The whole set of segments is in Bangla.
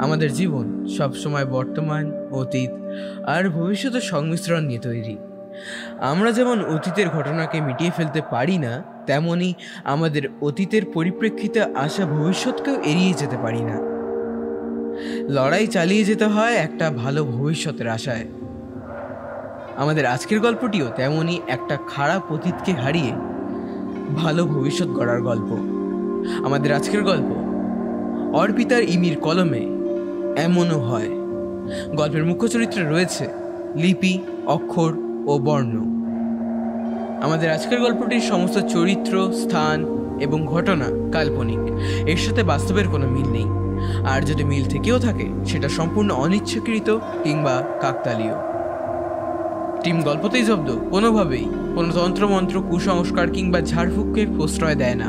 আমাদের জীবন সবসময় বর্তমান, অতীত আর ভবিষ্যতের সংমিশ্রণ নিয়ে তৈরি। আমরা যেমন অতীতের ঘটনাকে মিটিয়ে ফেলতে পারি না, তেমনি আমাদের অতীতের পরিপ্রেক্ষিতে আসা ভবিষ্যৎকেও এড়িয়ে যেতে পারি না। লড়াই চালিয়ে যেতে হয় একটা ভালো ভবিষ্যতের আশায়। আমাদের আজকের গল্পটিও তেমনই একটা খারাপ অতীতকে হারিয়ে ভালো ভবিষ্যৎ গড়ার গল্প। আমাদের আজকের গল্প অর্পিতার ইমির কলমে এমনও হয়। গল্পের মুখ্য চরিত্রে রয়েছে লিপি, অক্ষর ও বর্ণ। আমাদের আজকের গল্পটির সমস্ত চরিত্র, স্থান এবং ঘটনা কাল্পনিক। এর সাথে বাস্তবের কোনো মিল নেই, আর যদি মিল থেকেও থাকে সেটা সম্পূর্ণ অনিচ্ছাকৃত কিংবা কাকতালীয়। টিম গল্পতেই জব্দ কোনোভাবেই কোনো তন্ত্রমন্ত্র, কুসংস্কার কিংবা ঝাড়ফুঁককে প্রশ্রয় দেয় না।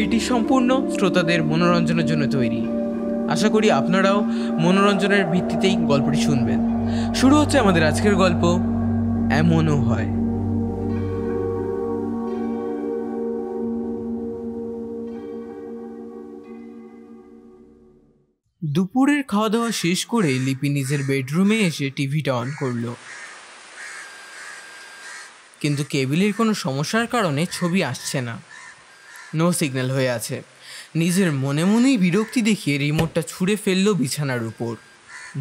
এটি সম্পূর্ণ শ্রোতাদের মনোরঞ্জনের জন্য তৈরি। আশা করি আপনারাও মনোরঞ্জনের ভিত্তিতেই গল্পটি শুনবেন। শুরু হচ্ছে আমাদের আজকের গল্প এমনও হয়। দুপুরের খাওয়া দাওয়া শেষ করে লিপি নিজের বেডরুমে এসে টিভিটা অন করলো, কিন্তু কেবিলের কোনো সমস্যার কারণে ছবি আসছে না। নো সিগন্যাল হয়ে আছে। নিজের মনে মনেই বিরক্তি দেখিয়ে রিমোটটা ছুঁড়ে ফেললো বিছানার উপর।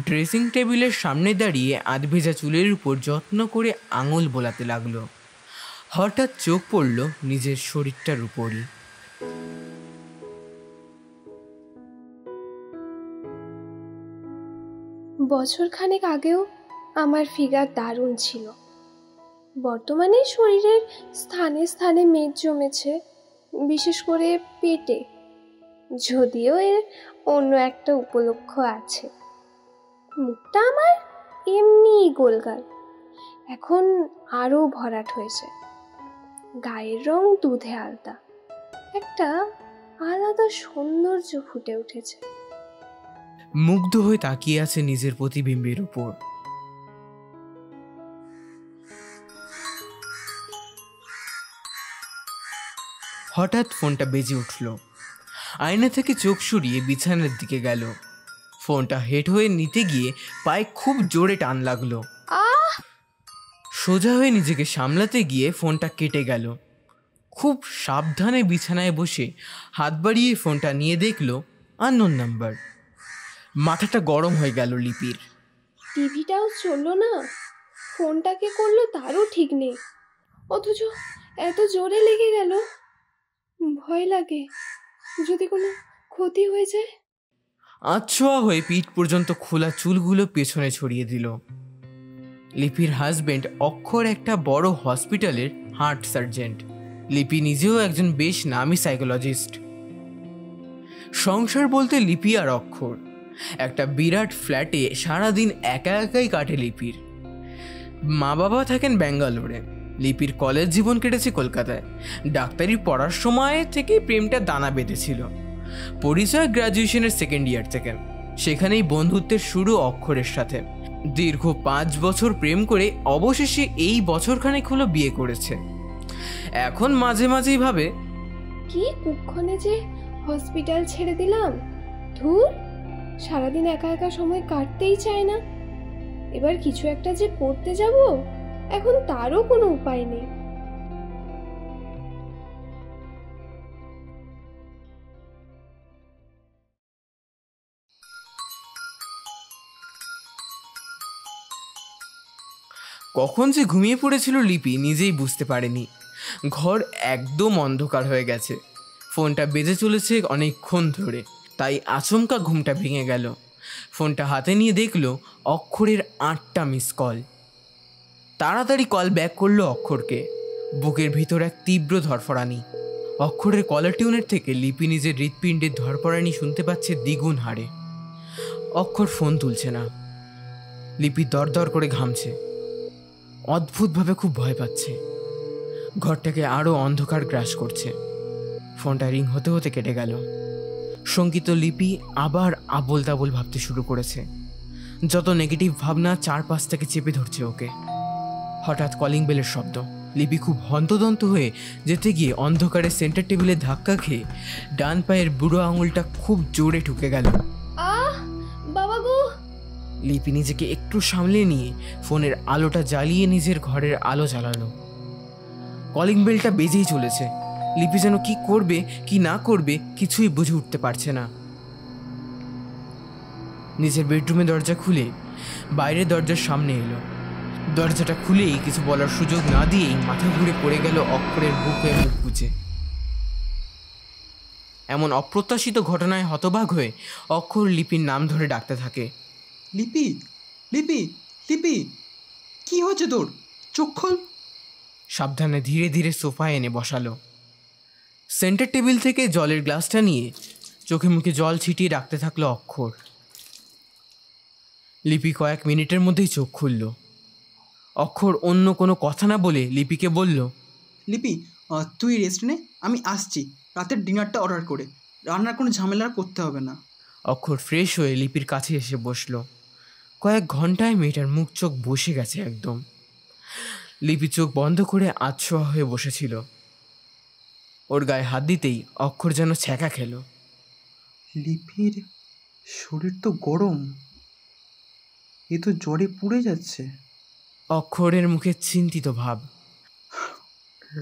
ড্রেসিং টেবিলের সামনে দাঁড়িয়ে আধভেজা চুলের উপর যত্ন করে আঙুল বোলাতে লাগলো। হঠাৎ চোখ পড়ল নিজের শরীরটার উপরই। বছরখানেক আগেও আমার ফিগার দারুণ ছিল। বর্তমানে শরীরের স্থানে স্থানে মেদ জমেছে, বিশেষ করে পেটে, যদিও এর অন্য একটা উপলক্ষ আছে। মুখটা আমার এমনিই গোলগাল, এখন আরও ভরাট হয়েছে। গায়ের রং দুধে আলতা, একটা আলাদা সৌন্দর্য ফুটে উঠেছে। মুগ্ধ হয়ে তাকিয়ে আছে নিজের প্রতিবিম্বের উপর। হঠাৎ ফোনটা বেজে উঠল। আয়না থেকে চোখ সরিয়ে বিছানার দিকে গেল। ফোনটা হেড হয়ে নিতে গিয়ে পায়ে খুব জোরে টান লাগলো। সোজা হয়ে নিজেকে সামলাতে গিয়ে ফোনটা কেটে গেল। খুব সাবধানে বিছানায় বসে হাত বাড়িয়ে ফোনটা নিয়ে দেখলো আননোন নাম্বার। মাথাটা গরম হয়ে গেল লিপির। টিভিটাও চললো না, ফোনটাকে করলো তারও ঠিক নেই, অথচ এত জোরে লেগে গেল। ভয় লাগে যদি কোনো ক্ষতি হয়ে যায়। আচ্ছোয়া হয়ে পিঠ পর্যন্ত খোলা চুলগুলো পেছনে ছড়িয়ে দিল। লিপির হাজবেন্ড অক্ষর একটা বড় হসপিটালের হার্ট সার্জেন্ট। লিপি নিজেও একজন বেশ নামী সাইকোলজিস্ট। সংসার বলতে লিপি আর অক্ষর। একটা বিরাট ফ্ল্যাটে সারাদিন একা একাই কাটে লিপির। মা বাবা থাকেন ব্যাঙ্গালোরে। লিপির কলেজ জীবন কেটেছে কলকাতায়। ডাক্তারি পড়ার সময় থেকেই প্রেমটা দানা বেঁধেছিল। পরিচয় গ্র্যাজুয়েশনের সেকেন্ড ইয়ার থেকে। সেখানেই বন্ধুত্বের শুরু অক্ষরের সাথে। দীর্ঘ 5 বছর প্রেম করে অবশেষে এই বছরখানেক হলো বিয়ে করেছে। এখন মাঝে মাঝেই ভাবে, কি কুক্ষণে যে হসপিটাল ছেড়ে দিলাম। ধুর, সারাদিন একা একা সময় কাটতেই চায় না। এবার কিছু একটা যে করতে যাব, এখন তারও কোনো উপায় নেই। কখন যে ঘুমিয়ে পড়েছিল লিপি নিজেই বুঝতে পারেনি। ঘর একদম অন্ধকার হয়ে গেছে। ফোনটা বেজে চলেছে অনেকক্ষণ ধরে, তাই আচমকা ঘুমটা ভেঙে গেল। ফোনটা হাতে নিয়ে দেখলো অক্ষরের 8টা মিস কল। তাড়াতাড়ি কল ব্যাক করলো অক্ষরকে। বুকের ভিতর এক তীব্র ধরফরানি। অক্ষরের কলার টিউনের থেকে লিপি নিজের হৃৎপিণ্ডের ধরফরানি শুনতে পাচ্ছে দ্বিগুণ হারে। অক্ষর ফোন তুলছে না। লিপি দরদর করে ঘামছে। অদ্ভুতভাবে খুব ভয় পাচ্ছে। ঘরটাকে আরও অন্ধকার গ্রাস করছে। ফোনটা রিং হতে হতে কেটে গেল। শঙ্কিত লিপি আবার আবোল তাবোল ভাবতে শুরু করেছে। যত নেগেটিভ ভাবনা চারপাশ থেকে চেপে ধরছে ওকে। হঠাৎ কলিং বেলের শব্দ। লিপি খুব হন্তদন্ত হয়ে যেতে গিয়ে অন্ধকারে সেন্টার টেবিলে ধাক্কা খেয়ে ডান পায়ের বুড়ো আঙুলটা খুব জোরে ঢুকে গেল। বাবা লিপি নিজেকে একটু সামলে নিয়ে ফোনের আলোটা জ্বালিয়ে নিজের ঘরের আলো জ্বালালো। কলিং বেলটা বেজেই চলেছে। লিপি যেন কি করবে কি না করবে কিছুই বুঝে উঠতে পারছে না। নিজের বেডরুমে দরজা খুলে বাইরের দরজার সামনে এলো। দরজাটা খুলেই কিছু বলার সুযোগ না দিয়েই মাথা ঘুরে পড়ে গেল অক্ষরের বুকে মুখ গুজে। এমন অপ্রত্যাশিত ঘটনায় হতবাক হয়ে অক্ষর লিপির নাম ধরে ডাকতে থাকে। লিপি, লিপি, লিপি, কি হচ্ছে তোর? চোখ খোল। সাবধানে ধীরে ধীরে সোফায় এনে বসালো। সেন্টার টেবিল থেকে জলের গ্লাসটা নিয়ে চোখে মুখে জল ছিটিয়ে রাখতে থাকলো অক্ষর। লিপি কয়েক মিনিটের মধ্যেই চোখ খুলল। অক্ষর অন্য কোনো কথা না বলে লিপিকে বলল, লিপি, তুই রেস্ট নে, আমি আসছি রাতের ডিনারটা অর্ডার করে। রান্নার কোনো ঝামেলা করতে হবে না। অক্ষর ফ্রেশ হয়ে লিপির কাছে এসে বসলো। কয়েক ঘন্টায় মেয়েটার মুখ চোখ বসে গেছে একদম। লিপি চোখ বন্ধ করে আধশোয়া হয়ে বসেছিল। ওর গায়ে হাত দিতেই অক্ষর যেন ছ্যাঁকা খেলো। লিপির শরীর তো গরম, এ তো জ্বরে পুড়ে যাচ্ছে। অক্ষরের মুখে চিন্তিত ভাব।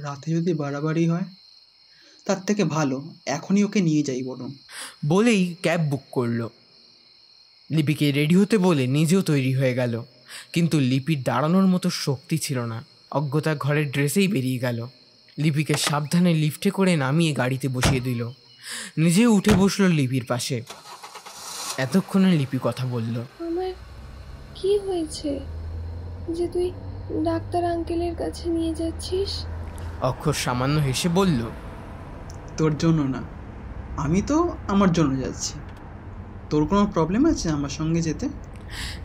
রাতে যদি বাড়াবাড়ি হয় তার থেকে ভালো এখনই ওকে নিয়ে যাই বরং। বলেই ক্যাব বুক করলো। লিপিকে রেডি হতে বলে নিজেও তৈরি হয়ে গেল, কিন্তু লিপির দাঁড়ানোর মতো শক্তি ছিল না। অজ্ঞতা ঘরের ড্রেসেই বেরিয়ে গেল। লিপিকে সাবধানে লিফটে করে নামিয়ে গাড়িতে বসিয়ে দিল। নিজেও উঠে বসলো লিপির পাশে। এতক্ষণে লিপি কথা বলল। আমার কি হয়েছে যে তুই ডাক্তার আঙ্কেলের কাছে নিয়ে যাচ্ছিস? অক্ষর সামান্য হেসে বলল, তোর জন্য না, আমি তো আমার জন্য যাচ্ছি। তোর কোনো প্রবলেম আছে আমার সঙ্গে যেতে?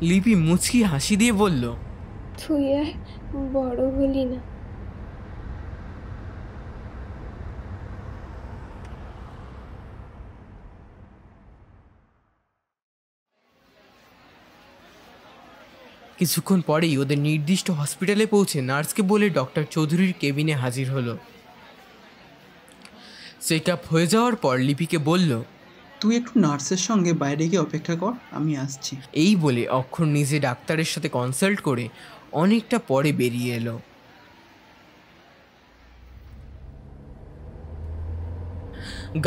লিপি মুচকি হাসি দিয়ে বলল, তুই আর বড় হলি না। কিছুক্ষণ পরেই ওদের নির্দিষ্ট হসপিটালে পৌঁছে নার্সকে বলে ডক্টর চৌধুরীর কেবিনে হাজির হলো। চেক আপ হয়ে যাওয়ার পর লিপিকে বলল, তুই একটু নার্সের সঙ্গে বাইরে গিয়ে অপেক্ষা কর, আমি আসছি। এই বলে অক্ষর নিজে ডাক্তারের সাথে কনসাল্ট করে অনেকটা পরে বেরিয়ে এলো।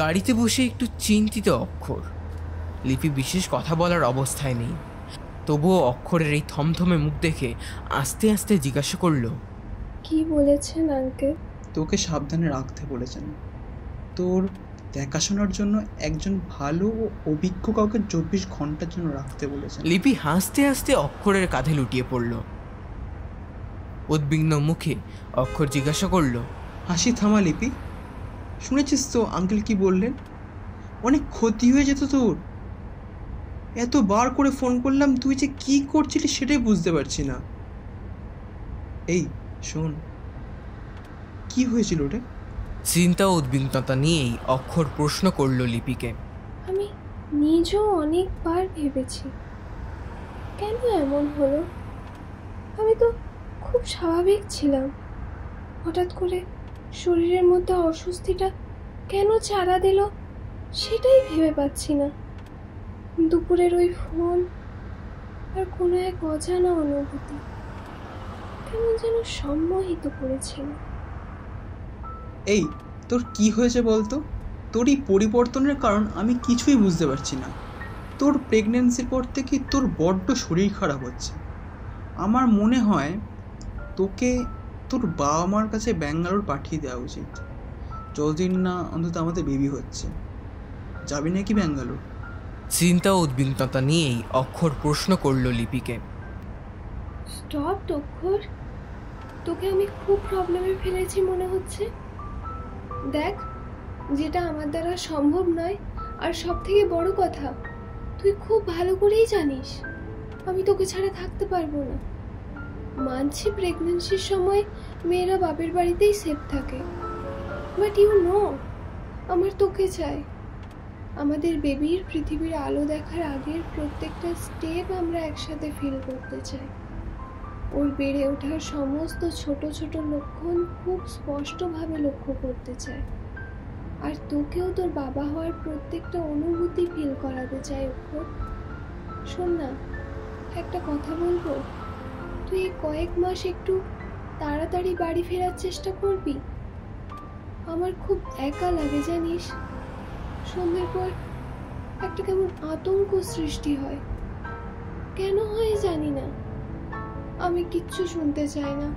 গাড়িতে বসে একটু চিন্তিত অক্ষর। লিপি বিশেষ কথা বলার অবস্থায় নেই, তবুও অক্ষরের এই থমথমে মুখ দেখে আস্তে আস্তে জিজ্ঞাসা করলো, কি বলেছেন আঙ্কেল? তোকে সাবধানে রাখতে বলেছেন। তোর দেখাশোনার জন্য একজন ভালো ও অভিজ্ঞ কাউকে 24 ঘন্টার জন্য রাখতে বলেছেন। লিপি হাসতে হাসতে অক্ষরের কাঁধে লুটিয়ে পড়ল। উদ্বিগ্ন মুখে অক্ষর জিজ্ঞাসা করলো, হাসি থামা লিপি। শুনেছিস তো আঙ্কেল কি বললেন? অনেক ক্ষতি হয়ে যেত তোর। এতবার করে ফোন করলাম, তুই যে কি করছিলি সেটাই বুঝতে পারছি না। এই শোন, কি হয়েছিল রে? চিন্তা ও উদ্বিগ্নতা নিয়েই অক্ষর প্রশ্ন করলো লিপিকে। আমি নিজেও অনেকবার ভেবেছি কেন এমন হলো। আমি তো খুব স্বাভাবিক ছিলাম, হঠাৎ করে শরীরের মধ্যে অস্বস্তিটা কেন চারা দিল সেটাই ভেবে পাচ্ছি না। দুপুরের ওই ফোন আর কোনো এক অজানা অনুভূতি কেমন যেন সম্মোহিত করেছিল। এই তোর কি হয়েছে বলতো? তোর এই পরিবর্তনের কারণ আমি কিছুই বুঝতে পারছি না। তোর প্রেগনেন্সির পর থেকে তোর বড্ড শরীর খারাপ হচ্ছে। আমার মনে হয় তোকে তোর বাবা মার কাছে ব্যাঙ্গালোর পাঠিয়ে দেওয়া উচিত, যতদিন না অন্তত আমাদের বেবি হচ্ছে। যাবি নাকি ব্যাঙ্গালোর? চিন্তা ও উদ্বিগ্নতা নিয়েই অক্ষর প্রশ্ন করলো লিপিকে। স্টপ অক্ষর, তোকে আমি খুব প্রবলেমে ফেলেছি মনে হচ্ছে। দেখ, যেটা আমার দ্বারা সম্ভব নয়, আর সব থেকে বড় কথা তুই খুব ভালো করেই জানিস আমি তোকে ছাড়া থাকতে পারবো না। মানছি প্রেগন্যান্সির সময় মেয়েরা বাপের বাড়িতেই সেফ থাকে, বাট ইউ নো আমার তোকে চাই। আমাদের বেবির পৃথিবীর আলো দেখার আগের প্রত্যেকটা স্টেপ আমরা একসাথে ফিল করতে চাই। ওর বেড়ে ওঠার সমস্ত ছোট ছোট লক্ষণ খুব স্পষ্টভাবে লক্ষ্য করতে চাই। আর তোকেও তোর বাবা হওয়ার প্রত্যেকটা অনুভূতি ফিল করাতে চাই অক্ষর। শোন না, একটা কথা বলবো? তুই এই কয়েক মাস একটু তাড়াতাড়ি বাড়ি ফেরার চেষ্টা করবি। আমার খুব একা লাগে জানিস। সন্ধ্যের পর একটা কেমন আতঙ্ক সৃষ্টি হয়, কেন হয় জানি না। আমি কিচ্ছু শুনতে চাই না,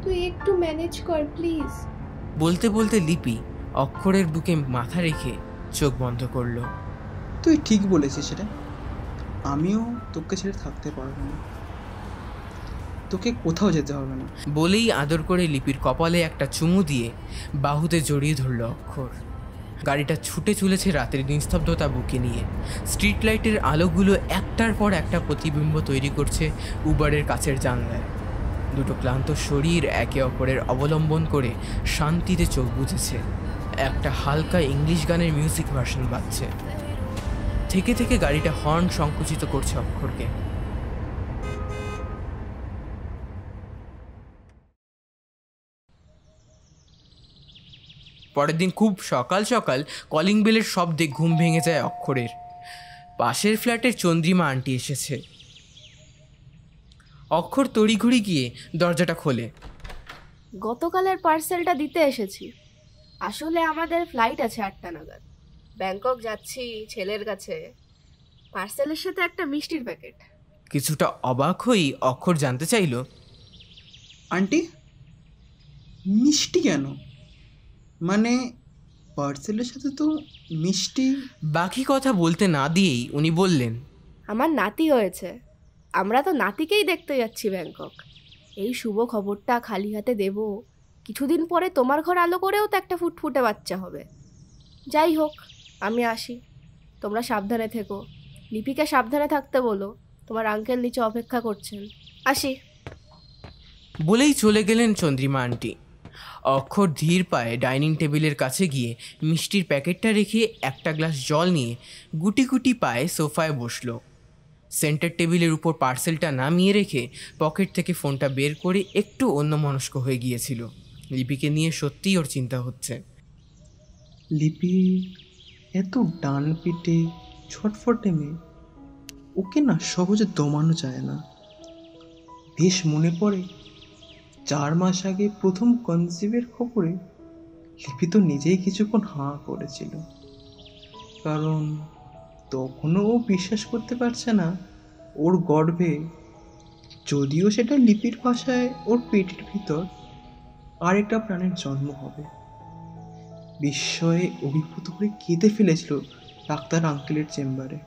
তুই একটু ম্যানেজ কর প্লিজ। বলতে বলতে লিপি অক্ষরের বুকে মাথা রেখে চোখ বন্ধ করলো। তুই ঠিক বলেছিস সেটা, আমিও তোকে ছেড়ে থাকতে পারবো না, তোকে কোথাও যেতে হবে না। বলেই আদর করে লিপির কপালে একটা চুমু দিয়ে বাহুতে জড়িয়ে ধরল অক্ষর। গাড়িটা ছুটে চলেছে রাতের নিস্তব্ধতা বুকে নিয়ে। স্ট্রিট লাইটের আলোগুলো একটার পর একটা প্রতিবিম্ব তৈরি করছে উবারের কাছের জানলায়। দুটো ক্লান্ত শরীর একে অপরের অবলম্বন করে শান্তিতে চোখ বুজেছে। একটা হালকা ইংলিশ গানের মিউজিক ভার্সন বাজছে। থেকে থেকে গাড়িটা হর্ন সংকুচিত করছে অক্ষরকে। পরের দিন খুব সকাল সকাল কলিং বেলের শব্দে ঘুম ভেঙে যায় অক্ষরের। পাশের ফ্ল্যাটের চন্দ্রিমা আন্টি এসেছে। অক্ষর তড়িঘড়ি গিয়ে দরজাটা খোলে। গতকালের পার্সেলটা দিতে এসেছি। আসলে আমাদের ফ্লাইট আছে 8টা নাগাদ, ব্যাংকক যাচ্ছি ছেলের কাছে। পার্সেলের সাথে একটা মিষ্টির প্যাকেট। কিছুটা অবাক হয়েই অক্ষর জানতে চাইল, আন্টি, মিষ্টি কেন? মানে পার্সেলের সাথে তো মিষ্টি। বাকি কথা বলতে না দিয়েই উনি বললেন, আমার নাতি হয়েছে, আমরা তো নাতিকেই দেখতে যাচ্ছি ব্যাংকক। এই শুভ খবরটা খালি হাতে দেব? কিছুদিন পরে তোমার ঘর আলো করেও তো একটা ফুটফুটে বাচ্চা হবে। যাই হোক, আমি আসি, তোমরা সাবধানে থেকো। লিপিকে সাবধানে থাকতে বলো, তোমার আঙ্কেল নিচে অপেক্ষা করছেন। আসি। বলেই চলে গেলেন চন্দ্রিমা আন্টি। অক্ষর ধীর পায়ে ডাইনিং টেবিলের কাছে গিয়ে মিষ্টির প্যাকেটটা রেখে একটা গ্লাস জল নিয়ে গুটি গুটি পায়ে সোফায় বসলো। সেন্টার টেবিলের উপর পার্সেলটা নামিয়ে রেখে পকেট থেকে ফোনটা বের করে একটু অন্যমনস্ক হয়ে গিয়েছিল। লিপিকে নিয়ে সত্যিই ওর চিন্তা হচ্ছে। লিপি এত ডান পিটে ছটফটে মেয়ে, ওকে না সহজে দমানো যায় না। বেশ মনে পড়ে 4 মাস আগে প্রথম কনসিভের খবরে লিপি তো নিজেই কিছুক্ষণ হাঁ করেছিল, কারণ তখনও ও বিশ্বাস করতে পারছে না ওর গর্ভে, যদিও সেটা লিপির ভাষায় ওর পেটের ভিতর আরেকটা প্রাণের জন্ম হবে। বিস্ময়ে অভিভূত করে কেঁদে ফেলেছিল ডাক্তার আঙ্কেলের চেম্বারে।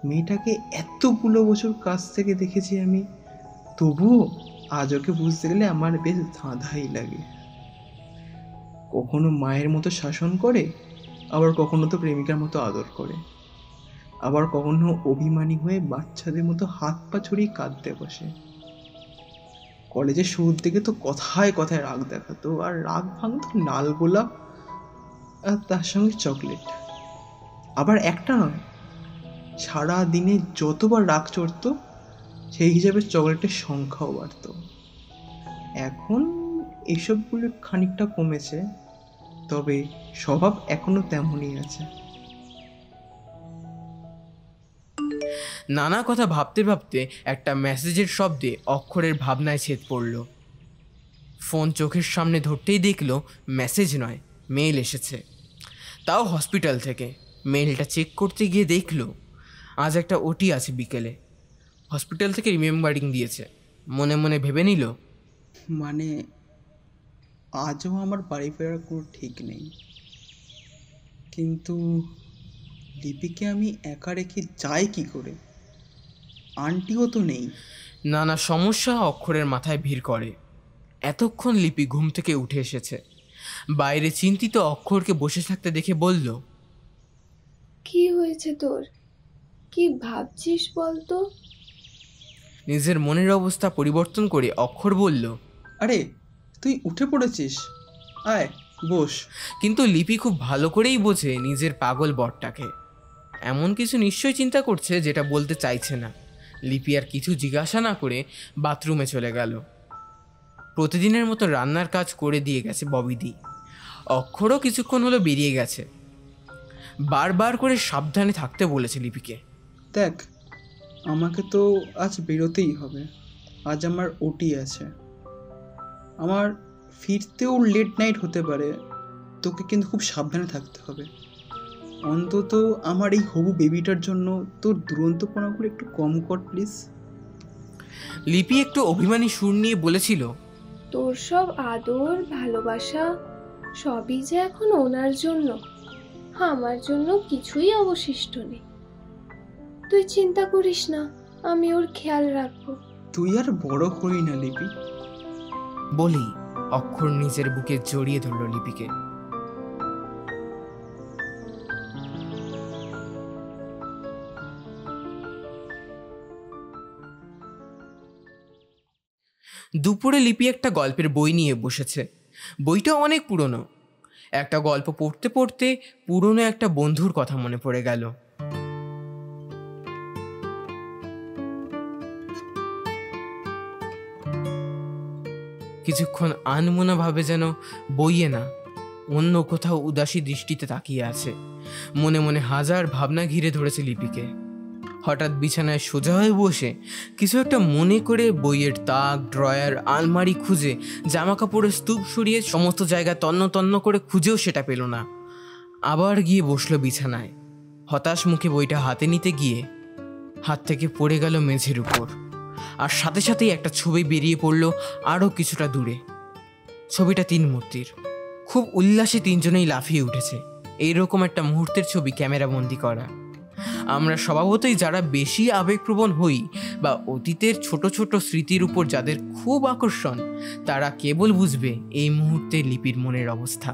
মেয়েটাকে এতগুলো বছর কাছ থেকে দেখেছি আমি, তবুও আজ ওকে বুঝতে গেলে আমার বেশ ধাঁধাই লাগে। কখনো মায়ের মতো শাসন করে, আবার কখনো তো প্রেমিকার মতো আদর করে, আবার কখনো অভিমানী হয়ে বাচ্চাদের মতো হাত পা ছড়িয়ে কাঁদতে বসে। কলেজের শুরুর দিকে তো কথায় কথায় রাগ দেখাতো, আর রাগ ভাঙতো লাল গোলাপ আর তার সঙ্গে চকলেট। আবার একটা নয়, সারা দিনে যতবার রাগ চড়তো সেই হিসাবে চকলেটের সংখ্যাও বাড়ত। এখন এসবগুলো খানিকটা কমেছে, তবে স্বভাব এখনো তেমনই আছে। নানা কথা ভাবতে ভাবতে একটা মেসেজের শব্দে অক্ষরের ভাবনায় ছেদ পড়ল। ফোন চোখের সামনে ধরতেই দেখল মেসেজ নয়, মেল এসেছে, তাও হসপিটাল থেকে। মেলটা চেক করতে গিয়ে দেখল আজ একটা ওটি আছে বিকেলে। হসপিটাল থেকে রিমেম্বারিং দিয়েছে। মনে মনে ভেবে নিল, মানে আজও আমার বাড়ি ফেরার কোনো ঠিক নেই, কিন্তু লিপিকে আমি একা রেখে যাই কি করে? আন্টিও তো নেই। নানা সমস্যা অক্ষরের মাথায় ভিড় করে। এতক্ষণ লিপি ঘুম থেকে উঠে এসেছে। বাইরে চিন্তিত অক্ষরকে বসে থাকতে দেখে বলল, কি হয়েছে তোর? কি ভাবছিস বলতো? নিজের মনের অবস্থা পরিবর্তন করে অক্ষর বলল, আরে তুই উঠে পড়েছিস, আয় বস। কিন্তু লিপি খুব ভালো করেই বোঝে নিজের পাগল বরটাকে। এমন কিছু নিশ্চয়ই চিন্তা করছে যেটা বলতে চাইছে না। লিপি আর কিছু জিজ্ঞাসা না করে বাথরুমে চলে গেল। প্রতিদিনের মতো রান্নার কাজ করে দিয়ে গেছে ববিদি। অক্ষরও কিছুক্ষণ হলো বেরিয়ে গেছে। বারবার করে সাবধানে থাকতে বলেছে লিপিকে। দেখ, আমাকে তো আজ বেরোতেই হবে। আজ আমার ওটি আছে। আমার ফিরতেও লেট নাইট হতে পারে। তোকে কিন্তু খুব সাবধানে থাকতে হবে। অন্তত আমার এই হবু বেবিটার জন্য তোর দুরন্তপনাগুলো একটু কম কর প্লিজ। লিপি একটু অভিমানী সুর নিয়ে বলেছিল, তোর সব আদর ভালোবাসা সবই যে এখন ওনার জন্য, আমার জন্য কিছুই অবশিষ্ট নেই। তুই চিন্তা করিস না, আমি ওর খেয়াল রাখবো। তুই আর বড় হই না লিপি। বলেই অক্ষর নিজের বুকে জড়িয়ে ধরল লিপিকে। দুপুরে লিপি একটা গল্পের বই নিয়ে বসেছে। বইটা অনেক পুরনো। একটা গল্প পড়তে পড়তে পুরনো একটা বন্ধুর কথা মনে পড়ে গেল। কিছুক্ষণ আনমনা ভাবে যেন বইয়ে না, অন্য কোথাও উদাসী দৃষ্টিতে তাকিয়ে আছে। মনে মনে হাজার ভাবনা ঘিরে ধরেছে লিপিকে। হঠাৎ বিছানায় সোজা হয়ে বসে কিছু একটা মনে করে বইয়ের তাক, ড্রয়ার, আলমারি খুঁজে, জামা কাপড়ের স্তূপ সরিয়ে সমস্ত জায়গা তন্ন তন্ন করে খুঁজেও সেটা পেল না। আবার গিয়ে বসলো বিছানায়। হতাশ মুখে বইটা হাতে নিতে গিয়ে হাত থেকে পড়ে গেল মেঝের উপর। আর সাথে সাথেই একটা ছবি বেরিয়ে পড়লো আরও কিছুটা দূরে। ছবিটা তিন মূর্তির। খুব উল্লাসে তিনজনেই লাফিয়ে উঠেছে। এইরকম একটা মুহূর্তের ছবি ক্যামেরা বন্দি করা। আমরা স্বভাবতই যারা বেশি আবেগপ্রবণ হই বা অতীতের ছোট ছোট স্মৃতির উপর যাদের খুব আকর্ষণ, তারা কেবল বুঝবে এই মুহূর্তে লিপির মনের অবস্থা।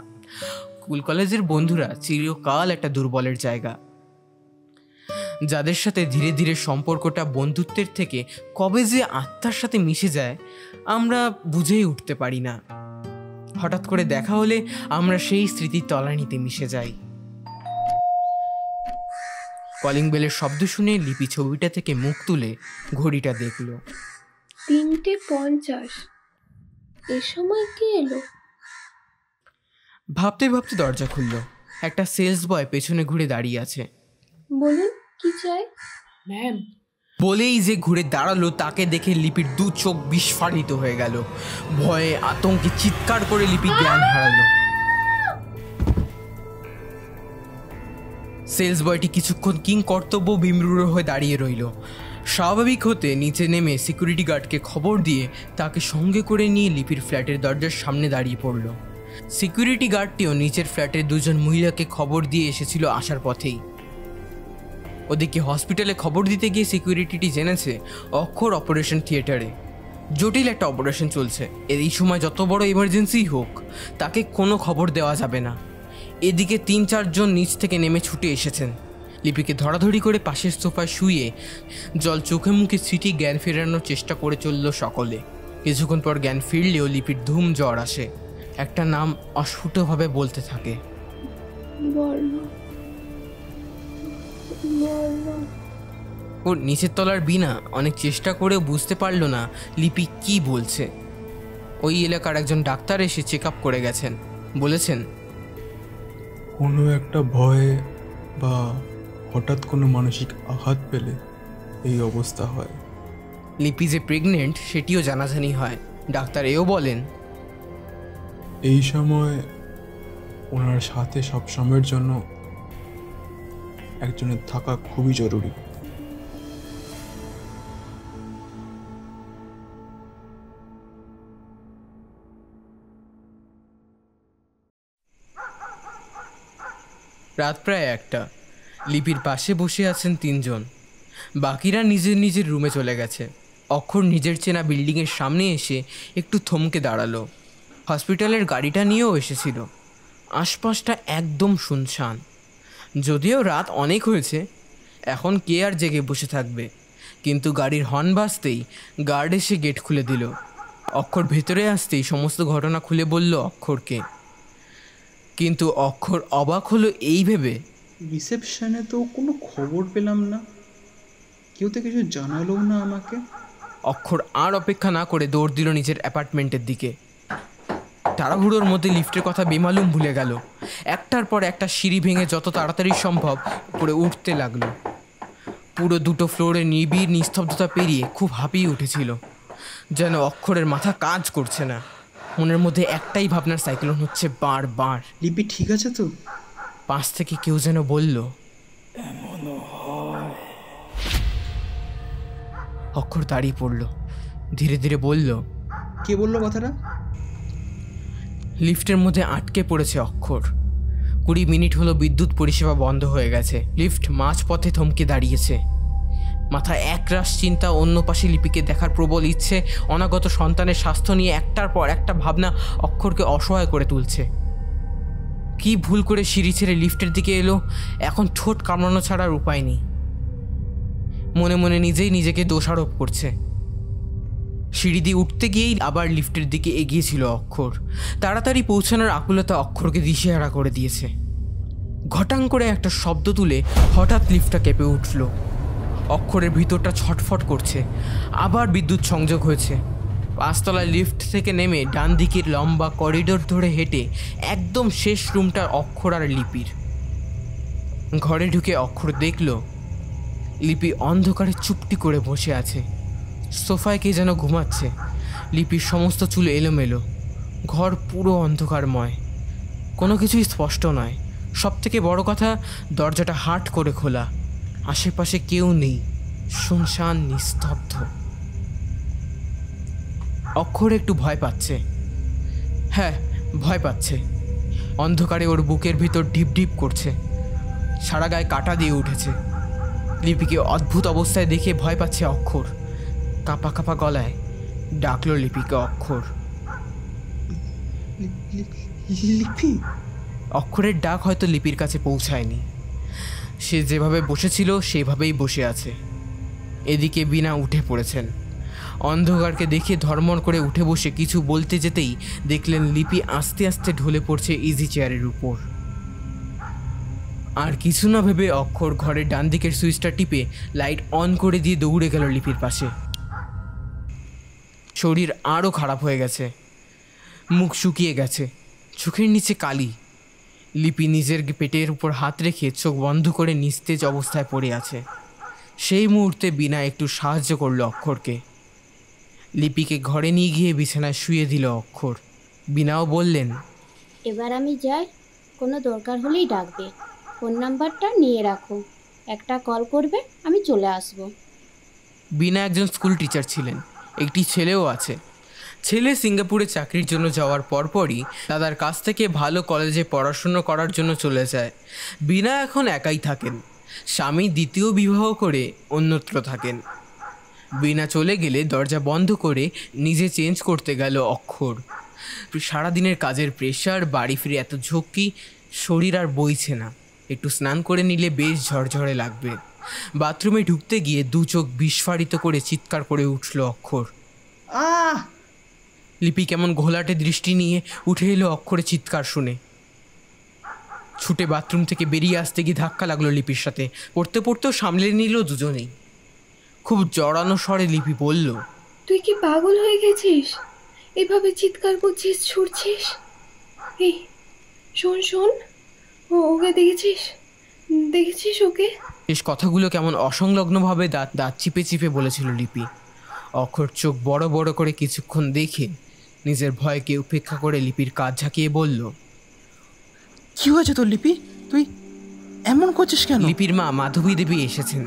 স্কুল কলেজের বন্ধুরা চিরকাল একটা দুর্বলের জায়গা। যাদের সাথে ধীরে ধীরে সম্পর্কটা বন্ধুত্বের থেকে কবে যে আত্মার সাথে মিশে যায় আমরা বুঝেই উঠতে পারি না। হঠাৎ করে দেখা হলে আমরা সেই স্মৃতির তলানিতে মিশে যাই। কলিং বেলের শব্দ শুনে লিপি ছবিটা থেকে মুখ তুলে ঘড়িটা দেখল। 3:50। এ সময় কে এলো? ভাবতে ভাবতে দরজা খুলল। একটা সেলস বয় পেছনে ঘুরে দাঁড়িয়ে আছে। বলুন, কি চাই? ম্যাম, বলেই যে ঘুরে দাঁড়ালো তাকে দেখে লিপির দু চোখ বিস্ফারিত হয়ে গেল। ভয়ে আতঙ্কে চিৎকার করে লিপি জ্ঞান হারালো। সেলস বয়টি কিছুক্ষণ কিং কর্তব্য বিমরূঢ় হয়ে দাঁড়িয়ে রইল। স্বাভাবিক হতে নিচে নেমে সিকিউরিটি গার্ডকে খবর দিয়ে তাকে সঙ্গে করে নিয়ে লিপির ফ্ল্যাটের দরজার সামনে দাঁড়িয়ে পড়ল। সিকিউরিটি গার্ডটিও নিচের ফ্ল্যাটের দুজন মহিলাকে খবর দিয়ে এসেছিল আসার পথেই। ওদিকে হসপিটালে খবর দিতে গিয়ে সিকিউরিটিটি জেনেছে অক্ষর অপারেশন থিয়েটারে। জটিল একটা অপারেশন চলছে। এই সময় যত বড় ইমার্জেন্সি হোক তাকে কোনো খবর দেওয়া যাবে না। এদিকে 3-4 জন নিচ থেকে নেমে ছুটে এসেছেন। লিপিকে ধরাধরি করে পাশের সোফায় শুয়ে জল চোখে মুখে ছিটি জ্ঞান ফেরানোর চেষ্টা করে চলল সকলে। কিছুক্ষণ পর জ্ঞান ফিরলেও লিপির ধুম জ্বর আসে। একটা নাম অস্ফুটভাবে বলতে থাকে, ওর নিচের তলার বিনা অনেক চেষ্টা করে বুঝতে পারল না লিপি কি বলছে। ওই এলাকার একজন ডাক্তার এসে চেক আপ করে গেছেন। বলেছেন, কোনো একটা ভয়ে বা হঠাৎ কোনো মানসিক আঘাত পেলে এই অবস্থা হয়। লিপি যে প্রেগনেন্ট সেটিও জানাজানি হয়। ডাক্তার এও বলেন, এই সময় ওনার সাথে সব সময়ের জন্য একজনের থাকা খুবই জরুরি। রাত প্রায় 1টা। লিপির পাশে বসে আছেন 3 জন। বাকিরা নিজের নিজের রুমে চলে গেছে। অক্ষর নিজের চেনা বিল্ডিংয়ের সামনে এসে একটু থমকে দাঁড়ালো। হসপিটালের গাড়িটা নিয়েও এসেছিল। আশপাশটা একদম শুনশান। যদিও রাত অনেক হয়েছে, এখন কে আর জেগে বসে থাকবে। কিন্তু গাড়ির হর্ন বাজতেই গার্ড এসে গেট খুলে দিল। অক্ষর ভেতরে আসতেই সমস্ত ঘটনা খুলে বলল অক্ষরকে। কিন্তু অক্ষর অবাক হলো এই ভেবে, রিসেপশনে তো কোনো খবর পেলাম না, কেউ তো কিছু জানালো না আমাকে। অক্ষর আর অপেক্ষা না করে দৌড় দিল নিজের অ্যাপার্টমেন্টের দিকে। তাড়াহুড়োর মধ্যে লিফটের কথা বেমালুম ভুলে গেল। একটার পর একটা সিঁড়ি ভেঙে যত তাড়াতাড়ি সম্ভব উপরে উঠতে লাগলো। পুরো 2টো ফ্লোরে নিবিড় নিস্তব্ধতা পেরিয়ে খুব হাঁপিয়ে উঠেছিল, যেন অক্ষরের মাথা কাজ করছে না। মনের মধ্যে একটাই ভাবনার সাইক্লোন হচ্ছে বারবার। লিপি ঠিক আছে তো? পাশ থেকে কেউ যেন বলল, অক্ষর দাঁড়িয়ে পড়ল, ধীরে ধীরে বলল, কে বললো কথাটা? লিফটের মধ্যে আটকে পড়েছে অক্ষর। 20 মিনিট হলো বিদ্যুৎ পরিষেবা বন্ধ হয়ে গেছে। লিফট মাঝপথে থমকে দাঁড়িয়েছে। মাথায় একরাশ চিন্তা, অন্য পাশে লিপিকে দেখার প্রবল ইচ্ছে, অনাগত সন্তানের স্বাস্থ্য নিয়ে একটার পর একটা ভাবনা অক্ষরকে অসহায় করে তুলছে। কি ভুল করে সিঁড়ি ছেড়ে লিফটের দিকে এলো, এখন ঠোঁট কামড়ানো ছাড়ার উপায় নেই। মনে মনে নিজেই নিজেকে দোষারোপ করছে। সিঁড়ি দিয়ে উঠতে গিয়েই আবার লিফটের দিকে এগিয়েছিল অক্ষর। তাড়াতাড়ি পৌঁছানোর আকুলতা অক্ষরকে দিশেহারা করে দিয়েছে। ঘটাং করে একটা শব্দ তুলে হঠাৎ লিফটটা কেঁপে উঠল। অক্ষরের ভিতরটা ছটফট করছে। আবার বিদ্যুৎ সংযোগ হয়েছে। 5 তলায় লিফট থেকে নেমে ডান দিকের লম্বা করিডোর ধরে হেঁটে একদম শেষ রুমটা অক্ষর আর লিপির। ঘরে ঢুকে অক্ষর দেখল লিপি অন্ধকারে চুপটি করে বসে আছে। সোফায় কে যেন ঘুমাচ্ছে। লিপির সমস্ত চুল এলোমেলো। ঘর পুরো অন্ধকারময়, কোনো কিছুই স্পষ্ট নয়। সব থেকে বড় কথা, দরজাটা হাট করে খোলা। আশেপাশে কেউ নেই, শুনশান নিস্তব্ধ। অক্ষর একটু ভয় পাচ্ছে। হ্যাঁ, ভয় পাচ্ছে। অন্ধকারে ওর বুকের ভিতর ঢিপ ঢিপ করছে, সারা গায়ে কাটা দিয়ে উঠেছে। লিপিকে অদ্ভুত অবস্থায় দেখে ভয় পাচ্ছে অক্ষর। কাঁপা কাঁপা গলায় ডাকলো লিপিকে অক্ষর। লিপি? অক্ষরের ডাক হয়তো লিপির কাছে পৌঁছায়নি। সে যেভাবে বসেছিল সেভাবেই বসে আছে। এদিকে বিনা উঠে পড়েছেন। অন্ধকারকে দেখে ধর্মর করে উঠে বসে কিছু বলতে যেতেই দেখলেন লিপি আস্তে আস্তে ঢলে পড়ছে ইজি চেয়ারের উপর। আর কিছু না ভেবে অক্ষর ঘরের ডান দিকের সুইচটা টিপে লাইট অন করে দিয়ে দৌড়ে গেল লিপির পাশে। শরীর আরও খারাপ হয়ে গেছে, মুখ শুকিয়ে গেছে, চোখের নিচে কালি। লিপি নিজের পেটের উপর হাত রেখে চোখ বন্ধ করে নিস্তেজ অবস্থায় পড়ে আছে। সেই মুহূর্তে বিনা একটু সাহায্য করলো অক্ষরকে। লিপিকে ঘরে নিয়ে গিয়ে বিছানায় শুয়ে দিল অক্ষর। বিনাও বললেন, এবার আমি যাই, কোনো দরকার হলেই ডাকবে। ফোন নাম্বারটা নিয়ে রাখো, একটা কল করবে, আমি চলে আসব। বিনা একজন স্কুল টিচার ছিলেন, একটি ছেলেও আছে। ছেলে সিঙ্গাপুরে চাকরির জন্য যাওয়ার পরপরই দাদার কাছ থেকে ভালো কলেজে পড়াশুনো করার জন্য চলে যায়। বিনা এখন একাই থাকেন। স্বামী দ্বিতীয় বিবাহ করে অন্যত্র থাকেন। বিনা চলে গেলে দরজা বন্ধ করে নিজে চেঞ্জ করতে গেল অক্ষর। সারাদিনের কাজের প্রেশার, বাড়ি ফিরে এত ঝক্কি, শরীর আর বইছে না। একটু স্নান করে নিলে বেশ ঝরঝরে লাগবে। বাথরুমে ঢুকতে গিয়ে 2 চোখ বিস্ফারিত করে চিৎকার করে উঠল অক্ষর। আহ! লিপি কেমন ঘোলাটে দৃষ্টি নিয়ে উঠে এলো অক্ষরে চিৎকার শুনে। ছুটে বাথরুম থেকে বেরিয়ে আসতে গিয়ে ধাক্কা লাগলো লিপির সাথে। পড়তে পড়তেও সামলে নিল দুজনেই। খুব জড়ানো স্বরে লিপি বলল, তুই কি পাগল হয়ে গেছিস? এভাবে চিৎকার করছিস, ছুটছিস? এই শোন শোন, ওকে দেখেছিস ওকে? শেষ কথাগুলো কেমন অসংলগ্নভাবে দাঁত চিপে চিপে বলেছিল লিপি। অক্ষর চোখ বড় বড় করে কিছুক্ষণ দেখে নিজের ভয়কে উপেক্ষা করে লিপির কাজ ঝাঁকিয়ে বলল, কি হয়েছে তোর লিপি? তুই এমন করছিস কেন? লিপির মা মাধবী দেবী এসেছেন।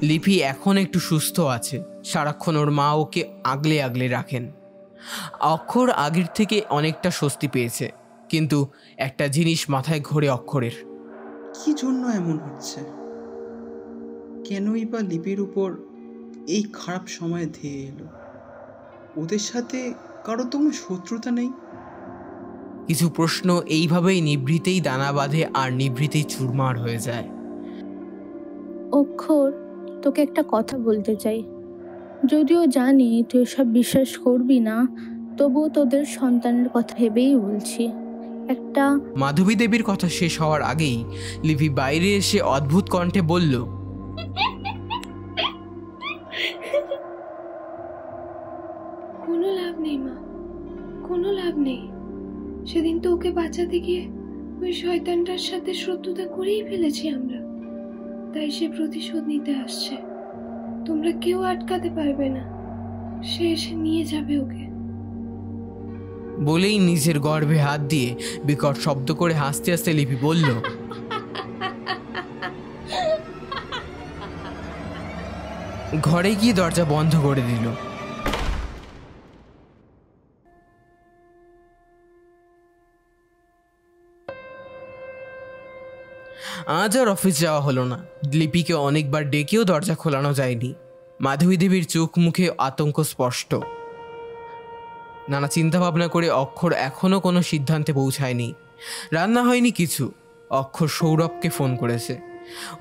লিপি এখন একটু সুস্থ আছে। সারাক্ষণ ওর মা ওকে আগলে আগলে রাখেন। অক্ষর আগের থেকে অনেকটা স্বস্তি পেয়েছে, কিন্তু একটা জিনিস মাথায় ঘোরে অক্ষরের। কি জন্য এমন হচ্ছে? কেনই বা লিপির উপর এই খারাপ সময় ধেয়ে এলো? ওদের সাথে কারো তো কোনো শত্রুতা নেই। কিছু প্রশ্ন এইভাবেই নিভৃতেই দানা বাঁধে আর নিভৃতেই চুরমার হয়ে যায়। অক্ষর, তোকে একটা কথা বলতে চাই। যদিও জানি তুই সব বিশ্বাস করবি না, তবুও তোদের সন্তানের কথা ভেবেই বলছি। একটা মাধবী দেবীর কথা শেষ হওয়ার আগেই লিপি বাইরে এসে অদ্ভুত কণ্ঠে বলল, কোনো লাভ নেই মা, কোনো লাভ নেই। সেদিন তো ওকে বাঁচাতে গিয়ে ওই শয়তানটার সাথে শত্রুতা করেই ফেলেছি আমরা। তাই সে প্রতিশোধ নিতে আসছে। তোমরা কেউ আটকাতে পারবে না, সে এসে নিয়ে যাবে ওকে। বলেই নিজের গর্ভে হাত দিয়ে বিকট শব্দ করে হাসতে হাসতে লিপি বলল, ঘরে গিয়ে দরজা বন্ধ করে দিল। আজ আর অফিস যাওয়া হলো না। লিপিকে অনেকবার ডেকেও দরজা খোলানো যায়নি। মাধবী দেবীর চোখ মুখে আতঙ্ক স্পষ্ট। নানা চিন্তা ভাবনা করে অক্ষর এখনো কোনো সিদ্ধান্তে পৌঁছায়নি। রান্না হয়নি কিছু। অক্ষর সৌরভকে ফোন করেছে।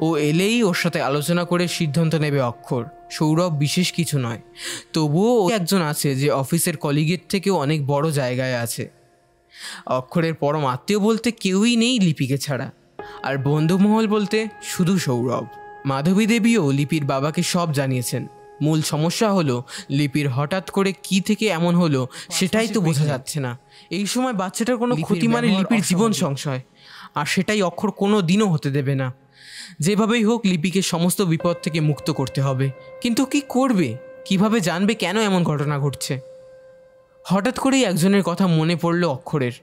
ও এলেই ওর সাথে আলোচনা করে সিদ্ধান্ত নেবে অক্ষর। সৌরভ বিশেষ কিছু নয়, তবুও ও একজন আছে যে অফিসের কলিগের থেকেও অনেক বড় জায়গায় আছে। অক্ষরের পরম আত্মীয় বলতে কেউই নেই লিপিকে ছাড়া, আর বন্ধুমহল বলতে শুধু সৌরভ। মাধবী দেবীও লিপির বাবাকে সব জানিয়েছেন। মূল সমস্যা হলো লিপির হঠাৎ করে কি থেকে এমন হলো সেটাই তো বোঝা যাচ্ছে না। এই সময় বাচ্চাটার কোনো ক্ষতি মানে লিপির জীবন সংশয়, আর সেটাই অক্ষর কোনো দিনও হতে দেবে না। যেভাবেই হোক লিপিকে সমস্ত বিপদ থেকে মুক্ত করতে হবে। কিন্তু কি করবে? কিভাবে জানবে কেন এমন ঘটনা ঘটছে? হঠাৎ করেই একজনের কথা মনে পড়ল অক্ষরের।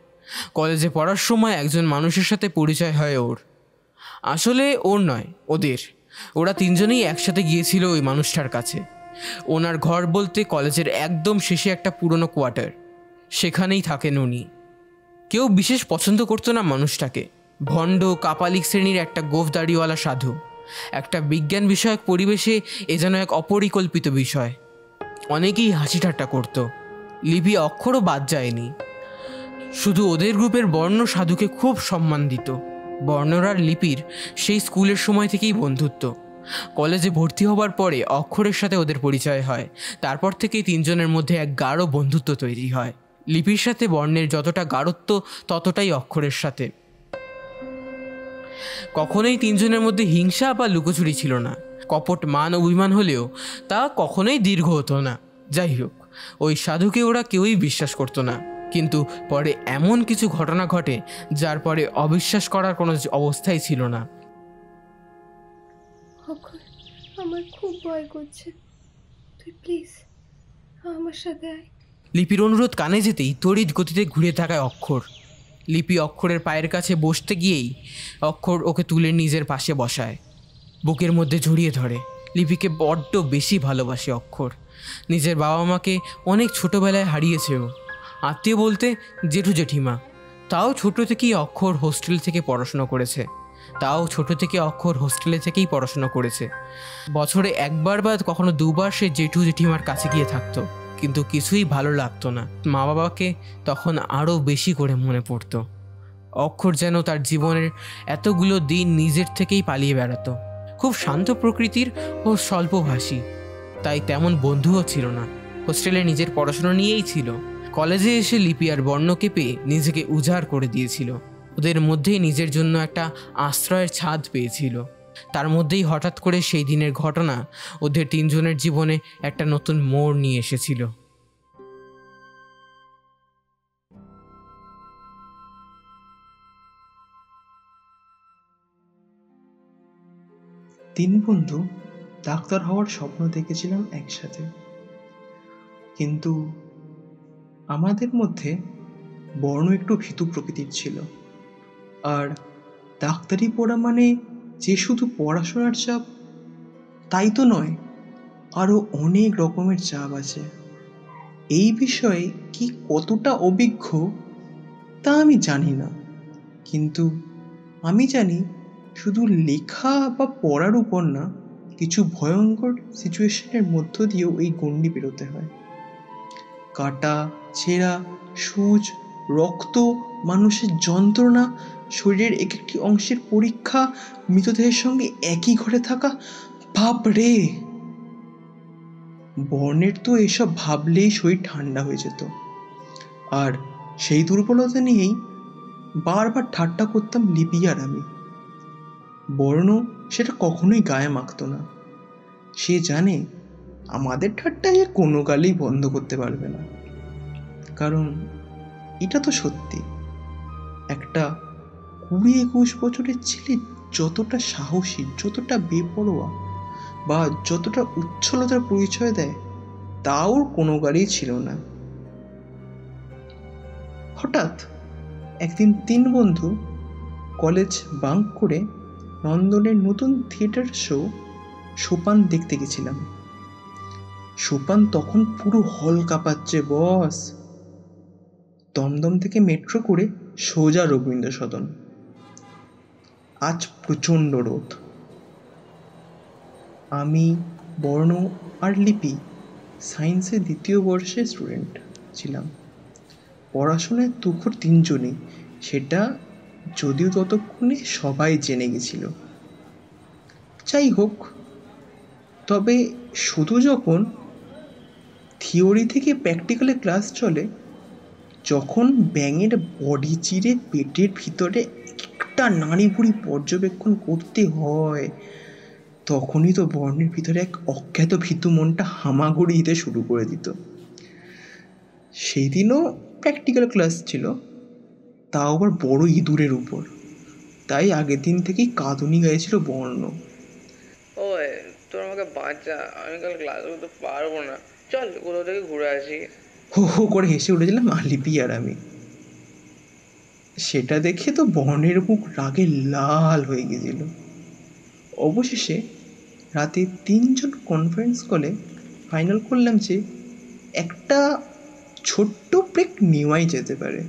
কলেজে পড়ার সময় একজন মানুষের সাথে পরিচয় হয় ওর। আসলে ওর নয়, ওদের। ওরা তিনজনেই একসাথে গিয়েছিল ওই মানুষটার কাছে। ওনার ঘর বলতে কলেজের একদম শেষে একটা পুরনো কোয়ার্টার, সেখানেই থাকেন উনি। কেউ বিশেষ পছন্দ করতো না মানুষটাকে। ভণ্ড কাপালিক শ্রেণীর একটা গোফদাড়িওয়ালা সাধু। একটা বিজ্ঞান বিষয়ক পরিবেশে এ যেন এক অপরিকল্পিত বিষয়। অনেকেই হাসি ঠাট্টা করতো, লিপি অক্ষরও বাদ যায়নি। শুধু ওদের গ্রুপের বর্ণ সাধুকে খুব সম্মান দিত। বর্ণর আর লিপির সেই স্কুলের সময় থেকেই বন্ধুত্ব। কলেজে ভর্তি হবার পরে অক্ষরের সাথে ওদের পরিচয় হয়। তারপর থেকেই তিনজনের মধ্যে এক গাঢ় বন্ধুত্ব তৈরি হয়। লিপির সাথে বর্ণের যতটা গাঢ়ত্ব ততটাই অক্ষরের সাথে। কখনোই তিনজনের মধ্যে হিংসা বা লুকোচুরি ছিল না। কপট মান অভিমান হলেও তা কখনোই দীর্ঘ হতো না। যাই হোক, ওই সাধুকে ওরা কেউই বিশ্বাস করতো না। কিন্তু পরে এমন কিছু ঘটনা ঘটে যার পরে অবিশ্বাস করার কোনো অবস্থাই ছিল না। আমার খুব ভয় করছে, তুই প্লিজ আমার সাথে আয়। লিপির অনুরোধ কানে যেতেই তড়িৎ গতিতে ঘুরে থাকায় অক্ষর। লিপি অক্ষরের পায়ের কাছে বসতে গিয়েই অক্ষর ওকে তুলে নিজের পাশে বসায়, বুকের মধ্যে জড়িয়ে ধরে। লিপিকে বড্ড বেশি ভালোবাসে অক্ষর। নিজের বাবা মাকে অনেক ছোটোবেলায় হারিয়েছে ও। আত্মীয় বলতে জেঠু জেঠিমা। তাও ছোট থেকেই অক্ষর হোস্টেল থেকে পড়াশোনা করেছে। বছরে একবার বা কখনো দুবার সে জেঠু জেঠিমার কাছে গিয়ে থাকতো, কিন্তু কিছুই ভালো লাগতো না। মা বাবাকে তখন আরও বেশি করে মনে পড়তো। অক্ষর যেন তার জীবনের এতগুলো দিন নিজের থেকেই পালিয়ে বেড়াতো। খুব শান্ত প্রকৃতির ও স্বল্পভাষী, তাই তেমন বন্ধুও ছিল না। হোস্টেলে নিজের পড়াশোনা নিয়েই ছিল। কলেজে এসে লিপি আর বর্ণকে পেয়ে নিজেকে উজাড় করে দিয়েছিল। ওদের মধ্যেই নিজের জন্য একটা আশ্রয়ের ছাদ পেয়েছিল। তার মধ্যেই হঠাৎ করে সেই দিনের ঘটনা ওদের তিনজনের জীবনে একটা নতুন মোড় নিয়ে এসেছিল। তিন বন্ধু ডাক্তার হওয়ার স্বপ্ন দেখেছিলাম একসাথে, কিন্তু আমাদের মধ্যে বর্ণ একটু ভীতু প্রকৃতির ছিল। আর ডাক্তারি পড়া মানে যে শুধু পড়াশোনার চাপ তাই তো নয়, আরও অনেক রকমের চাপ আছে। এই বিষয়ে কি কতটা অভিজ্ঞ তা আমি জানি না, কিন্তু আমি জানি শুধু লেখা বা পড়ার উপর না, কিছু ভয়ঙ্কর সিচুয়েশনের মধ্য দিয়েও এই গণ্ডি পেরোতে হয়। কাটা, ছেঁড়া, সূচ, রক্ত, মানুষের যন্ত্রণা, শরীরের এক একটি অংশের পরীক্ষা, মৃতদেহের সঙ্গে একই ঘরে থাকা, বাপ রে! বর্ণের তো এসব ভাবলেই শরীর ঠান্ডা হয়ে যেত। আর সেই দুর্বলতা নিয়েই বারবার ঠাট্টা করতাম লিপি আর আমি। বর্ণ সেটা কখনোই গায়ে মাখতো না। সে জানে আমাদের ঠাট্টা এ কোনো কালেই বন্ধ করতে পারবে না, কারণ এটা তো সত্যি। একটা 20-21 বছরের ছেলে যতটা সাহসী, যতটা বেপরোয়া বা যতটা উচ্ছলতার পরিচয় দেয়, তা ওর কোনো গাড়িই ছিল না। হঠাৎ একদিন 3 বন্ধু কলেজ বাঙ্ক করে নন্দনের নতুন থিয়েটার শো সোপান দেখতে গেছিলাম। সোপান তখন পুরো হল কাঁপাচ্ছে বস। দমদম থেকে মেট্রো করে সোজা রবীন্দ্র সদন। আজ প্রচণ্ড রোদ। আমি, বর্ণ আর লিপি সায়েন্সের 2য় বর্ষের স্টুডেন্ট ছিলাম। পড়াশোনায় তুখোড় 3 জনই, সেটা যদিও ততক্ষণে সবাই জেনে গেছিল। যাই হোক, তবে শুধু যখন থিওরি থেকে প্র্যাকটিক্যালে ক্লাস চলে, যখন ব্যাঙের বডি চিরে পেটের ভিতরে একটা নাড়ি ভুড়ি পর্যবেক্ষণ করতে হয়, তখনই তো বর্ণের ভিতরে এক অজ্ঞাত ভীতু মনটা হামাগুড়ি দিতে শুরু করে দিত। সেই দিনও প্র্যাকটিক্যাল ক্লাস ছিল, তাও আবার বড় ইঁদুরের উপর। তাই আগের দিন থেকেই কাঁদুনি গাইছিল বর্ণ। ও তোর আমাকে বাঁচা, আমি কাল ক্লাস করতে পারবো না, চল কোথাও থেকে ঘুরে আসি। হো হো করে হেসে উঠেছিলাম লিপি আর আমি। সেটা দেখে তো বর্ণের মুখ রাগে লাল হয়ে গেছিল। অবশেষে রাতে 3 জন কনফারেন্স কলে ফাইনাল করলাম যে একটা ছোট্ট ব্রেক নেওয়াই যেতে পারে।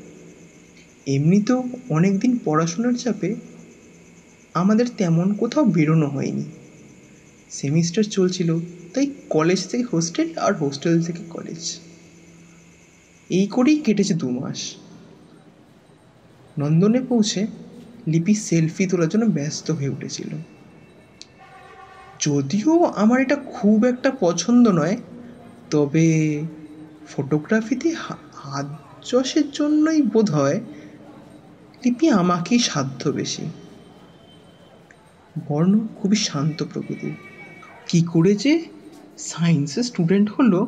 এমনিতেও অনেকদিন পড়াশোনার চাপে আমাদের তেমন কোথাও বেরোনো হয়নি। সেমিস্টার চলছিল, তাই কলেজ থেকে হোস্টেল আর হোস্টেল থেকে কলেজ, এই করেই কেটেছে 2 মাস। নন্দনে পৌঁছে লিপি সেলফি তোলার জন্য ব্যস্ত হয়ে উঠেছিল। যদিও আমার এটা খুব একটা পছন্দ নয়, তবে ফটোগ্রাফিতে হাত যশের জন্যই বোধ হয় লিপি আমাকেই সাধ্য বেশি। বর্ণ খুবই শান্ত প্রকৃতির। কী করে যে সায়েন্সের স্টুডেন্ট হলো,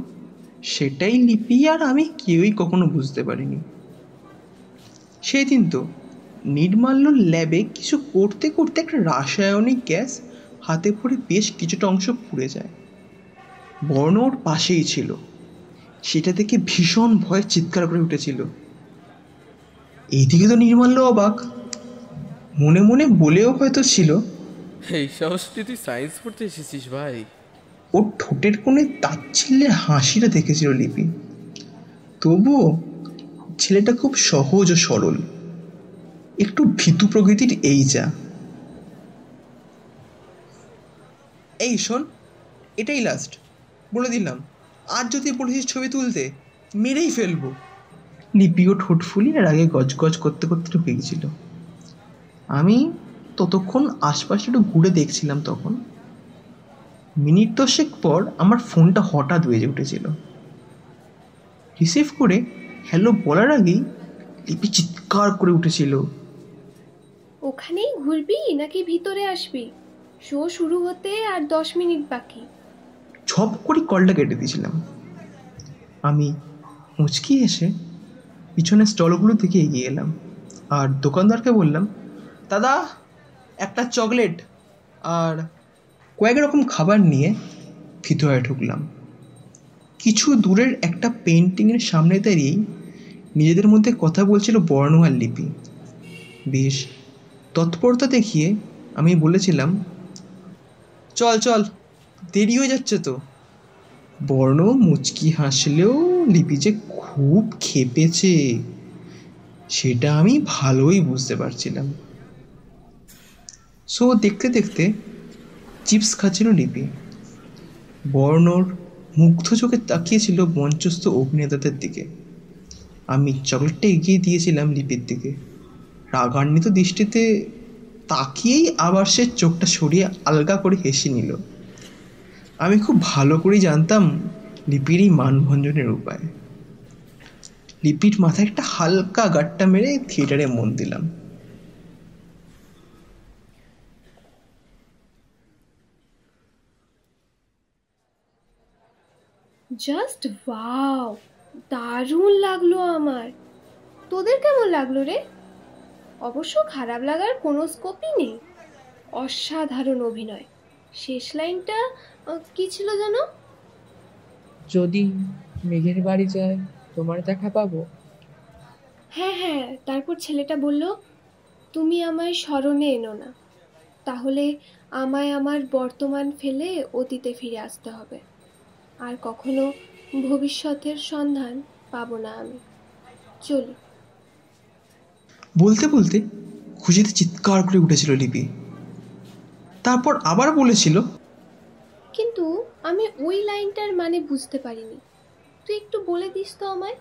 সেটাই লিপি আর আমি কেউই কখনো বুঝতে পারিনি। সেই দিন তো নির্মাল্য ল্যাবে কিছু করতে করতে একটা রাসায়নিক গ্যাস হাতে পড়ে বেশ কিছুটা অংশ পুড়ে যায়। বর্ণ ওর পাশেই ছিল। সেটা দেখে ভীষণ ভয়ে চিৎকার করে উঠেছিল। এইদিকে তো নির্মাল্য অবাক, মনে মনে বলেও হয়তো ছিল, এই সাহস তুই সায়েন্স পড়তে এসেছিস ভাই। ওর ঠোঁটের কোণে তাচ্ছিল্যের হাসিটা দেখেছিল লিপি। তবুও ছেলেটা খুব সহজ ও সরল, একটু ভীতু প্রকৃতির। এই যা, এই শোন, এটাই লাস্ট বলে দিলাম, আর যদি বলেছিস ছবি তুলতে মেরেই ফেলবো। লিপিও ঠোঁট ফুলিয়ে রাগে গজগজ করতে করতে ঢুকে গেছিল। আমি ততক্ষণ আশপাশে একটু ঘুরে দেখছিলাম। তখন মিনিট 10 পর আমার ফোনটা হঠাৎ বেজে উঠেছিল। রিসিভ করে হ্যালো বলার আগেই লিপি চিৎকার করে উঠেছিল, ওখানেই ঘুরবি নাকি ভিতরে আসবি? শো শুরু হতে আর 10 মিনিট বাকি। ঝপ করে কলটা কেটে দিয়েছিলাম। আমি মুচকি এসে পিছনের স্টলগুলো থেকে এগিয়ে এলাম আর দোকানদারকে বললাম, দাদা একটা চকলেট আর কয়েক রকম খাবার নিয়ে ভিতরে ঢুকলাম। কিছু দূরের একটা পেন্টিংয়ের সামনে দাঁড়িয়েই নিজেদের মধ্যে কথা বলছিল বর্ণ আর লিপি। বেশ তৎপরতা দেখিয়ে আমি বলেছিলাম, চল চল, দেরি হয়ে যাচ্ছে তো। বর্ণ মুচকি হাসলেও লিপি যে খুব ক্ষেপেছে সেটা আমি ভালোই বুঝতে পারছিলাম। সো দেখতে দেখতে চিপস খাচ্ছিল লিপি। বর্ণর মুগ্ধ চোখে তাকিয়েছিল মঞ্চস্থ অভিনেতাদের দিকে। আমি চকলেটটা এগিয়ে দিয়েছিলাম লিপির দিকে। রাগান্বিত দৃষ্টিতে তাকিয়েই আবার সে চোখটা সরিয়ে আলগা করে হেসে নিল। আমি খুব ভালো করেই জানতাম লিপির এই মানভঞ্জনের উপায়। লিপির মাথায় একটা হালকা গাট্টা মেরে থিয়েটারে মন দিলাম। জাস্ট ওয়াও, দারুণ লাগলো আমার। তোদের কেমন লাগলো রে? অবশ্য খারাপ লাগার কোনো স্কোপই নেই। অসাধারণ অভিনয়। শেষ লাইনটা কি ছিল যেন? যদি মেঘের বাড়ি যায় তোমার দেখা পাবো। হ্যাঁ হ্যাঁ, তারপর ছেলেটা বলল, তুমি আমায় স্মরণে এনো না, তাহলে আমায় আমার বর্তমান ফেলে অতীতে ফিরে আসতে হবে, আর কখনো ভবিষ্যতের সন্ধান পাবো না আমি। চলি। বলতে বলতে খুশিতে চিৎকার করে উঠেছিল লিপি। তারপর আবার বলেছিল, কিন্তু আমি ওই লাইনটার মানে বুঝতে পারিনি, তুই একটু বলে দিস তো আমায়।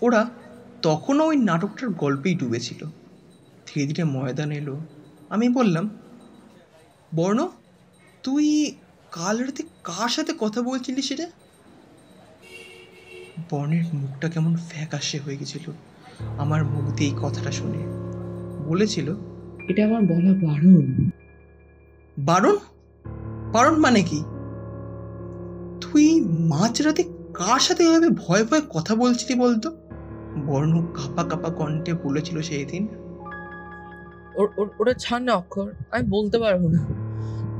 ওরা তখনও ওই নাটকটার গল্পেই ডুবেছিল। ধীরে ধীরে ময়দান এলো। আমি বললাম, বর্ণ, তুই কাল রাতে কার সাথে কথা বলছিলি সেটা? বর্ণের মুখটা কেমন ফ্যাকাশে হয়ে গেছিল আমার মুখ দিয়ে এই কথাটা শুনে। বলেছিল, এটা আমার বলা বারণ। বারণ? বারণ মানে কি? তুই মাঝরাতে কার সাথে এভাবে ভয়ে ভয়ে কথা বলছিলি বলতো? বর্ণ কাঁপা কাঁপা কণ্ঠে বলেছিল সেই দিন। ওটা ছাড় না অক্ষর, আমি বলতে পারবো না।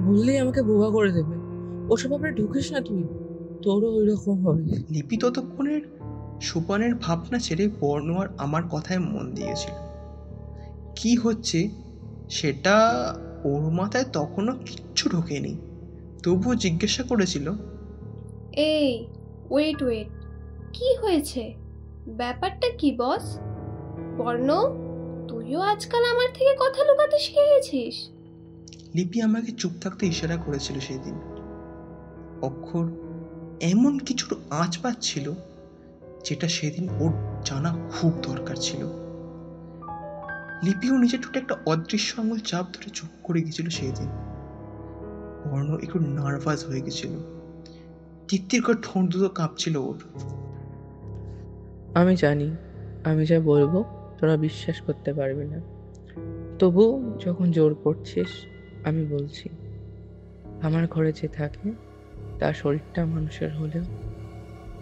বললেই আমাকে বোবা করে দেবে। ওসব ব্যাপারে ঢুকিস না তুই, তোরও ওই রকম হবে। লিপি ততক্ষণের সোপানের ভাবনা ছেড়ে বর্ণ আর আমার কথায় মন দিয়েছিল। কি হচ্ছে সেটা ওর মাথায় তখনও কিচ্ছু ঢোকেনি। তবুও জিজ্ঞাসা করেছিল, এই ওয়েট ওয়েট, কি হয়েছে? ব্যাপারটা কি বস? বর্ণ, তুইও আজকাল আমার থেকে কথা লুকাতে শিখে গেছিস। লিপি আমাকে চুপ থাকতে ইশারা করেছিল সেদিন। অক্ষর এমন কিছুর আঁচ পাচ্ছিল যেটা সেদিন ওর জানা খুব দরকার ছিল। লিপিও নিজের ঠোঁটে একটা অদৃশ্য আঙুল চাপ ধরে চুপ করে গেছিল সেই দিন। বর্ণ একটু নার্ভাস হয়ে গেছিল। তিত্তির করে ঠোঁট দুটো কাঁপছিল ওর। আমি জানি আমি যা বলবো তোরা বিশ্বাস করতে পারবি না, তবু যখন জোর করছিস আমি বলছি। আমার ঘরে যে থাকে তার শরীরটা মানুষের হলেও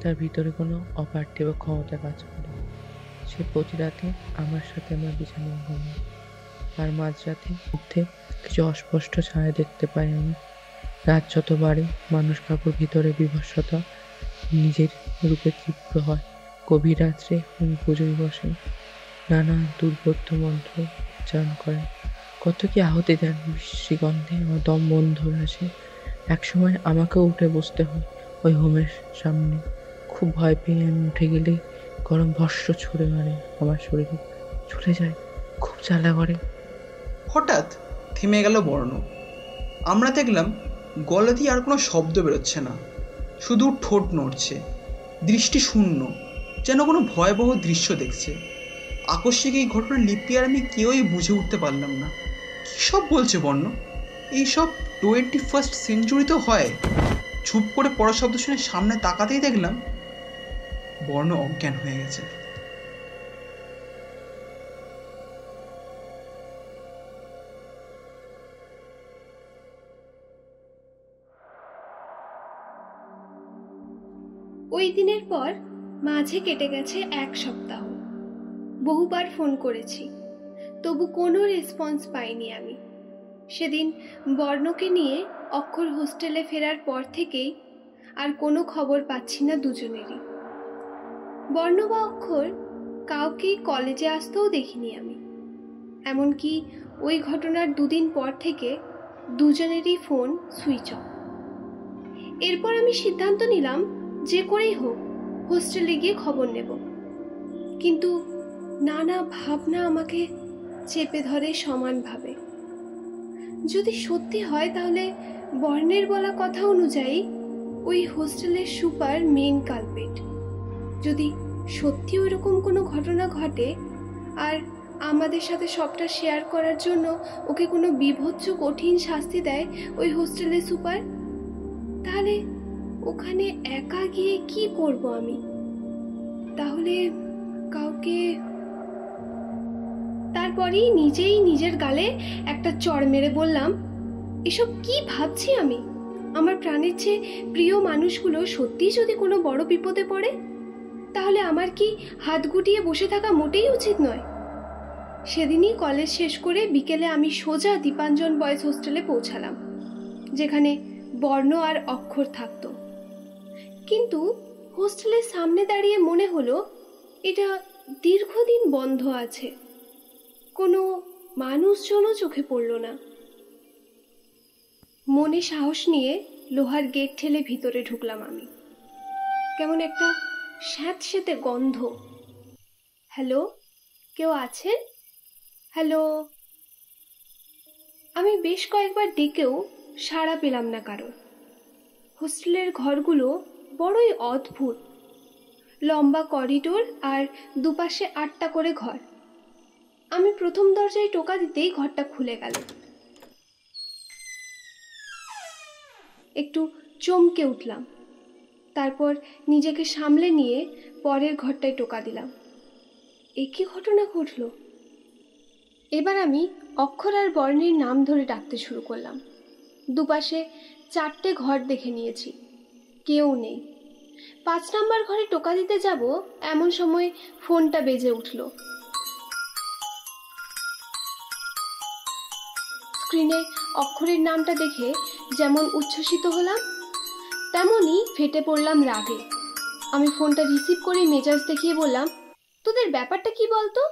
তার ভিতরে কোনো অপার্থিব ক্ষমতা কাজ করে। সে প্রতি রাতে আমার সাথে আমার বিছানায় ঘুমায়, আর মাঝরাতে মধ্যে কিছু অস্পষ্ট ছায়া দেখতে পাই আমি। রাত যত বাড়ে মানুষ কাকুর ভিতরে বিভৎসতা নিজের রূপে তীব্র হয়। গভীর রাত্রে উনি পুজোয় বসেন, নানা দুর্বোধ্য মন্ত্র উচ্চারণ করেন, কত কি আহুতি দেন। বিশ্রী গন্ধে আমার দম বন্ধ হয়ে আসে। একসময় আমাকেও উঠে বসতে হয় ওই হোমের সামনে। খুব ভয় পেয়ে আমি উঠে গেলেই গরম ভস্য ছুঁড়ে মারে আমার শরীরে, ছুটে যায়, খুব জ্বালা করে। হঠাৎ থেমে গেল বর্ণ। আমরা দেখলাম গলা দিয়ে আর কোনো শব্দ বেরোচ্ছে না, শুধু ঠোঁট নড়ছে, দৃষ্টি শূন্য, যেন কোনো ভয়াবহ দৃশ্য দেখছে। আকস্মিক এই ঘটনা লিপি আর আমি কেউই বুঝে উঠতে পারলাম না। কী সব বলছে বর্ণ? এইসব 21st সেঞ্চুরিতেও হয়? চুপ করে পড়া শব্দ শুনে সামনে তাকাতেই দেখলাম বর্ণ অজ্ঞান হয়ে গেছে। ওই দিনের পর মাঝে কেটে গেছে 1 সপ্তাহ। বহুবার ফোন করেছি, তবু কোনো রেসপন্স পাইনি আমি। সেদিন বর্ণকে নিয়ে অক্ষর হোস্টেলে ফেরার পর থেকেই আর কোনো খবর পাচ্ছি না দুজনেরই। বর্ণ বা অক্ষর কাউকেই কলেজে আসতেও দেখিনি আমি। এমনকি ওই ঘটনার 2 দিন পর থেকে দুজনেরই ফোন সুইচ অফ। এরপর আমি সিদ্ধান্ত নিলাম যে করেই হোক হোস্টেলে গিয়ে খবর নেব, কিন্তু নানা ভাবনা আমাকে চেপে ধরে সমানভাবে। যদি সত্যি হয় তাহলে বর্ণের বলা কথা অনুযায়ী ওই হোস্টেলের সুপার মেইন কালপেট। যদি সত্যি ওইরকম কোনো ঘটনা ঘটে আর আমাদের সাথে সবটা শেয়ার করার জন্য ওকে কোনো বিভৎস কঠিন শাস্তি দেয় ওই হোস্টেলের সুপার, তাহলে ওখানে একা গিয়ে কি করব আমি? তাহলে কাউকে... তারপরেই নিজেই নিজের গালে একটা চড় মেরে বললাম, এসব কি ভাবছি আমি? আমার প্রাণের চেয়ে প্রিয় মানুষগুলো সত্যিই যদি কোনো বড় বিপদে পড়ে, তাহলে আমার কি হাত গুটিয়ে বসে থাকা মোটেই উচিত নয়? সেদিনই কলেজ শেষ করে বিকেলে আমি সোজা দীপাঞ্জন বয়েজ হোস্টেলে পৌঁছালাম, যেখানে বর্ণ আর অক্ষর থাকতো। কিন্তু হোস্টেলের সামনে দাঁড়িয়ে মনে হলো এটা দীর্ঘদিন বন্ধ আছে, কোনো মানুষজনও চোখে পড়ল না। মনে সাহস নিয়ে লোহার গেট ঠেলে ভিতরে ঢুকলাম আমি। কেমন একটা স্যাঁতস্যাঁতে গন্ধ। হ্যালো, কেউ আছেন? হ্যালো। আমি বেশ কয়েকবার ডেকেও সাড়া পেলাম না কারো। হোস্টেলের ঘরগুলো বড়ই অদ্ভুত, লম্বা করিডোর আর দুপাশে 8টা করে ঘর। আমি প্রথম দরজায় টোকা দিতেই ঘরটা খুলে গেল। একটু চমকে উঠলাম, তারপর নিজেকে সামলে নিয়ে পরের ঘরটায় টোকা দিলাম। একই ঘটনা ঘটল। এবার আমি অক্ষর আর বর্ণের নাম ধরে ডাকতে শুরু করলাম। দুপাশে 4টে ঘর দেখে নিয়েছি, কেউ নেই। 5 নাম্বার ঘরে টোকা দিতে যাব এমন সময় ফোনটা বেজে উঠল। স্ক্রিনে অক্ষরের নামটা দেখে যেমন উচ্ছ্বসিত হলাম, তেমনই ফেটে পড়লাম রাগে। আমি ফোনটা রিসিভ করে মেজাজ দেখিয়ে বললাম, তোদের ব্যাপারটা কি বলতো?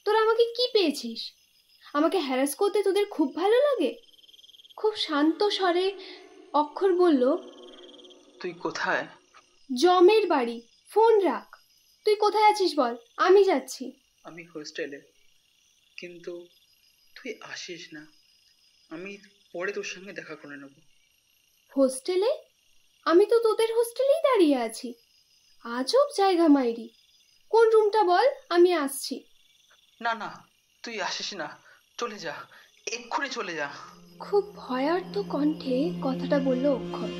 তোরা আমাকে কি পেয়েছিস? আমাকে হ্যারাস করতে তোদের খুব ভালো লাগে? খুব শান্ত স্বরে অক্ষর বলল, তুই কোথায়? জমের বাড়ি, ফোন রাখ। তুই কোথায় আছিস বল, আমি যাচ্ছি। আমি হোস্টেলে, কিন্তু তুই আসিস না, আমি পরে তোর সঙ্গে দেখা করে নেব। হোস্টেলে? আমি তো তোদের হোস্টেলেই দাঁড়িয়ে আছি। আজব জায়গা মাইরি। কোন রুমটা বল, আমি আসছি। না না, তুই আসিস না, চলে যা, এক্ষুনি চলে যা। খুব ভয়ার্থ কণ্ঠে কথাটা বলল অক্ষর।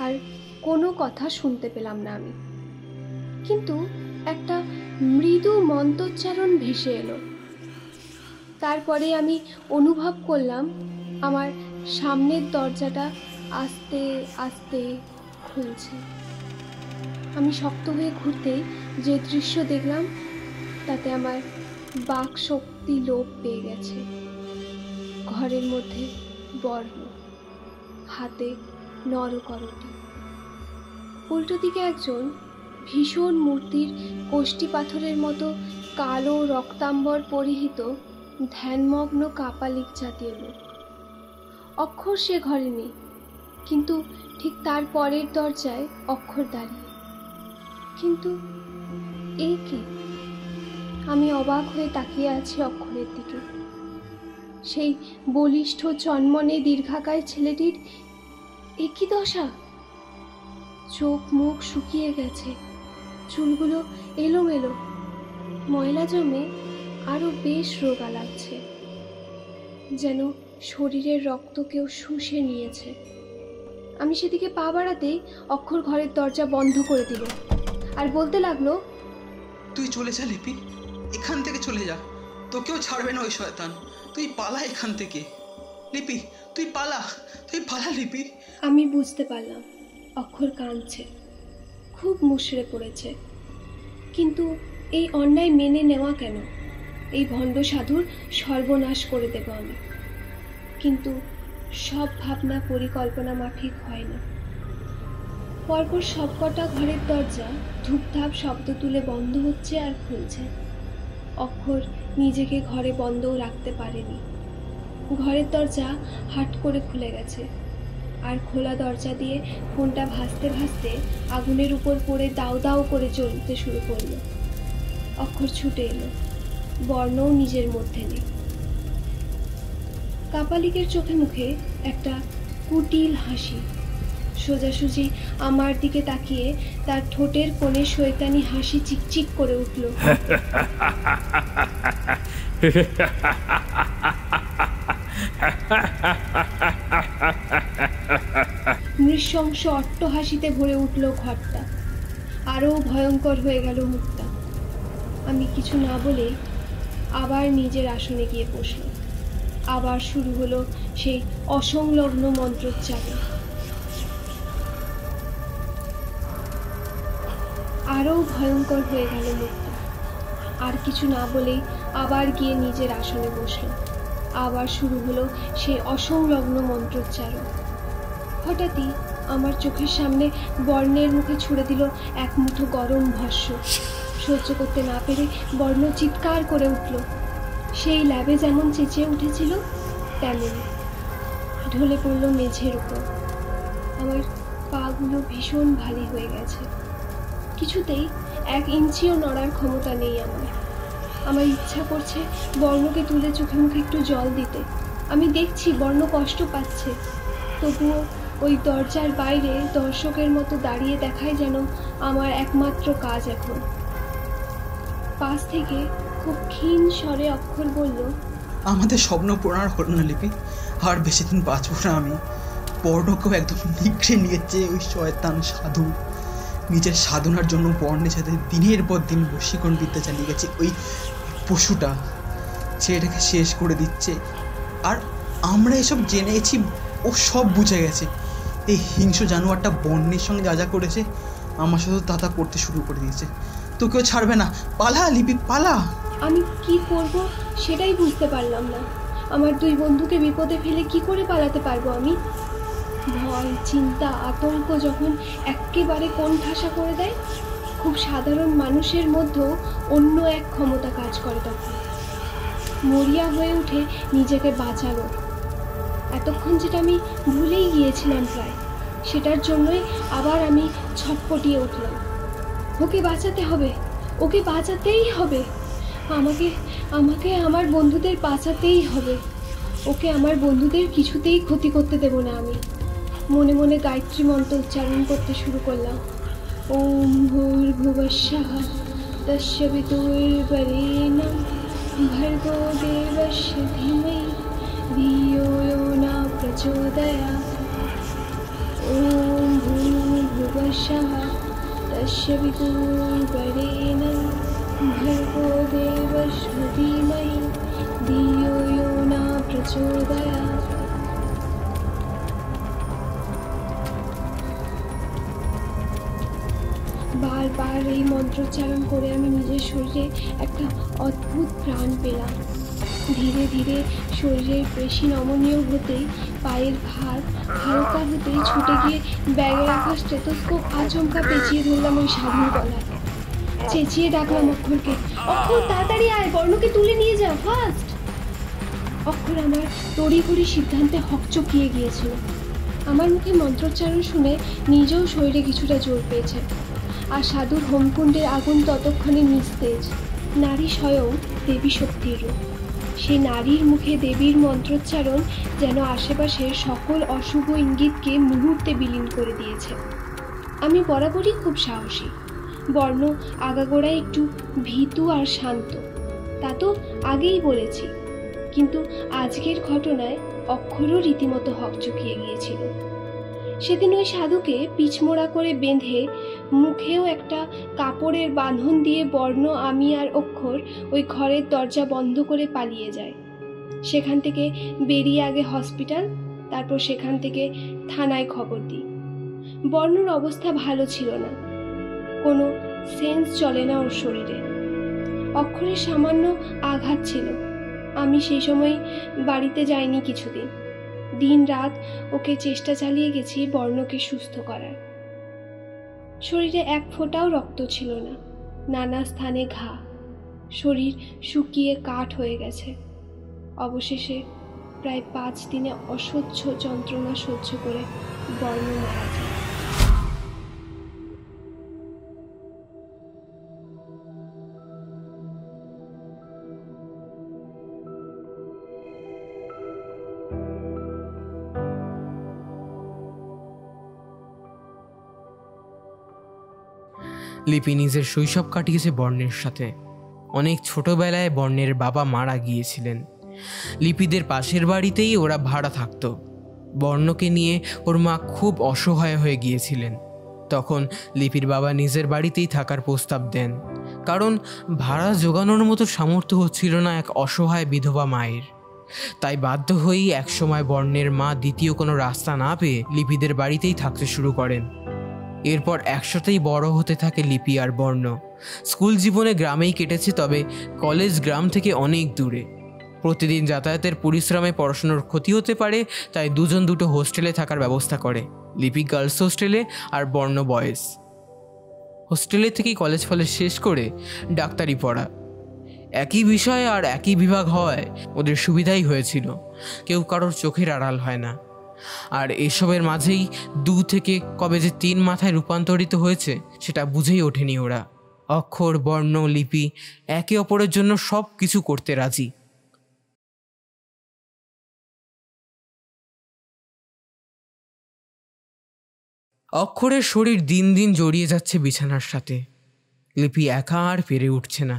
আর কোনো কথা শুনতে পেলাম না আমি, কিন্তু একটা মৃদু মন্ত্রোচ্চারণ ভেসে এলো। তারপরে আমি অনুভব করলাম আমার সামনের দরজাটা আস্তে আস্তে খুলছে। আমি শক্ত হয়ে ঘুরতেই যে দৃশ্য দেখলাম তাতে আমার বাক শক্তি লোপ পেয়ে গেছে। ঘরের মধ্যে বর্ণ, হাতে নরকরটি। উল্টো দিকে একজন ভীষণ মূর্তির কোষ্ঠী পাথরের মতো কালো রক্তাম্বর পরিহিত ধ্যানমগ্ন কাপালিক জাতীয় লোক। অক্ষর সে ঘরে নেই, কিন্তু ঠিক তার পরের দরজায় অক্ষর দাঁড়িয়ে। কিন্তু এ কে? আমি অবাক হয়ে তাকিয়ে আছি অক্ষরের দিকে। সেই বলিষ্ঠ চনমনে দীর্ঘাকায় ছেলেটির একই দশা। চোখ মুখ শুকিয়ে গেছে, চুলগুলো এলোমেলো, ময়লা জমে আরো বেশ রোগা লাগছে, যেন শরীরের রক্ত কেউ শুষে নিয়েছে। আমি সেদিকে পা বাড়াতেই অক্ষর ঘরের দরজা বন্ধ করে দিল আর বলতে লাগলো, তুই চলে যা লিপি, এখান থেকে চলে যা, তোকেও ছাড়বে না ওই শয়তান। তুই পালা এখান থেকে লিপি, তুই পালা, তুই পালা লিপি। আমি বুঝতে পারলাম অক্ষর কাঁদছে, খুব মুষড়ে পড়েছে। কিন্তু এই অন্যায় মেনে নেওয়া কেন? এই ভণ্ড সাধুর সর্বনাশ করে দেব আমি। কিন্তু সব ভাবনা পরিকল্পনা মাফিক হয় না। পরপর সবকটা ঘরের দরজা ধূপধাপ শব্দ তুলে বন্ধ হচ্ছে আর খুলছে। অক্ষর নিজেকে ঘরে বন্ধও রাখতে পারেনি। ঘরের দরজা হাট করে খুলে গেছে, আর খোলা দরজা দিয়ে ফোনটা ভাসতে ভাসতে আগুনের উপর পড়ে দাউ দাউ করে জ্বলতে শুরু করলো। অক্ষর ছুটে এলো, বর্ণও নিজের মধ্যে নেই। কাপালিকের চোখে মুখে একটা কুটিল হাসি। সোজাসুজি আমার দিকে তাকিয়ে তার ঠোঁটের কোণে শয়তানি হাসি চিকচিক করে উঠল। নৃশংস অট্টহাসিতে ভরে উঠল ঘরটা। আরও ভয়ঙ্কর হয়ে গেল মুখটা। আমি কিছু না বলে আবার নিজের আসনে গিয়ে বসল। আবার শুরু হলো সেই অসংলগ্ন মন্ত্রোচ্চারণ। আরও ভয়ঙ্কর হয়ে গেল মুখটা। আর কিছু না বলেই আবার গিয়ে নিজের আসনে বসল। আবার শুরু হলো সেই অসংলগ্ন মন্ত্রোচ্চারণ। হঠাৎই আমার চোখের সামনে বর্ণের মুখে ছুড়ে দিল এক মুঠো গরম ভস্য। সহ্য করতে না পেরে বর্ণ চিৎকার করে উঠল। সেই ল্যাবে যেমন চেঁচিয়ে উঠেছিল তেমনই ঢলে পড়ল মেঝের উপর। আমার পাগুলো ভীষণ ভারী হয়ে গেছে। কিছুতেই 1 ইঞ্চিও নড়ার ক্ষমতা নেই আমার ইচ্ছা করছে বর্ণকে তুলে চোখে মুখে একটু জল দিতে। আমি দেখছি বর্ণ কষ্ট পাচ্ছে, তবুও ওই দরজার বাইরে দর্শকের মতো দাঁড়িয়ে দেখাই যেন আমার একমাত্র কাজ এখন। পাশ থেকে খুব ক্ষীণ স্বরে অক্ষর বলল, আমাদের স্বপ্ন পূরণ হলো না লিপি, আর বেশি দিন বাঁচব না আমি। বর্ণকেও একদম নিগড়ে নিয়েছে ওই শয়তান সাধু। নিজের সাধনার জন্য বর্ণের সাথে দিনের পর দিন বশীকরণ বিদ্যা চালিয়ে গেছে ওই পশুটা। সে এটাকে শেষ করে দিচ্ছে, আর আমরা এসব জেনেছি, ও সব বুঝে গেছে। এই হিংস্র জানোয়ারটা বর্ণের সঙ্গে যা যা করেছে আমার সাথে তা করতে শুরু করে দিয়েছে। তোকেও ছাড়বে না, পালা লিপি পালা। আমি কি করব সেটাই বুঝতে পারলাম না। আমার 2 বন্ধুকে বিপদে ফেলে কি করে পালাতে পারবো আমি? ভয়, চিন্তা, আতঙ্ক যখন একেবারে কোণঠাসা করে দেয়, খুব সাধারণ মানুষের মধ্যেও অন্য এক ক্ষমতা কাজ করে। তখন মরিয়া হয়ে উঠে নিজেকে বাঁচানো। এতক্ষণ যেটা আমি ভুলেই গিয়েছিলাম প্রায়, সেটার জন্যই আবার আমি ছটপটিয়ে উঠলাম। ওকে বাঁচাতে হবে, ওকে বাঁচাতেই হবে। আমাকে আমার বন্ধুদের বাঁচাতেই হবে। ওকে আমার বন্ধুদের কিছুতেই ক্ষতি করতে দেব না আমি। মনে মনে গায়ত্রী মন্ত্র উচ্চারণ করতে শুরু করলাম। ওম ভূর্ভুবস্সঃ তস্য বিতুর্বরেণ্যং ভর্গো দেবস্য ধীমহি ধিয়ো यो न प्रचोदयात्। ওম ভূর্ভুবস্সঃ তস্য বিতুর্বরেণ্যং ভর্গো দেবস্য ধীমহি ধিয়ো यो न प्रचोदयात्। বারবার এই মন্ত্রোচ্চারণ করে আমি নিজের শরীরে একটা অদ্ভুত প্রাণ পেলাম। ধীরে ধীরে শরীরের পেশি নমনীয় হতেই, পায়ের ভার হালকা হতেই ছুটে গিয়ে ব্যাগে রাখা স্টেথোস্কোপ আচমকা পেঁচিয়ে ধরলাম ওই সাধুর গলায়। চেঁচিয়ে ডাকলাম অক্ষরকে, অক্ষর তাড়াতাড়ি আয়, বর্ণকে তুলে নিয়ে যা ফাস্ট। অক্ষর আমার তড়িঘড়ি সিদ্ধান্তে হকচকিয়ে গিয়েছিল। আমার মুখে মন্ত্রোচ্চারণ শুনে নিজেও শরীরে কিছুটা জোর পেয়েছে। আর সাধুর হোমকুণ্ডের আগুন ততক্ষণে নিস্তেজ। নারী স্বয়ং দেবী শক্তির রূপ। সেই নারীর মুখে দেবীর মন্ত্রোচ্চারণ যেন আশেপাশের সকল অশুভ ইঙ্গিতকে মুহূর্তে বিলীন করে দিয়েছে। আমি বরাবরই খুব সাহসী। বর্ণ আগাগোড়ায় একটু ভীতু আর শান্ত, তা তো আগেই বলেছি। কিন্তু আজকের ঘটনায় অক্ষরও রীতিমতো হকচকিয়ে গিয়েছিল। সেদিন ওই সাধুকে পিছমোড়া করে বেঁধে মুখেও একটা কাপড়ের বাঁধন দিয়ে বর্ণ, আমি আর অক্ষর ওই ঘরের দরজা বন্ধ করে পালিয়ে যায়। সেখান থেকে বেরিয়ে আগে হসপিটাল, তারপর সেখান থেকে থানায় খবর দিই। বর্ণর অবস্থা ভালো ছিল না, কোনো সেন্স চলে না ওর শরীরে। অক্ষরের সামান্য আঘাত ছিল। আমি সেই সময় বাড়িতে যাইনি কিছুদিন। দিন রাত ওকে চেষ্টা চালিয়ে গেছি বর্ণকে সুস্থ করার। শরীরে 1 ফোঁটাও রক্ত ছিল না, নানা স্থানে ঘা, শরীর শুকিয়ে কাঠ হয়ে গেছে। অবশেষে প্রায় 5 দিনে অসহ্য যন্ত্রণা সহ্য করে বর্ণ মারা যায়। লিপি নিজের শৈশব কাটিয়েছে বর্ণের সাথে। অনেক ছোটবেলায় বর্ণের বাবা মারা গিয়েছিলেন। লিপিদের পাশের বাড়িতেই ওরা ভাড়া থাকতো। বর্ণকে নিয়ে ওর মা খুব অসহায় হয়ে গিয়েছিলেন। তখন লিপির বাবা নিজের বাড়িতেই থাকার প্রস্তাব দেন, কারণ ভাড়া জোগানোর মতো সামর্থ্য হচ্ছিল না এক অসহায় বিধবা মায়ের। তাই বাধ্য হয়েই একসময় বর্ণের মা দ্বিতীয় কোনো রাস্তা না পেয়ে লিপিদের বাড়িতেই থাকতে শুরু করেন। এরপর একসাথেই বড় হতে থাকে লিপি আর বর্ণ। স্কুল জীবনে গ্রামেই কেটেছে, তবে কলেজ গ্রাম থেকে অনেক দূরে। প্রতিদিন যাতায়াতের পরিশ্রমে পড়াশোনার ক্ষতি হতে পারে, তাই দুজন দুটো হোস্টেলে থাকার ব্যবস্থা করে। লিপি গার্লস হোস্টেলে আর বর্ণ বয়েজ হোস্টেলে থেকেই কলেজ ফলে শেষ করে ডাক্তারি পড়া। একই বিষয় আর একই বিভাগ হওয়ায় ওদের সুবিধাই হয়েছিল, কেউ কারোর চোখের আড়াল হয় না। আর এসবের মাঝেই 2 থেকে কবে যে 3 মাথায় রূপান্তরিত হয়েছে সেটা বুঝেই ওঠেনি ওরা। অক্ষর, বর্ণ, লিপি একে অপরের জন্য সব কিছু করতে রাজি। অক্ষরের শরীর দিন দিন জড়িয়ে যাচ্ছে বিছানার সাথে। লিপি একা আর পেরে উঠছে না।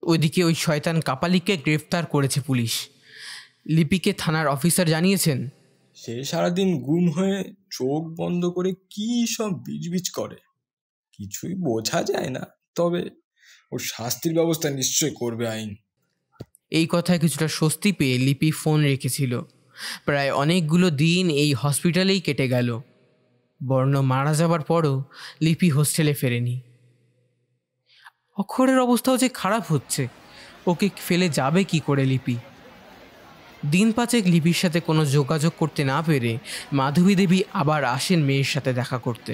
ওইদিকে ওই শয়তান কাপালিককে গ্রেফতার করেছে পুলিশ। লিপিকে থানার অফিসার জানিয়েছেন, সে সারাদিন গুম হয়ে চোখ বন্ধ করে কি সব বিজবিজ করে, কিছুই বোঝা যায় না। তবে ওর শাস্তির ব্যবস্থা নিশ্চয় করবে আইন। এই কথায় কিছুটা স্বস্তি পেয়ে লিপি ফোন রেখেছিল। প্রায় অনেকগুলো দিন এই হসপিটালেই কেটে গেল। বর্ণ মারা যাবার পরও লিপি হোস্টেলে ফেরেনি। অক্ষরের অবস্থাও যে খারাপ হচ্ছে, ওকে ফেলে যাবে কি করে লিপি? দিন 5 লিপির সাথে কোনো যোগাযোগ করতে না পেরে মাধবী দেবী আবার আসেন মেয়ের সাথে দেখা করতে।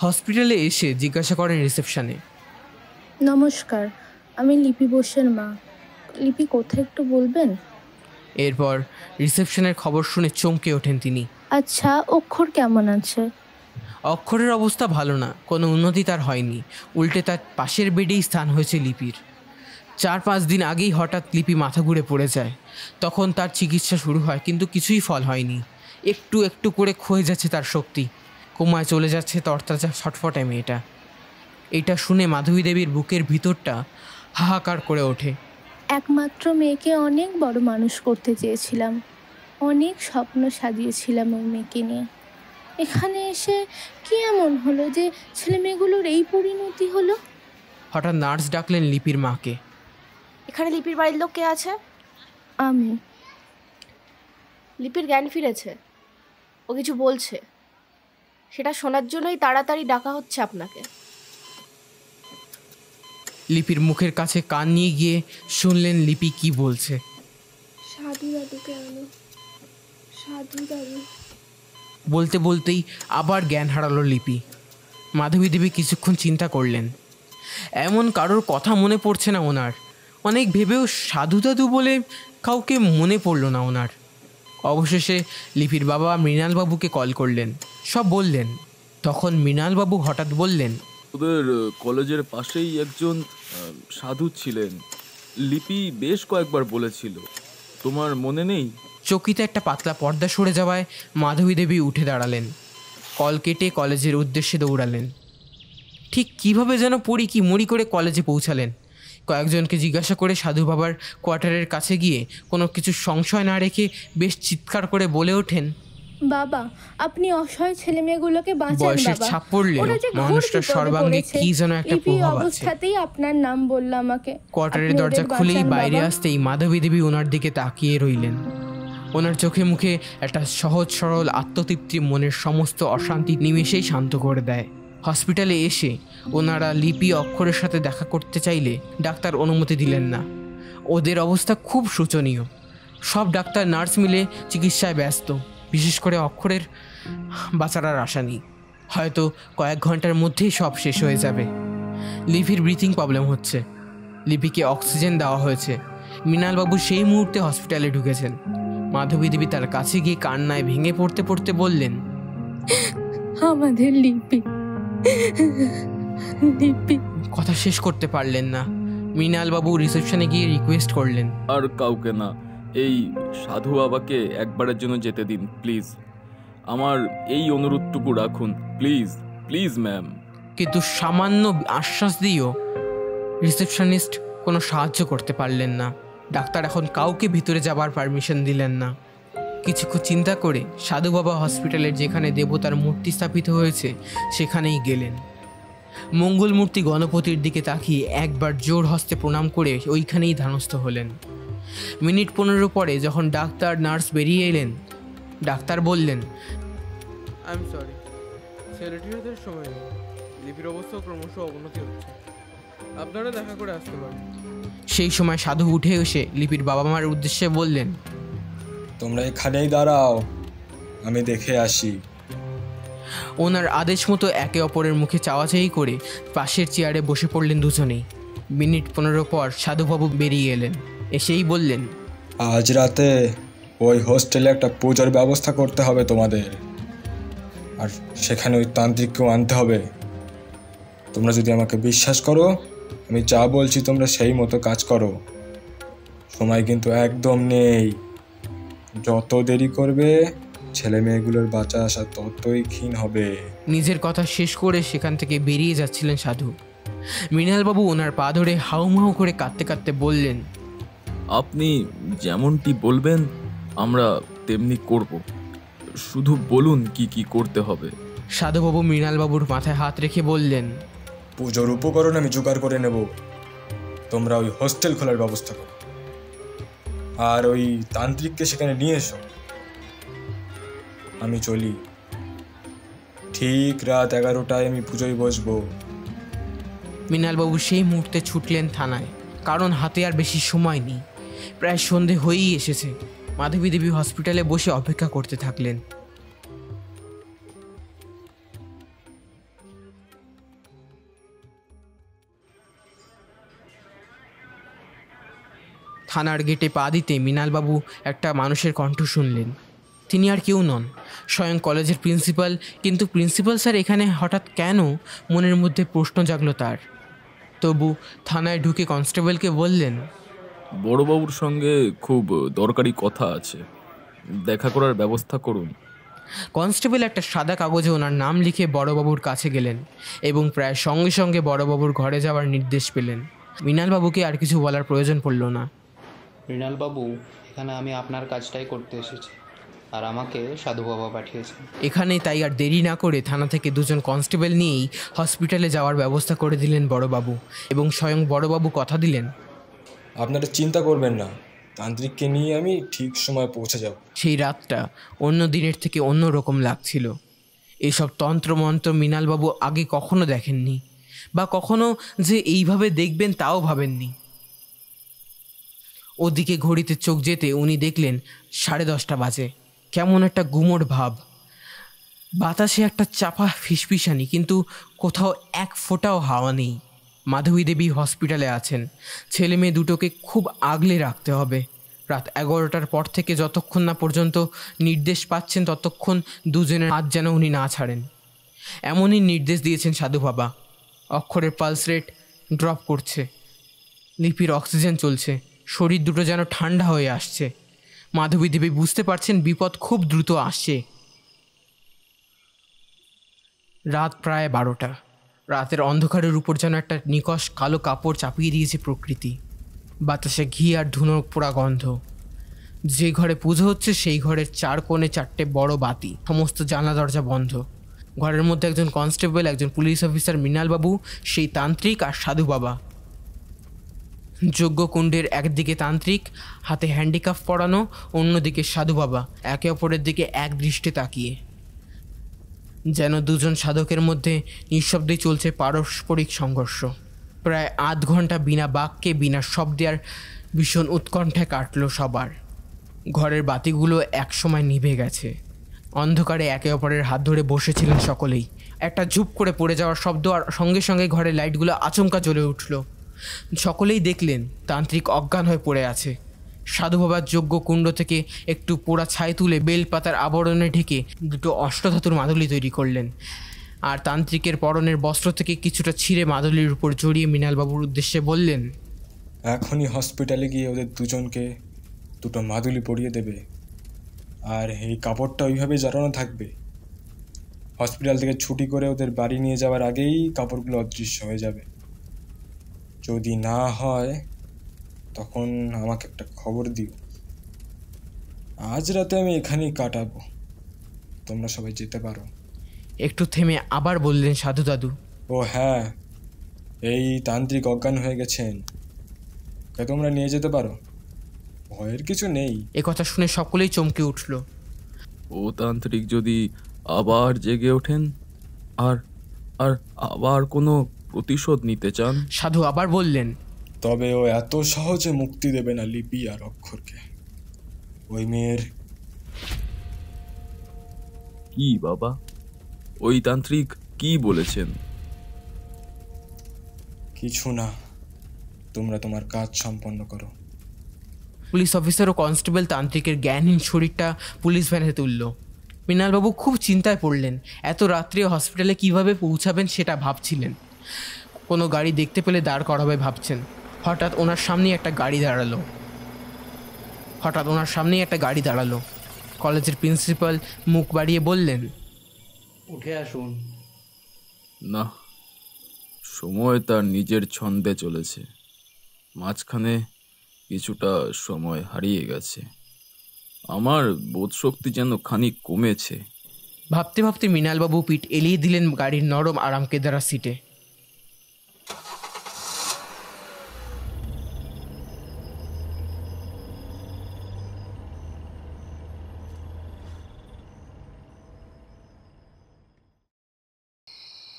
হসপিটালে এসে জিজ্ঞাসা করেন রিসেপশনে, নমস্কার, আমি লিপি বোসের মা। লিপি কোথায় একটু বলবেন? এরপর রিসেপশনের খবর শুনে চমকে ওঠেন তিনি। আচ্ছা, অক্ষর কেমন আছে? অক্ষরের অবস্থা ভালো না, কোনো উন্নতি তার হয়নি। উল্টে তার পাশের বেডেই স্থান হয়েছে লিপির। 4-5 দিন আগেই হঠাৎ লিপি মাথা ঘুরে পড়ে যায়। তখন তার চিকিৎসা শুরু হয়, কিন্তু কিছুই ফল হয়নি। একটু একটু করে ক্ষয়ে যাচ্ছে তার শক্তি, কোমায় চলে যাচ্ছে তরতাজা ছটফটে মেয়েটা। এটা শুনে মাধবী দেবীর বুকের ভিতরটা হাহাকার করে ওঠে। একমাত্র মেয়েকে অনেক বড় মানুষ করতে চেয়েছিলাম, অনেক স্বপ্ন সাজিয়েছিলাম ওই মেয়েকে নিয়ে। এখানে এসে কি এমন হলো যে ছেলে মেয়েগুলোর এই পরিণতি হলো? হঠাৎ নার্স ডাকলেন লিপির মাকে। এখানে লিপির বাড়ির লোক কে আছে? আমি। লিপির জ্ঞান ফিরেছে, ও কিছু বলছে, সেটা শোনার জন্যই তাড়াতাড়ি ডাকা হচ্ছে আপনাকে। লিপির মুখের কাছে কান নিয়ে গিয়ে শুনলেন লিপি কি বলছে। সাধু দাদুকে আনো, সাধু দাদু। বলতে বলতেই আবার জ্ঞান হারালো লিপি। মাধবী দেবী কিছুক্ষণ চিন্তা করলেন। এমন কারোর কথা মনে পড়ছে না ওনার। অনেক ভেবেও সাধু দাদু বলে কাউকে মনে পড়ল না ওনার। অবশেষে লিপির বাবা মৃণালবাবুকে কল করলেন, সব বললেন। তখন মৃণালবাবু হঠাৎ বললেন, ওদের কলেজের পাশেই একজন সাধু ছিলেন, লিপি বেশ কয়েকবার বলেছিল, তোমার মনে নেই? চকিতে একটা পাতলা পর্দা সরে যাওয়ায় মাধবী দেবী উঠে দাঁড়ালেন। কল কেটে কলেজের উদ্দেশ্যে দৌড়ালেন। ঠিক কিভাবে যেন পড়ি কি মুড়ি করে কলেজে পৌঁছালেন। কয়েকজনকে জিজ্ঞাসা করে সাধু বাবার কোয়ার্টারের কাছে গিয়ে কোনো কিছু সংশয় না রেখে বেশ চিৎকার করে বলে ওঠেন, বাবা, আপনি অসহায় ছেলে মেয়েগুলোকে বাঁচান বয়সের বাবা। ছাপ পড়লেও ওরা যে ঘোর মানুষটার বিপদে সর্বাঙ্গে পড়েছে। কি যেন একটা লিপি প্রভাব আছে। অবস্থাতেই আপনার নাম বলল আমাকে। কোয়ার্টারের আপনি দরজা ওদের খুলেই বাঁচান বাইরে বাবা। আসতেই মাধবী দেবী ওনার দিকে তাকিয়ে রইলেন। ওনার চোখে মুখে একটা সহজ সরল আত্মতৃপ্তি মনের সমস্ত অশান্তি নিমেষেই শান্ত করে দেয়। হসপিটালে এসে ওনারা লিপি অক্ষরের সাথে দেখা করতে চাইলে ডাক্তার অনুমতি দিলেন না। ওদের অবস্থা খুব শোচনীয়। সব ডাক্তার নার্স মিলে চিকিৎসায় ব্যস্ত। বিশেষ করে অক্ষরের বাঁচার আর আশা নেই। হয়তো কয়েক ঘন্টার মধ্যেই সব শেষ হয়ে যাবে। লিপির ব্রিথিং প্রবলেম হচ্ছে। লিপিকে অক্সিজেন দেওয়া হয়েছে। মৃণালবাবু সেই মুহূর্তে হসপিটালে ঢুকেছেন। মাধবী দেবী তার কাছে গিয়ে কান্নায় ভেঙে পড়তে পড়তে বললেন, আমাদের লিপি। লিপি। কথা শেষ করতে পারলেন না। মৃণালবাবু রিসেপশনে গিয়ে রিকোয়েস্ট করলেন, আর কাউকে না, এই সাধু বাবাকে একবারের জন্য যেতে দিন প্লিজ। আমার এই অনুরোধটুকু রাখুন প্লিজ, প্লিজ ম্যাম। কিন্তু সামান্য আশ্বাস দিয়েও রিসেপশনিস্ট কোনো সাহায্য করতে পারলেন না। ডাক্তার এখন কাউকে ভিতরে যাবার পারমিশন দিলেন না। কিছুক্ষণ চিন্তা করে সাধু বাবা হসপিটালের যেখানে দেবতার মূর্তি স্থাপিত হয়েছে সেখানেই গেলেন। মঙ্গল মূর্তি গণপতির দিকে তাকিয়ে একবার জোর হস্তে প্রণাম করে ওইখানেই ধ্যানস্থ হলেন। মিনিট 15 পরে যখন ডাক্তার নার্স বেরিয়ে এলেন, ডাক্তার বললেন, আই এম সরি, ছেলেটির হাতে সময় নেই, লিপির অবস্থা ক্রমশ অবনতি হচ্ছে, আপনারা দেখা করে আসতে পারেন। সেই সময় সাধু উঠে এসে লিপির বাবা মার উদ্দেশ্যে বললেন, তোমরা এখানেই দাঁড়াও, আমি দেখে আসি। ওনার আদেশ মতো একে অপরের মুখে চাওয়াচাই করে পাশের চেয়ারে বসে পড়লেন দুজনেই। মিনিট 15 পর সাধুবাবু বেরিয়ে এলেন। এসেই বললেন, আজ রাতে ওই হোস্টেলে একটা পুজোর ব্যবস্থা করতে হবে তোমাদের, আর সেখানে ওই তান্ত্রিককেও আনতে হবে। তোমরা যদি আমাকে বিশ্বাস করো, আমি যা বলছি তোমরা সেই মতো কাজ করো। সময় কিন্তু একদম নেই, যত দেরি করবে ছেলে মেয়েগুলোর বাঁচা আসা ততই ক্ষীণ হবে। নিজের কথা শেষ করে সেখান থেকে বেরিয়ে যাচ্ছিলেন সাধু। মৃণালবাবু ওনার পা ধরে হাউমাউ করে কাঁদতে কাঁদতে বললেন, আপনি যেমনটি বলবেন আমরা তেমনি করব, শুধু বলুন কি কি করতে হবে। সাধুবাবু মৃণালবাবুর মাথায় হাত রেখে বললেন, পুজোর উপকরণ আমি জোগাড় করে নেব, তোমরা ওই হোস্টেল খোলার ব্যবস্থা করো, আর ওই তান্ত্রিককে সেখানে নিয়ে এসো। আমি চলি, ঠিক রাত 11টায় আমি পুজোয় বসবো। মৃণালবাবু সেই মুহূর্তে ছুটলেন থানায়, কারণ হাতে আর বেশি সময় নেই। প্রায় সন্ধে হয়েই এসেছে। মাধবী দেবী হসপিটালে বসে অপেক্ষা করতে থাকলেন। থানার গেটে পা দিতে মৃণালবাবু একটা মানুষের কণ্ঠ শুনলেন। তিনি আর কেউ নন, স্বয়ং কলেজের প্রিন্সিপাল। কিন্তু প্রিন্সিপাল স্যার এখানে হঠাৎ কেন, মনের মধ্যে প্রশ্ন জাগলো তার। তবু থানায় ঢুকে কনস্টেবলকে বললেন, বড়বাবুর সঙ্গে খুব দরকারি কথা আছে, দেখা করার ব্যবস্থা করুন। কনস্টেবল একটা সাদা কাগজে ওনার নাম লিখে বড়বাবুর কাছে গেলেন এবং প্রায় সঙ্গে সঙ্গে বড়বাবুর ঘরে যাওয়ার নির্দেশ পেলেন। মৃণালবাবুকে আর কিছু বলার প্রয়োজন পড়ল না। মৃণালবাবু, এখানে আমি আপনার কাজটাই করতে এসেছি, আর আমাকে সাধু বাবা পাঠিয়েছেন এখানেই। তাই আর দেরি না করে থানা থেকে দুজন কনস্টেবল নিয়েই হসপিটালে যাওয়ার ব্যবস্থা করে দিলেন বড়বাবু, এবং স্বয়ং বড়বাবু কথা দিলেন, আপনারা চিন্তা করবেন না, তান্ত্রিককে নিয়ে আমি ঠিক সময় পৌঁছে যাব। সেই রাতটা অন্য দিনের থেকে অন্য রকম লাগছিল। এইসব তন্ত্রমন্ত্র মৃণালবাবু আগে কখনো দেখেননি, বা কখনো যে এইভাবে দেখবেন তাও ভাবেননি। ওদিকে ঘড়িতে চোখ যেতে উনি দেখলেন 10:30 বাজে। কেমন একটা গুমোট ভাব, বাতাসে একটা চাপা ফিসফিসানি, কিন্তু কোথাও এক ফোঁটাও হাওয়া নেই। মাধবী দেবী হসপিটালে আছেন। ছেলে মেয়ে দুটোকে খুব আগলে রাখতে হবে। রাত 11টার পর থেকে যতক্ষণ না পর্যন্ত নির্দেশ পাচ্ছেন ততক্ষণ দুজনের হাত যেন উনি না ছাড়েন, এমনই নির্দেশ দিয়েছেন সাধু বাবা। অক্ষরের পালস রেট ড্রপ করছে, লিপির অক্সিজেন চলছে, শরীর দুটো যেন ঠান্ডা হয়ে আসছে। মাধবী দেবী বুঝতে পারছেন বিপদ খুব দ্রুত আসছে। রাত প্রায় 12টা। রাতের অন্ধকারের উপর যেন একটা নিকষ কালো কাপড় চাপিয়ে দিয়েছে প্রকৃতি। বাতাসে ঘি আর ধুনোর পোড়া গন্ধ। যে ঘরে পুজো হচ্ছে সেই ঘরের 4 কোণে 4টে বড় বাতি, সমস্ত জানলা দরজা বন্ধ। ঘরের মধ্যে একজন কনস্টেবল, একজন পুলিশ অফিসার, মৃণালবাবু, সেই তান্ত্রিক আর সাধু বাবা। যজ্ঞকুণ্ডের একদিকে তান্ত্রিক, হাতে হ্যান্ডিক্যাপ পরানো, অন্যদিকে সাধু বাবা, একে অপরের দিকে এক দৃষ্টে তাকিয়ে। যেন দুজন সাধকের মধ্যে নিঃশব্দেই চলছে পারস্পরিক সংঘর্ষ। প্রায় আধ ঘন্টা বিনা বাক্যে, বিনা শব্দে আর ভীষণ উৎকণ্ঠায় কাটল সবার। ঘরের বাতিগুলো একসময় নিভে গেছে। অন্ধকারে একে অপরের হাত ধরে বসেছিলেন সকলেই। একটা ঝুপ করে পড়ে যাওয়ার শব্দ, আর সঙ্গে সঙ্গে ঘরের লাইটগুলো আচমকা জ্বলে উঠল। সকলেই দেখলেন তান্ত্রিক অজ্ঞান হয়ে পড়ে আছে। সাধু বাবার যজ্ঞ কুণ্ড থেকে একটু পোড়া ছাই তুলে বেলপাতার আবরণে ঢেকে দুটো অষ্টধাতুর মাদুলি তৈরি করলেন, আর তান্ত্রিকের পরনের বস্ত্র থেকে কিছুটা ছিঁড়ে মাদুলির উপর জড়িয়ে মৃণালবাবুর উদ্দেশ্যে বললেন, এখনই হসপিটালে গিয়ে ওদের দুজনকে দুটো মাদুলি পরিয়ে দেবে, আর এই কাপড়টা ওইভাবে জড়ানো থাকবে। হসপিটাল থেকে ছুটি করে ওদের বাড়ি নিয়ে যাওয়ার আগেই কাপড়গুলো অদৃশ্য হয়ে যাবে। যদি না হয় তখন আমাকে একটা খবর দিও। আজ রাতে আমি এখানেই কাটাবো, তোমরা সবাই যেতে পারো। একটু থেমে আবার বললেন সাধু দাদু, ও হ্যাঁ, এই তান্ত্রিক অজ্ঞান হয়ে গেছেন, কে তোমরা নিয়ে যেতে পারো, ভয়ের কিছু নেই। এ কথা শুনে সকলেই চমকে উঠল। ও তান্ত্রিক যদি আবার জেগে ওঠেন, আর আর আবার কোনো প্রতিশোধ নিতে চান? সাধু আবার বললেন, তবে ও এত সহজে মুক্তি দেবে না লিপি আর অক্ষরকে। ওই মেয়ের কি বাবা, ওই তান্ত্রিক কি বলেছেন? কিছু না, তোমরা তোমার কাজ সম্পন্ন করো। পুলিশ অফিসার ও কনস্টেবল তান্ত্রিকের জ্ঞানহীন শরীরটা পুলিশ ভ্যানে তুলল। মৃণালবাবু খুব চিন্তায় পড়লেন। এত রাত্রে হসপিটালে কিভাবে পৌঁছাবেন সেটা ভাবছিলেন। কোনো গাড়ি দেখতে পেলে দাঁড় করাবে ভাবছেন। হঠাৎ ওনার সামনেই একটা গাড়ি দাঁড়ালো। কলেজের প্রিন্সিপাল মুখ বাড়িয়ে বললেন, উঠে আসুন। না, সময় তার নিজের ছন্দে চলেছে। মাঝখানে কিছুটা সময় হারিয়ে গেছে। আমার বোধশক্তি যেন খানিক কমেছে। ভাবতে ভাবতে মৃণালবাবু পিঠ এলিয়ে দিলেন গাড়ির নরম আরামকেদারা সিটে।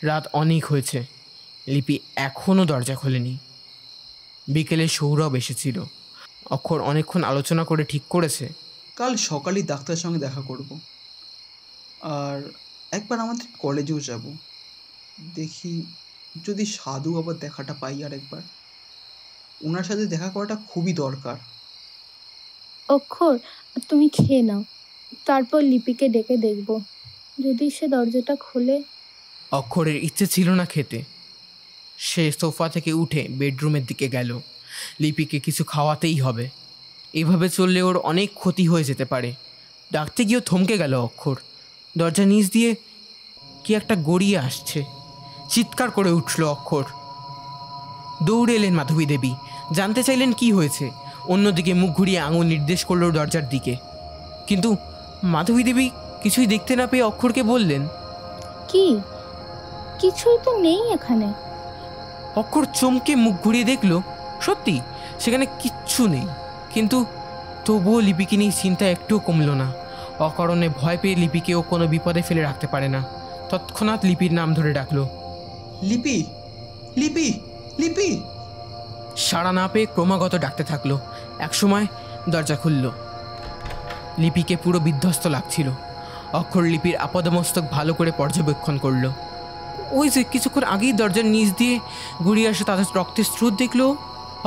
রাত অনেক হয়েছে, লিপি এখনও দরজা খোলেনি। বিকেলে সৌরভ এসেছিল। অক্ষর অনেকক্ষণ আলোচনা করে ঠিক করেছে কাল সকালেই ডাক্তারের সঙ্গে দেখা করব, আর একবার আমাদের কলেজেও যাব। দেখি যদি সাধু বাবার দেখাটা পাই, আর একবার ওনার সাথে দেখা করাটা খুবই দরকার। অক্ষর, তুমি খেয়ে নাও, তারপর লিপিকে ডেকে দেখব। যদি সে দরজাটা খোলে। অক্ষরের ইচ্ছে ছিল না খেতে। সে সোফা থেকে উঠে বেডরুমের দিকে গেল। লিপিকে কিছু খাওয়াতেই হবে, এভাবে চললে ওর অনেক ক্ষতি হয়ে যেতে পারে। ডাকতে গিয়েও থমকে গেল অক্ষর। দরজা নিচ দিয়ে কি একটা গড়িয়ে আসছে। চিৎকার করে উঠল অক্ষর। দৌড়ে এলেন মাধবী দেবী। জানতে চাইলেন কি হয়েছে। অন্যদিকে মুখ ঘুরিয়ে আঙুল নির্দেশ করল দরজার দিকে। কিন্তু মাধবী দেবী কিছুই দেখতে না পেয়ে অক্ষরকে বললেন, কি? কিছুই তো নেই এখানে। অক্ষর চমকে মুখ ঘুরিয়ে দেখল, সত্যি সেখানে কিচ্ছু নেই। কিন্তু তবুও লিপিকে নিয়ে চিন্তা একটুও কমল না। অকারণে ভয় পেয়ে লিপিকেও কোনো বিপদে ফেলে রাখতে পারে না। তৎক্ষণাৎ লিপির নাম ধরে ডাকলো, লিপি, লিপি, লিপি। সাড়া না পেয়ে ক্রমাগত ডাকতে থাকলো। একসময় দরজা খুলল। লিপিকে পুরো বিধ্বস্ত লাগছিল। অক্ষর লিপির আপাদমস্তক ভালো করে পর্যবেক্ষণ করলো। ওই যে কিছুক্ষণ আগেই দরজার নিচ দিয়ে ঘুরিয়ে আসে তাদের রক্তের স্রোত দেখলো।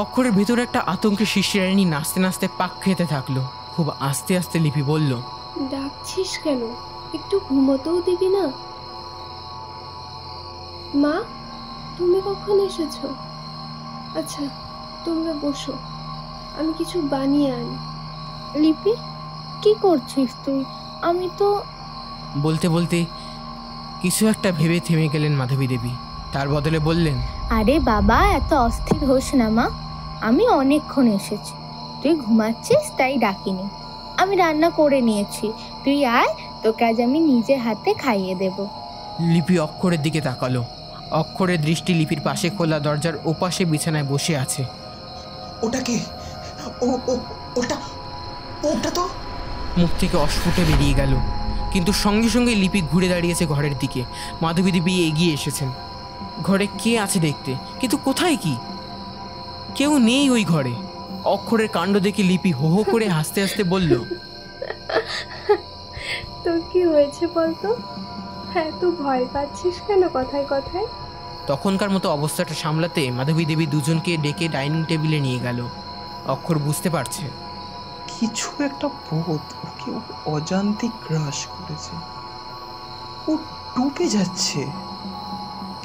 অক্ষরের ভেতরে একটা আতঙ্কের শিশিরানি নাচতে নাচতে পাক খেতে থাকলো। খুব আস্তে আস্তে লিপি বলল, ডাকছিস কেন? একটু ঘুমোতেও দিবি না? মা, তুমি কখন এসেছো? আচ্ছা, তোমরা বসো, আমি কিছু বানিয়ে আনি। লিপি, কি করছিস তুই? আমি তো। বলতে বলতে কিছু একটা ভেবে থেমে গেলেন মাধবী দেবী। তার বদলে বললেন, আরে বাবা, এত অস্থির হোস না মা। আমি অনেকক্ষণ এসেছি, তুই ঘুমাচ্ছিস তাই ডাকিনি। আমি রান্না করে নিয়েছি, তুই আয়, তোকে আজ আমি নিজে হাতে খাইয়ে দেব। লিপি অক্ষরের দিকে তাকালো। অক্ষরের দৃষ্টি লিপির পাশে খোলা দরজার ওপাশে বিছানায় বসে আছে। ওটা কে? ওটা তো। মুখ থেকে অস্ফুটে বেরিয়ে গেল। কিন্তু সঙ্গে সঙ্গে লিপি ঘুরে দাঁড়িয়েছে ঘরের দিকে। মাধবী দেবী এগিয়ে এসেছেন। ঘরে কে আছে দেখতে, কিন্তু কোথায় কি? কেউ নেই ওই ঘরে। অক্ষরের কাণ্ড দেখে লিপি হো হো করে হাসতে হাসতে বলল, তোর কি হয়েছে বলতো? হ্যাঁ, তুই ভয় পাচ্ছিস কেন কথায় কথায়? তখনকার মতো অবস্থাটা সামলাতে মাধবী দেবী দুজনকে ডেকে ডাইনিং টেবিলে নিয়ে গেল। অক্ষর বুঝতে পারছে কিছু একটা বোধ ওকে অজান্তে গ্রাস করেছে। ও ডুবে যাচ্ছে,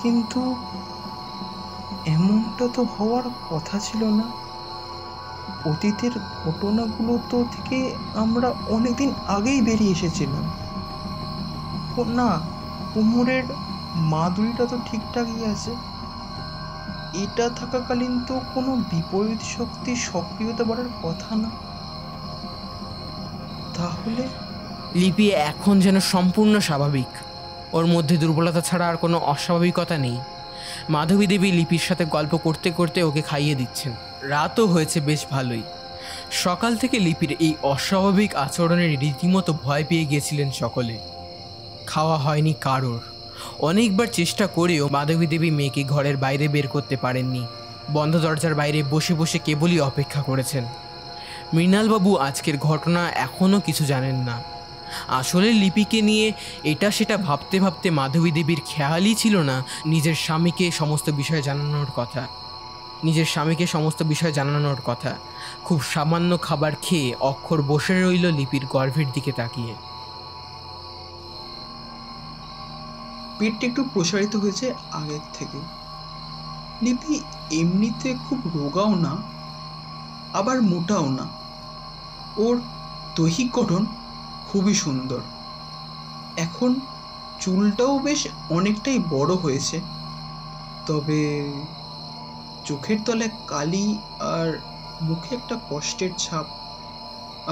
কিন্তু এমনটা তো হওয়ার কথা ছিল না। অতীতের ঘটনাগুলো তো থেকে আমরা অনেকদিন আগেই বেরিয়ে এসেছিলাম। ও না, কোমরের মাদুরিটা তো ঠিকঠাকই আছে। এটা থাকাকালীন তো কোনো বিপরীত শক্তির সক্রিয়তা বাড়ার কথা না। তাহলে লিপি এখন যেন সম্পূর্ণ স্বাভাবিক। ওর মধ্যে দুর্বলতা ছাড়া আর কোনো অস্বাভাবিকতা নেই। মাধবী দেবী লিপির সাথে গল্প করতে করতে ওকে খাইয়ে দিচ্ছেন। রাতও হয়েছে বেশ ভালোই। সকাল থেকে লিপির এই অস্বাভাবিক আচরণের রীতিমতো ভয় পেয়ে গিয়েছিলেন সকলে। খাওয়া হয়নি কারোর। অনেকবার চেষ্টা করেও মাধবী দেবী মেয়েকে ঘরের বাইরে বের করতে পারেননি। বন্ধ দরজার বাইরে বসে বসে কেবলই অপেক্ষা করেছেন। মৃণালবাবু আজকের ঘটনা এখনও কিছু জানেন না। আসলে লিপিকে নিয়ে এটা সেটা ভাবতে ভাবতে মাধবী দেবীর খেয়ালই ছিল না নিজের স্বামীকে সমস্ত বিষয় জানানোর কথা। খুব সামান্য খাবার খেয়ে অক্ষর বসে রইল লিপির গর্ভের দিকে তাকিয়ে। পেটটা একটু প্রসারিত হয়েছে আগের থেকে। লিপি এমনিতে খুব রোগাও না, আবার মোটাও না। ওর দৈহিক গঠন খুবই সুন্দর। এখন চুলটাও বেশ অনেকটাই বড় হয়েছে, তবে চোখের তলে কালি আর মুখে একটা কষ্টের ছাপ,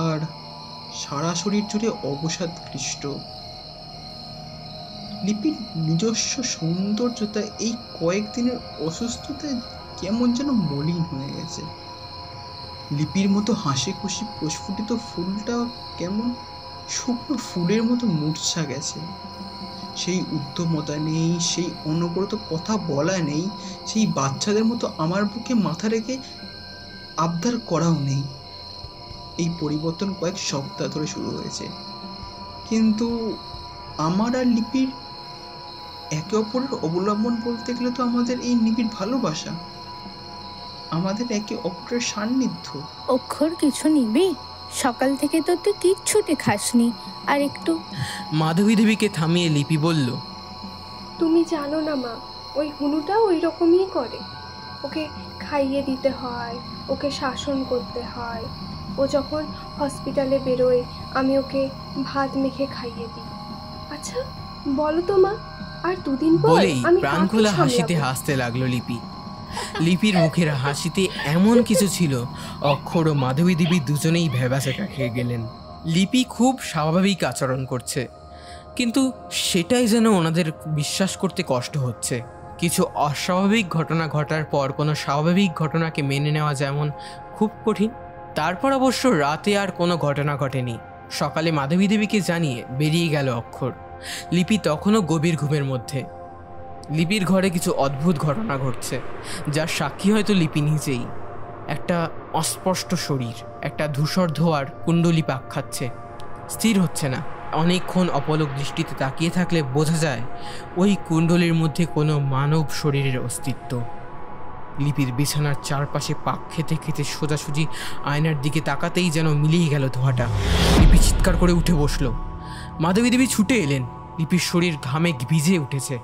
আর সারা শরীর জুড়ে অবসাদ ক্লিষ্ট। লিপির নিজস্ব সৌন্দর্যতা এই কয়েকদিনের অসুস্থতায় কেমন যেন মলিন হয়ে গেছে। লিপির মতো হাসি খুশি প্রস্ফুটিত ফুলটা কেমন শুকনো ফুলের মতো মূর্ছা গেছে। সেই উদ্যমতা নেই, সেই অনবরত কথা বলা নেই, সেই বাচ্চাদের মতো আমার বুকে মাথা রেখে আবদার করাও নেই। এই পরিবর্তন কয়েক সপ্তাহ ধরে শুরু হয়েছে, কিন্তু আমার আর লিপির একে অপরের অবলম্বন বলতে গেলে তো আমাদের এই নিবিড় ভালোবাসা, আমাদের একে অপরের সান্নিধ্য। অক্ষর কিছু নিবি? সকাল থেকে তো তুই কিচ্ছুটি খাসনি। আর একটু। মাধবী দেবীকে থামিয়ে লিপি বলল, তুমি জানো না মা, ওই হুনুটা ওই রকমই করে। ওকে খাইয়ে দিতে হয়, ওকে শাসন করতে হয়। ও যখন হসপিটালে বেরোয় আমি ওকে ভাত মেখে খাইয়ে দিই। আচ্ছা বলো তো মা, আর দুদিন পর বলেই আমি প্রাণখোলা হাসিতে হাসতে লাগলো লিপি। লিপির মুখের হাসিতে এমন কিছু ছিল, অক্ষর ও মাধবী দেবী দুজনেই ভেবাচেকা খেয়ে গেলেন। লিপি খুব স্বাভাবিক আচরণ করছে, কিন্তু সেটাই যেন ওনাদের বিশ্বাস করতে কষ্ট হচ্ছে। কিছু অস্বাভাবিক ঘটনা ঘটার পর কোনো স্বাভাবিক ঘটনাকে মেনে নেওয়া যেমন খুব কঠিন। তারপর অবশ্য রাতে আর কোনো ঘটনা ঘটেনি। সকালে মাধবী দেবীকে জানিয়ে বেরিয়ে গেল অক্ষর। লিপি তখনও গভীর ঘুমের মধ্যে। লিপির ঘরে কিছু অদ্ভুত ঘটনা ঘটছে, যার সাক্ষী হয়তো লিপি নিজেই। একটা অস্পষ্ট শরীর একটা ধূসর ধোয়ার কুণ্ডলী পাক খাচ্ছে, স্থির হচ্ছে না। অনেকক্ষণ অপলক দৃষ্টিতে তাকিয়ে থাকলে বোঝা যায় ওই কুণ্ডলীর মধ্যে কোনো মানব শরীরের অস্তিত্ব। লিপির বিছানার চারপাশে পাক খেতে খেতে সোজাসুজি আয়নার দিকে তাকাতেই যেন মিলিয়ে গেল ধোঁয়াটা। লিপি চিৎকার করে উঠে বসলো। মাধবী দেবী ছুটে এলেন। লিপির শরীর ঘামে ভিজে উঠেছে,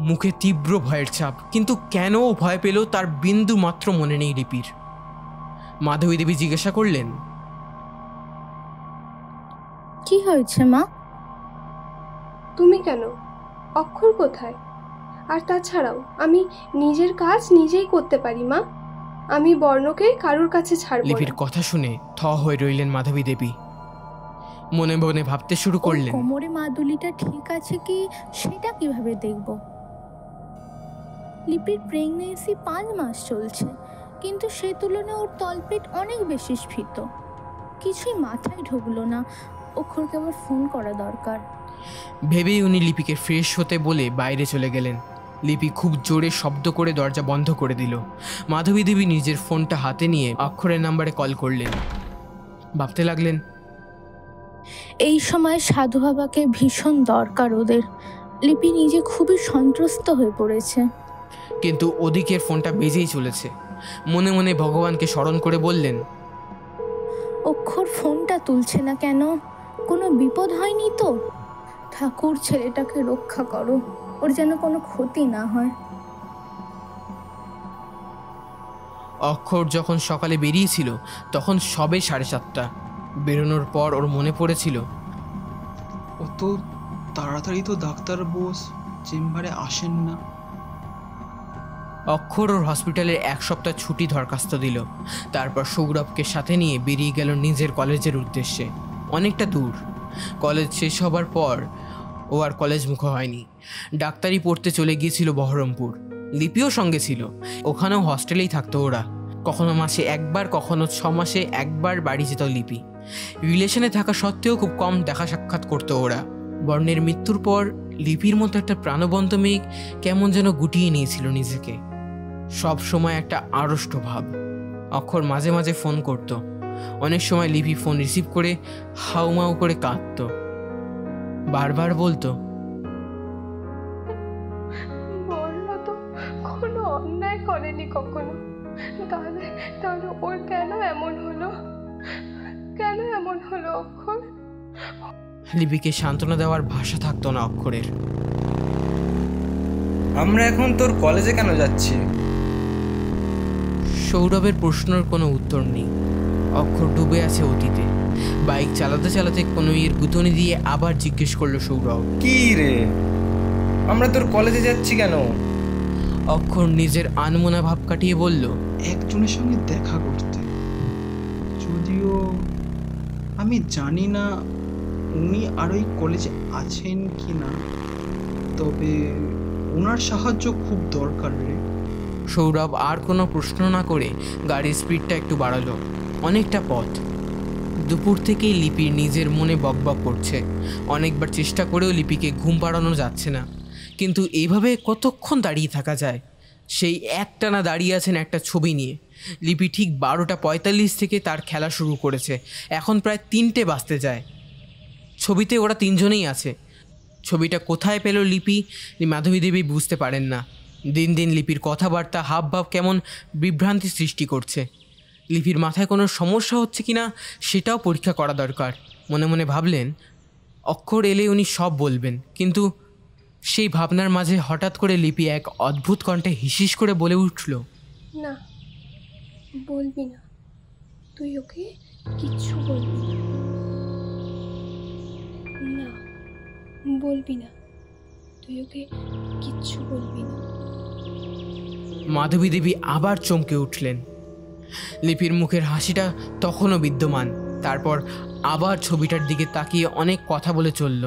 মুখে তীব্র ভয়ের ছাপ, কিন্তু কেন ভয় পেল তার বিন্দু মাত্র মনে নেই লিপির। মাধবী দেবী জিজ্ঞাসা করলেন, কি হয়েছে মা? তুমি কেন? অক্ষর কোথায়? আর তাছাড়াও আমি নিজের কাজ নিজেই করতে পারি মা, আমি বর্ণকে কারোর কাছে ছাড়ব না। লিপির কথা শুনে থ হয়ে রইলেন মাধবী দেবী। মনে মনে ভাবতে শুরু করলেন, কোমরে মাদুলিটা ঠিক আছে কি সেটা কিভাবে দেখব? লিপির প্রেগন্যান্সি 5 মাস চলছে, কিন্তু সে তুলনায় ওর তলপেট অনেক বেশি স্ফীত। কিছুই মাথায় ঢুকলো না। অক্ষরকে আবার ফোন করা দরকার। ভেবেই উনি লিপিকে ফ্রেশ হতে বলে বাইরে চলে গেলেন। লিপি খুব জোরে শব্দ করে দরজা বন্ধ করে দিল। মাধবী দেবী নিজের ফোনটা হাতে নিয়ে অক্ষরের নাম্বারে কল করলেন। ভাবতে লাগলেন, এই সময় সাধু বাবাকে ভীষণ দরকার ওদের। লিপি নিজে খুবই সন্ত্রস্ত হয়ে পড়েছে। কিন্তু ওদিকের ফোনটা বেজেই চলেছে। মনে মনে ভগবানকে স্মরণ করে বললেন, অক্ষর ফোনটা তুলছে না কেন? কোনো বিপদ হয়নি তো? ঠাকুর ছেলেটাকে রক্ষা করো, ওর যেন কোনো ক্ষতি না হয়। অক্ষর যখন সকালে বেরিয়েছিল তখন সবে 7:30। বেরোনোর পর ওর মনে পড়েছিল, অত তাড়াতাড়ি তো ডাক্তার বোস চেম্বারে আসেন না। অক্ষর ওর হসপিটালের 1 সপ্তাহ ছুটি দরখাস্ত দিল। তারপর সৌরভকে সাথে নিয়ে বেরিয়ে গেল নিজের কলেজের উদ্দেশ্যে। অনেকটা দূর। কলেজ শেষ হবার পর ও আর কলেজ মুখ হয়নি। ডাক্তারি পড়তে চলে গিয়েছিল বহরমপুর। লিপিও সঙ্গে ছিল। ওখানেও হস্টেলেই থাকতো ওরা। কখনো মাসে একবার, কখনো 6 মাসে একবার বাড়ি যেত লিপি। রিলেশনে থাকা সত্ত্বেও খুব কম দেখা সাক্ষাৎ করতো ওরা। বর্ণের মৃত্যুর পর লিপির মতো একটা প্রাণবন্ত মেয়ে কেমন যেন গুটিয়ে নিয়েছিল নিজেকে। সব সময় একটা আড়ষ্ট ভাব। অক্ষর মাঝে মাঝে ফোন করত। অনেক সময় লিপি ফোন রিসিভ করে হাউমাউ করে কাঁদত, বারবার বলতো, বড়রা তো কোনো অন্যায় করেনি কখনো, তাহলে তাহলে ওর কেন এমন হলো, কেন এমন হলো অক্ষর? লিপিকে সান্ত্বনা দেওয়ার ভাষা থাকতো না অক্ষরের। আমরা এখন তোর কলেজে কেন যাচ্ছি? সৌরভের প্রশ্নের কোনো উত্তর নেই। অক্ষর ডুবে আছে অতীতে। বাইক চালাতে চালাতে কোনো ইয়ের গুঁতনি দিয়ে আবার জিজ্ঞেস করলো সৌরভ, কি রে, আমরা তোর কলেজে যাচ্ছি কেন? অক্ষর নিজের আনমনা ভাব কাটিয়ে বলল, একজনের সঙ্গে দেখা করতে। যদিও আমি জানি না উনি আর ওই কলেজে আছেন কি না, তবে ওনার সাহায্য খুব দরকার রে। সৌরভ আর কোনো প্রশ্ন না করে গাড়ির স্পিডটা একটু বাড়ালো। অনেকটা পথ। দুপুর থেকেই লিপির নিজের মনে বকবক করছে। অনেকবার চেষ্টা করেও লিপিকে ঘুম পাড়ানো যাচ্ছে না। কিন্তু এইভাবে কতক্ষণ দাঁড়িয়ে থাকা যায়? সেই একটানা দাঁড়িয়ে আছেন একটা ছবি নিয়ে। লিপি ঠিক 12:45 থেকে তার খেলা শুরু করেছে। এখন প্রায় 3টে বাজতে যায়। ছবিতে ওরা 3 জনেই আছে। ছবিটা কোথায় পেল লিপি, মাধবী দেবী বুঝতে পারেন না। দিন দিন লিপির কথাবার্তা হাবভাব কেমন বিভ্রান্তি সৃষ্টি করছে। লিপির মাথায় কোনো সমস্যা হচ্ছে কিনা সেটাও পরীক্ষা করা দরকার। মনে মনে ভাবলেন, অক্ষর এলে উনি সব বলবেন। কিন্তু সেই ভাবনার মাঝে হঠাৎ করে লিপি এক অদ্ভুত কণ্ঠে হিসিস করে বলে উঠল, না, বলবি না, তুই ওকে কিচ্ছু বলবি না। না, বলবি না, তুই ওকে কিচ্ছু বলবি না। মাধবী দেবী আবার চমকে উঠলেন। লিপির মুখের হাসিটা তখনও বিদ্যমান। তারপর আবার ছবিটার দিকে তাকিয়ে অনেক কথা বলে চলল।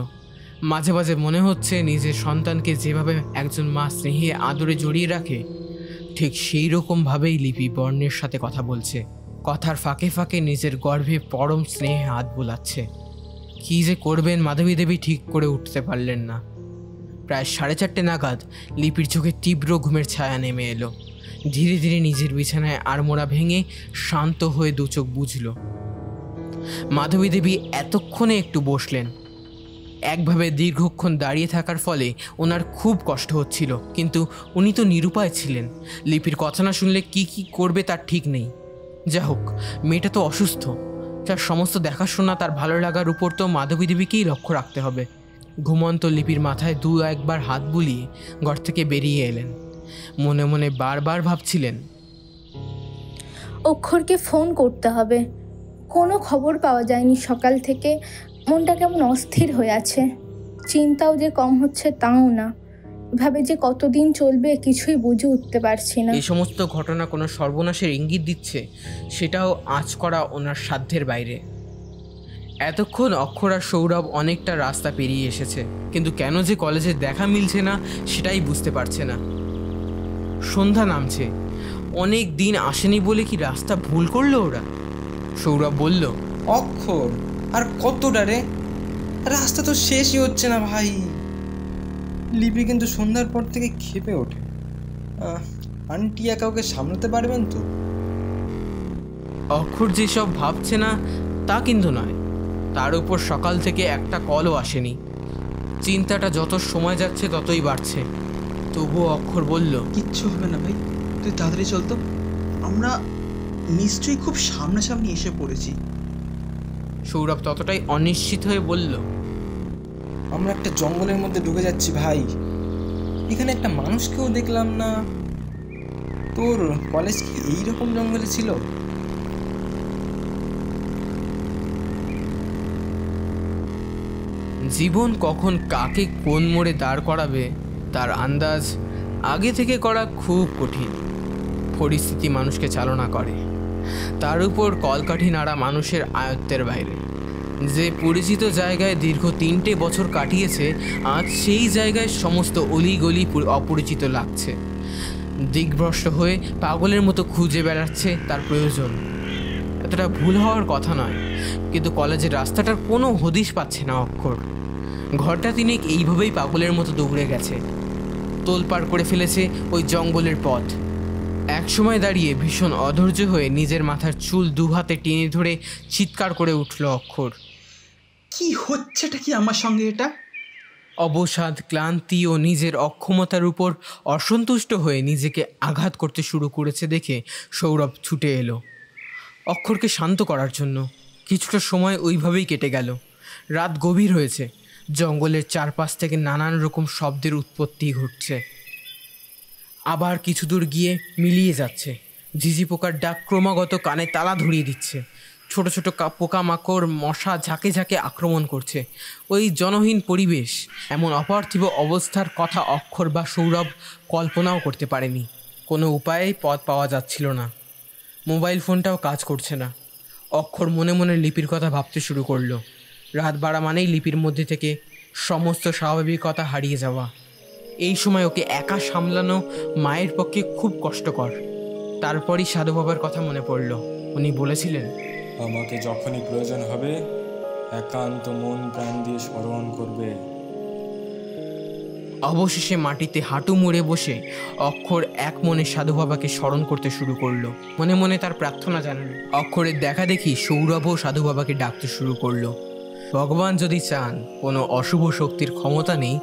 মাঝে মাঝে মনে হচ্ছে নিজের সন্তানকে যেভাবে একজন মা স্নেহে আদরে জড়িয়ে রাখে, ঠিক সেই রকমভাবেই লিপি বর্ণের সাথে কথা বলছে। কথার ফাঁকে ফাঁকে নিজের গর্ভে পরম স্নেহে হাত বোলাচ্ছে। কী যে করবেন মাধবী দেবী ঠিক করে উঠতে পারলেন না। প্রায় 4:30 নাগাদ লিপির চোখে তীব্র ঘুমের ছায়া নেমে এলো। ধীরে ধীরে নিজের বিছানায় আড়মোড়া ভেঙে শান্ত হয়ে দু চোখ বুঝল। মাধবী দেবী এতক্ষণে একটু বসলেন। একভাবে দীর্ঘক্ষণ দাঁড়িয়ে থাকার ফলে ওনার খুব কষ্ট হচ্ছিল, কিন্তু উনি তো নিরুপায় ছিলেন। লিপির কথা না শুনলে কি করবে তার ঠিক নেই। যা হোক, মেয়েটা তো অসুস্থ, তার সমস্ত দেখাশোনা, তার ভালো লাগার উপর তো মাধবী দেবীকেই লক্ষ্য রাখতে হবে। ঘুমন্ত লিপির মাথায় 2-1বার হাত বুলিয়ে ঘর থেকে বেরিয়ে এলেন। মনে মনে বারবার ভাবছিলেন, অক্ষরকে ফোন করতে হবে। কোনো খবর পাওয়া যায়নি সকাল থেকে। মনটা কেমন অস্থির হয়ে আছে। চিন্তাও যে কম হচ্ছে তাও না। এভাবে যে কতদিন চলবে কিছুই বুঝে উঠতে পারছি না। এই সমস্ত ঘটনা কোনো সর্বনাশের ইঙ্গিত দিচ্ছে, সেটাও আঁচ করা ওনার সাধ্যের বাইরে। এতক্ষণ অক্ষর আর সৌরভ অনেকটা রাস্তা পেরিয়ে এসেছে, কিন্তু কেন যে কলেজে দেখা মিলছে না সেটাই বুঝতে পারছে না। সন্ধ্যা নামছে। অনেক দিন আসেনি বলে কি রাস্তা ভুল করলো ওরা? সৌরভ বলল, অক্ষর আর কতটা রে, রাস্তা তো শেষই হচ্ছে না ভাই। লিপি কিন্তু সন্ধ্যার পর থেকে ক্ষেপে ওঠে। আন্টি একা ওকে সামলাতে পারবেন তো? অক্ষর যেসব ভাবছে না তা কিন্তু নয়, তার উপর সকাল থেকে একটা কলও আসেনি। চিন্তাটা যত সময় যাচ্ছে ততই বাড়ছে। তবুও অক্ষর বলল, কিচ্ছু হবে না ভাই, তুই তাড়াতাড়ি চল তো, আমরা নিশ্চয়ই খুব সামনাসামনি এসে পড়েছি। সৌরভ ততটাই অনিশ্চিত হয়ে বলল, আমরা একটা জঙ্গলের মধ্যে ঢুকে যাচ্ছি ভাই। এখানে একটা মানুষকেও দেখলাম না। তোর কলেজ কি এইরকম জঙ্গলে ছিল? জীবন কখন কাকে কোন মোড়ে দাঁড় করাবে তার আন্দাজ আগে থেকে করা খুব কঠিন। পরিস্থিতি মানুষকে চালনা করে, তার উপর কলকাঠি নাড়া মানুষের আয়ত্তের বাইরে। যে পরিচিত জায়গায় দীর্ঘ 3টে বছর কাটিয়েছে, আজ সেই জায়গায় সমস্ত অলিগলি অপরিচিত লাগছে। দিকভ্রষ্ট হয়ে পাগলের মতো খুঁজে বেড়াচ্ছে তার প্রয়োজন। এতটা ভুল হওয়ার কথা নয়, কিন্তু কলেজের রাস্তাটার কোনো হদিশ পাচ্ছে না অক্ষর। ঘরটা তিনেক এইভাবেই পাগলের মতো দৌড়ে গেছে, তোলপাড় করে ফেলেছে ওই জঙ্গলের পথ। একসময় দাঁড়িয়ে ভীষণ অধৈর্য হয়ে নিজের মাথার চুল দু হাতে টেনে ধরে চিৎকার করে উঠল অক্ষর। কি হচ্ছেটা কি আমার সঙ্গে এটা? অবসাদ, ক্লান্তি ও নিজের অক্ষমতার উপর অসন্তুষ্ট হয়ে নিজেকে আঘাত করতে শুরু করেছে দেখে সৌরভ ছুটে এলো অক্ষরকে শান্ত করার জন্য। কিছুটা সময় ওইভাবেই কেটে গেল। রাত গভীর হয়েছে, জঙ্গলের চারপাশ থেকে নানান রকম শব্দের উৎপত্তি ঘটছে। আবার কিছু দূর গিয়ে মিলিয়ে যাচ্ছে। ঝিঝি পোকার ডাক ক্রমাগত কানে তালা ধরিয়ে দিচ্ছে। ছোট ছোট পোকামাকড়, মশা ঝাঁকে ঝাঁকে আক্রমণ করছে। ওই জনহীন পরিবেশ, এমন অপার্থিব অবস্থার কথা অক্ষর বা সৌরভ কল্পনাও করতে পারেনি। কোনো উপায়ে পথ পাওয়া যাচ্ছিল না। মোবাইল ফোনটাও কাজ করছে না। অক্ষর মনে মনে লিপির কথা ভাবতে শুরু করলো। রাত বাড়া মানেই লিপির মধ্যে থেকে সমস্ত স্বাভাবিকতা হারিয়ে যাওয়া। এই সময় ওকে একা সামলানো মায়ের পক্ষে খুব কষ্টকর। তারপরই সাধু বাবার কথা মনে পড়ল। উনি বলেছিলেন, আমাকে যখনই প্রয়োজন হবে একান্ত মন প্রাণ দিয়ে স্মরণ করবে। অবশেষে মাটিতে হাঁটু মুড়ে বসে অক্ষর এক মনে সাধু বাবাকে স্মরণ করতে শুরু করলো। মনে মনে তার প্রার্থনা জানালো। অক্ষরের দেখা দেখি সৌরভও সাধু বাবাকে ডাকতে শুরু করলো। ভগবান যদি চান, কোনো অশুভ শক্তির ক্ষমতা নেই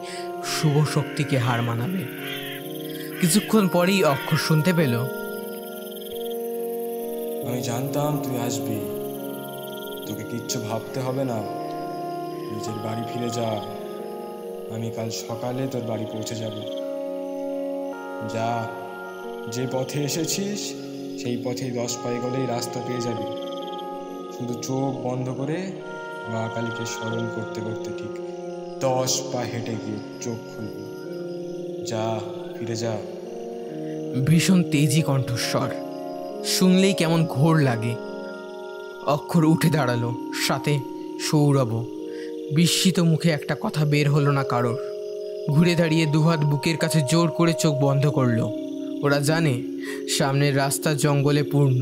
শুভ শক্তিকে হার মানাবে। কিছুক্ষণ পরেই অক্ষর শুনতে পেল, আমি জানতাম তুই আসবি, তোকে কিচ্ছু ভাবতে হবে না, নিজের বাড়ি ফিরে যা, আমি কাল সকালে তোর বাড়ি পৌঁছে যাব। যা, যে পথে এসেছিস সেই পথেই 10 পায়ে গেলেই রাস্তা পেয়ে যাবি। শুধু চোখ বন্ধ করে মা কালীকে স্মরণ করতে করতে ঠিক 10 পা হেঁটে গিয়ে চোখ খুলবি। যা, ফিরে যা। ভীষণ তেজি কণ্ঠস্বর, শুনলেই কেমন ঘোর লাগে। অক্ষর উঠে দাঁড়ালো, সাথে সৌরভ। বিস্মিত মুখে একটা কথা বের হলো না কারোর। ঘুরে দাঁড়িয়ে দুহাত বুকের কাছে জোর করে চোখ বন্ধ করলো। ওরা জানে সামনের রাস্তা জঙ্গলে পূর্ণ,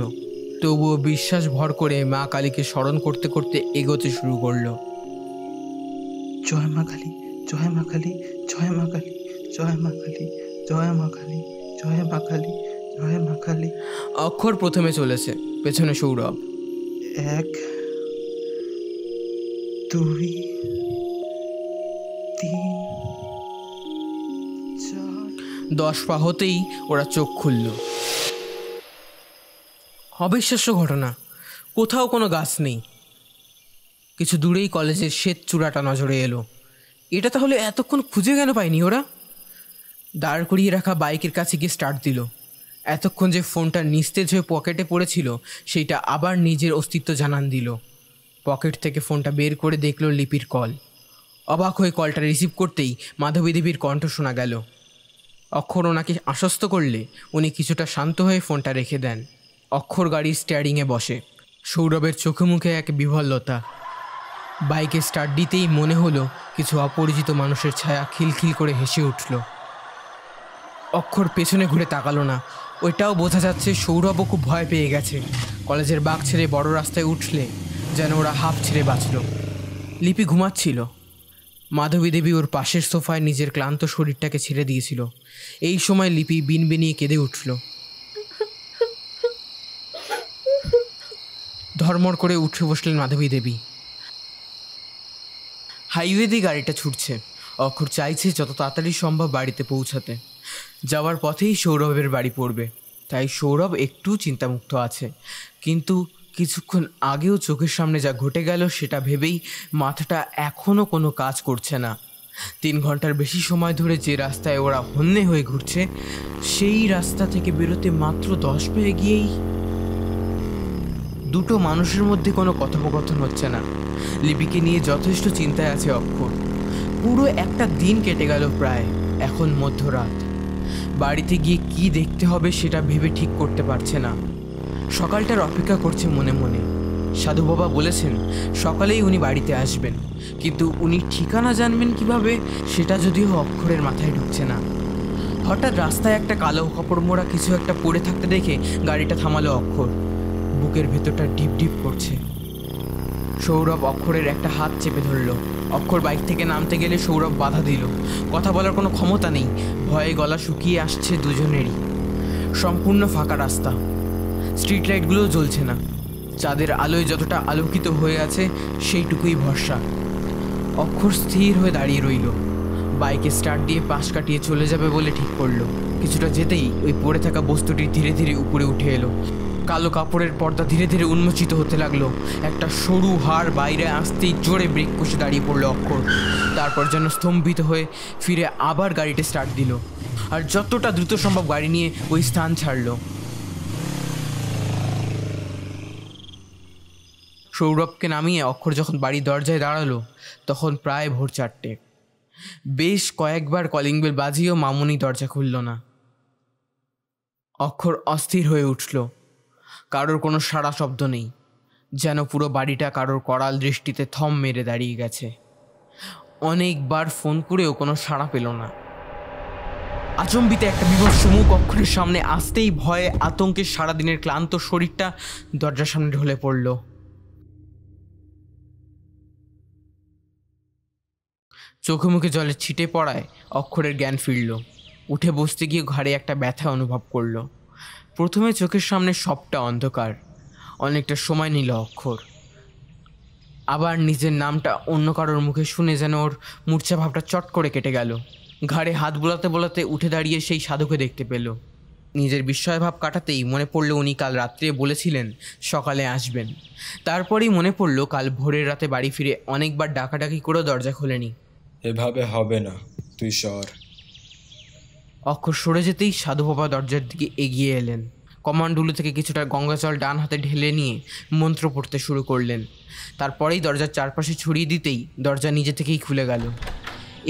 তবুও বিশ্বাস ভর করে মা কালীকে স্মরণ করতে করতে এগোতে শুরু করলো। জয় মা কালী, জয় মা কালী, জয় মা কালী, জয় মা কালী, জয় মা কালী, জয় মা কালী, জয় মা কালী। অক্ষর প্রথমে চলেছে, পেছনে সৌরভ। 1 2 3 4। 10 পা হতেই ওরা চোখ খুলল। অবিশ্বাস্য ঘটনা, কোথাও কোনো গাছ নেই। কিছু দূরেই কলেজের শ্বেত চূড়াটা নজরে এলো। এটা তাহলে এতক্ষণ খুঁজে কেন পায়নি ওরা? দাঁড় করিয়ে রাখা বাইকের কাছে গিয়ে স্টার্ট দিল। এতক্ষণ যে ফোনটা নিস্তেজ হয়ে পকেটে পড়েছিল সেইটা আবার নিজের অস্তিত্ব জানান দিল। পকেট থেকে ফোনটা বের করে দেখল লিপির কল। অবাক হয়ে কলটা রিসিভ করতেই মাধবী দেবীর কণ্ঠ শোনা গেল। অক্ষর ওনাকে আশ্বস্ত করলে উনি কিছুটা শান্ত হয়ে ফোনটা রেখে দেন। অক্ষর গাড়ির স্টিয়ারিংয়ে বসে। সৌরভের চোখে মুখে এক বিহ্বলতা। বাইকে স্টার্ট দিতেই মনে হলো কিছু অপরিচিত মানুষের ছায়া খিলখিল করে হেসে উঠল। অক্ষর পেছনে ঘুরে তাকালো না। ওইটাও বোঝা যাচ্ছে সৌরভও খুব ভয় পেয়ে গেছে। কলেজের বাগ ছেড়ে বড় রাস্তায় উঠলে যেন ওরা হাঁপ ছেড়ে বাঁচল। লিপি ঘুমাচ্ছিল। মাধবী দেবী ওর পাশের সোফায় নিজের ক্লান্ত শরীরটাকে ছেড়ে দিয়েছিল। এই সময় লিপি বিনবিনিয়ে কেঁদে উঠল। ধর্মর করে উঠে বসলেন মাধবী দেবী। হাইওয়ে দিয়ে গাড়িটা ছুটছে। অক্ষর চাইছে যত তাড়াতাড়ি সম্ভব বাড়িতে পৌঁছাতে। যাওয়ার পথেই সৌরভের বাড়ি পড়বে, তাই সৌরভ একটু চিন্তামুক্ত আছে। কিন্তু কিছুক্ষণ আগেও চোখের সামনে যা ঘটে গেল সেটা ভেবেই মাথাটা এখনও কোনো কাজ করছে না। 3 ঘন্টার বেশি সময় ধরে যে রাস্তায় ওরা হন্যে হয়ে ঘুরছে, সেই রাস্তা থেকে বেরোতে মাত্র 10 পায়ে গিয়েই দুটো মানুষের মধ্যে কোনো কথোপকথন হচ্ছে না। লিপিকে নিয়ে যথেষ্ট চিন্তায় আছে অক্ষর। পুরো একটা দিন কেটে গেল প্রায়। এখন মধ্যরাত। বাড়িতে গিয়ে কি দেখতে হবে সেটা ভেবে ঠিক করতে পারছে না। সকালটার অপেক্ষা করছে মনে মনে। সাধু বাবা বলেছেন সকালেই উনি বাড়িতে আসবেন, কিন্তু উনি ঠিকানা জানবেন কিভাবে সেটা যদিও অক্ষরের মাথায় ঢুকছে না। হঠাৎ রাস্তায় একটা কালো কাপড় মোড়া কিছু একটা পড়ে থাকতে দেখে গাড়িটা থামালো অক্ষর। বুকের ভেতরটা ডিপ ডিপ করছে। সৌরভ অক্ষরের একটা হাত চেপে ধরল। অক্ষর বাইক থেকে নামতে গেলে সৌরভ বাধা দিল। কথা বলার কোনো ক্ষমতা নেই, ভয়ে গলা শুকিয়ে আসছে দুজনেরই। সম্পূর্ণ ফাঁকা রাস্তা, স্ট্রিট লাইটগুলোও জ্বলছে না, চাঁদের আলোয় যতটা আলোকিত হয়ে আছে সেইটুকুই ভরসা। অক্ষর স্থির হয়ে দাঁড়িয়ে রইল। বাইকে স্টার্ট দিয়ে পাশ কাটিয়ে চলে যাবে বলে ঠিক করলো। কিছুটা যেতেই ওই পড়ে থাকা বস্তুটি ধীরে ধীরে উপরে উঠে এলো। কালো কাপড়ের পর্দা ধীরে ধীরে উন্মোচিত হতে লাগলো। একটা সরু হাড় বাইরে আসতেই জোরে ব্রেক কষে দাঁড়িয়ে পড়লো অক্ষর। তারপর যেন স্তম্ভিত হয়ে ফিরে আবার গাড়িটা স্টার্ট দিল আর যতটা দ্রুত সম্ভব গাড়ি নিয়ে ওই স্থান ছাড়লো। সৌরভকে নামিয়ে অক্ষর যখন বাড়ির দরজায় দাঁড়ালো তখন প্রায় ভোর 4টে। বেশ কয়েকবার কলিং বেল বাজিয়েও মামুনি দরজা খুলল না। অক্ষর অস্থির হয়ে উঠল। কারোর কোনো সাড়া শব্দ নেই, যেন পুরো বাড়িটা কারোর করাল দৃষ্টিতে থম মেরে দাঁড়িয়ে গেছে। অনেকবার ফোন করেও কোনো সাড়া পেল না। আচম্বিতে একটা বিভৎস মুখ অক্ষরের সামনে আসতেই ভয়ে আতঙ্কে সারাদিনের ক্লান্ত শরীরটা দরজার সামনে ঢলে পড়ল। চোখে মুখে জলের ছিটে পড়ায় অক্ষরের জ্ঞান ফিরল। উঠে বসতে গিয়ে ঘাড়ে একটা ব্যথা অনুভব করলো। প্রথমে চোখের সামনে সবটা অন্ধকার। অনেকটা সময় নিল অক্ষর। আবার নিজের নামটা অন্য কারোর মুখে শুনে যেন ওর মূর্ছা ভাবটা চট করে কেটে গেল। ঘাড়ে হাত বোলাতে বোলাতে উঠে দাঁড়িয়ে সেই সাধুকে দেখতে পেল। নিজের বিস্ময় ভাব কাটাতেই মনে পড়ল উনি কাল রাত্রে বলেছিলেন সকালে আসবেন। তারপরেই মনে পড়ল কাল ভোরের রাতে বাড়ি ফিরে অনেকবার ডাকাডাকি করেও দরজা খোলেনি। এভাবে হবে না, তুই সর। অক্ষর সরে যেতেই সাধু বাবা দরজার দিকে এগিয়ে এলেন। কমান্ডুলু থেকে কিছুটা গঙ্গাজল ডান হাতে ঢেলে নিয়ে মন্ত্র পড়তে শুরু করলেন। তারপরেই দরজার চারপাশে ছড়িয়ে দিতেই দরজা নিজে থেকেই খুলে গেল।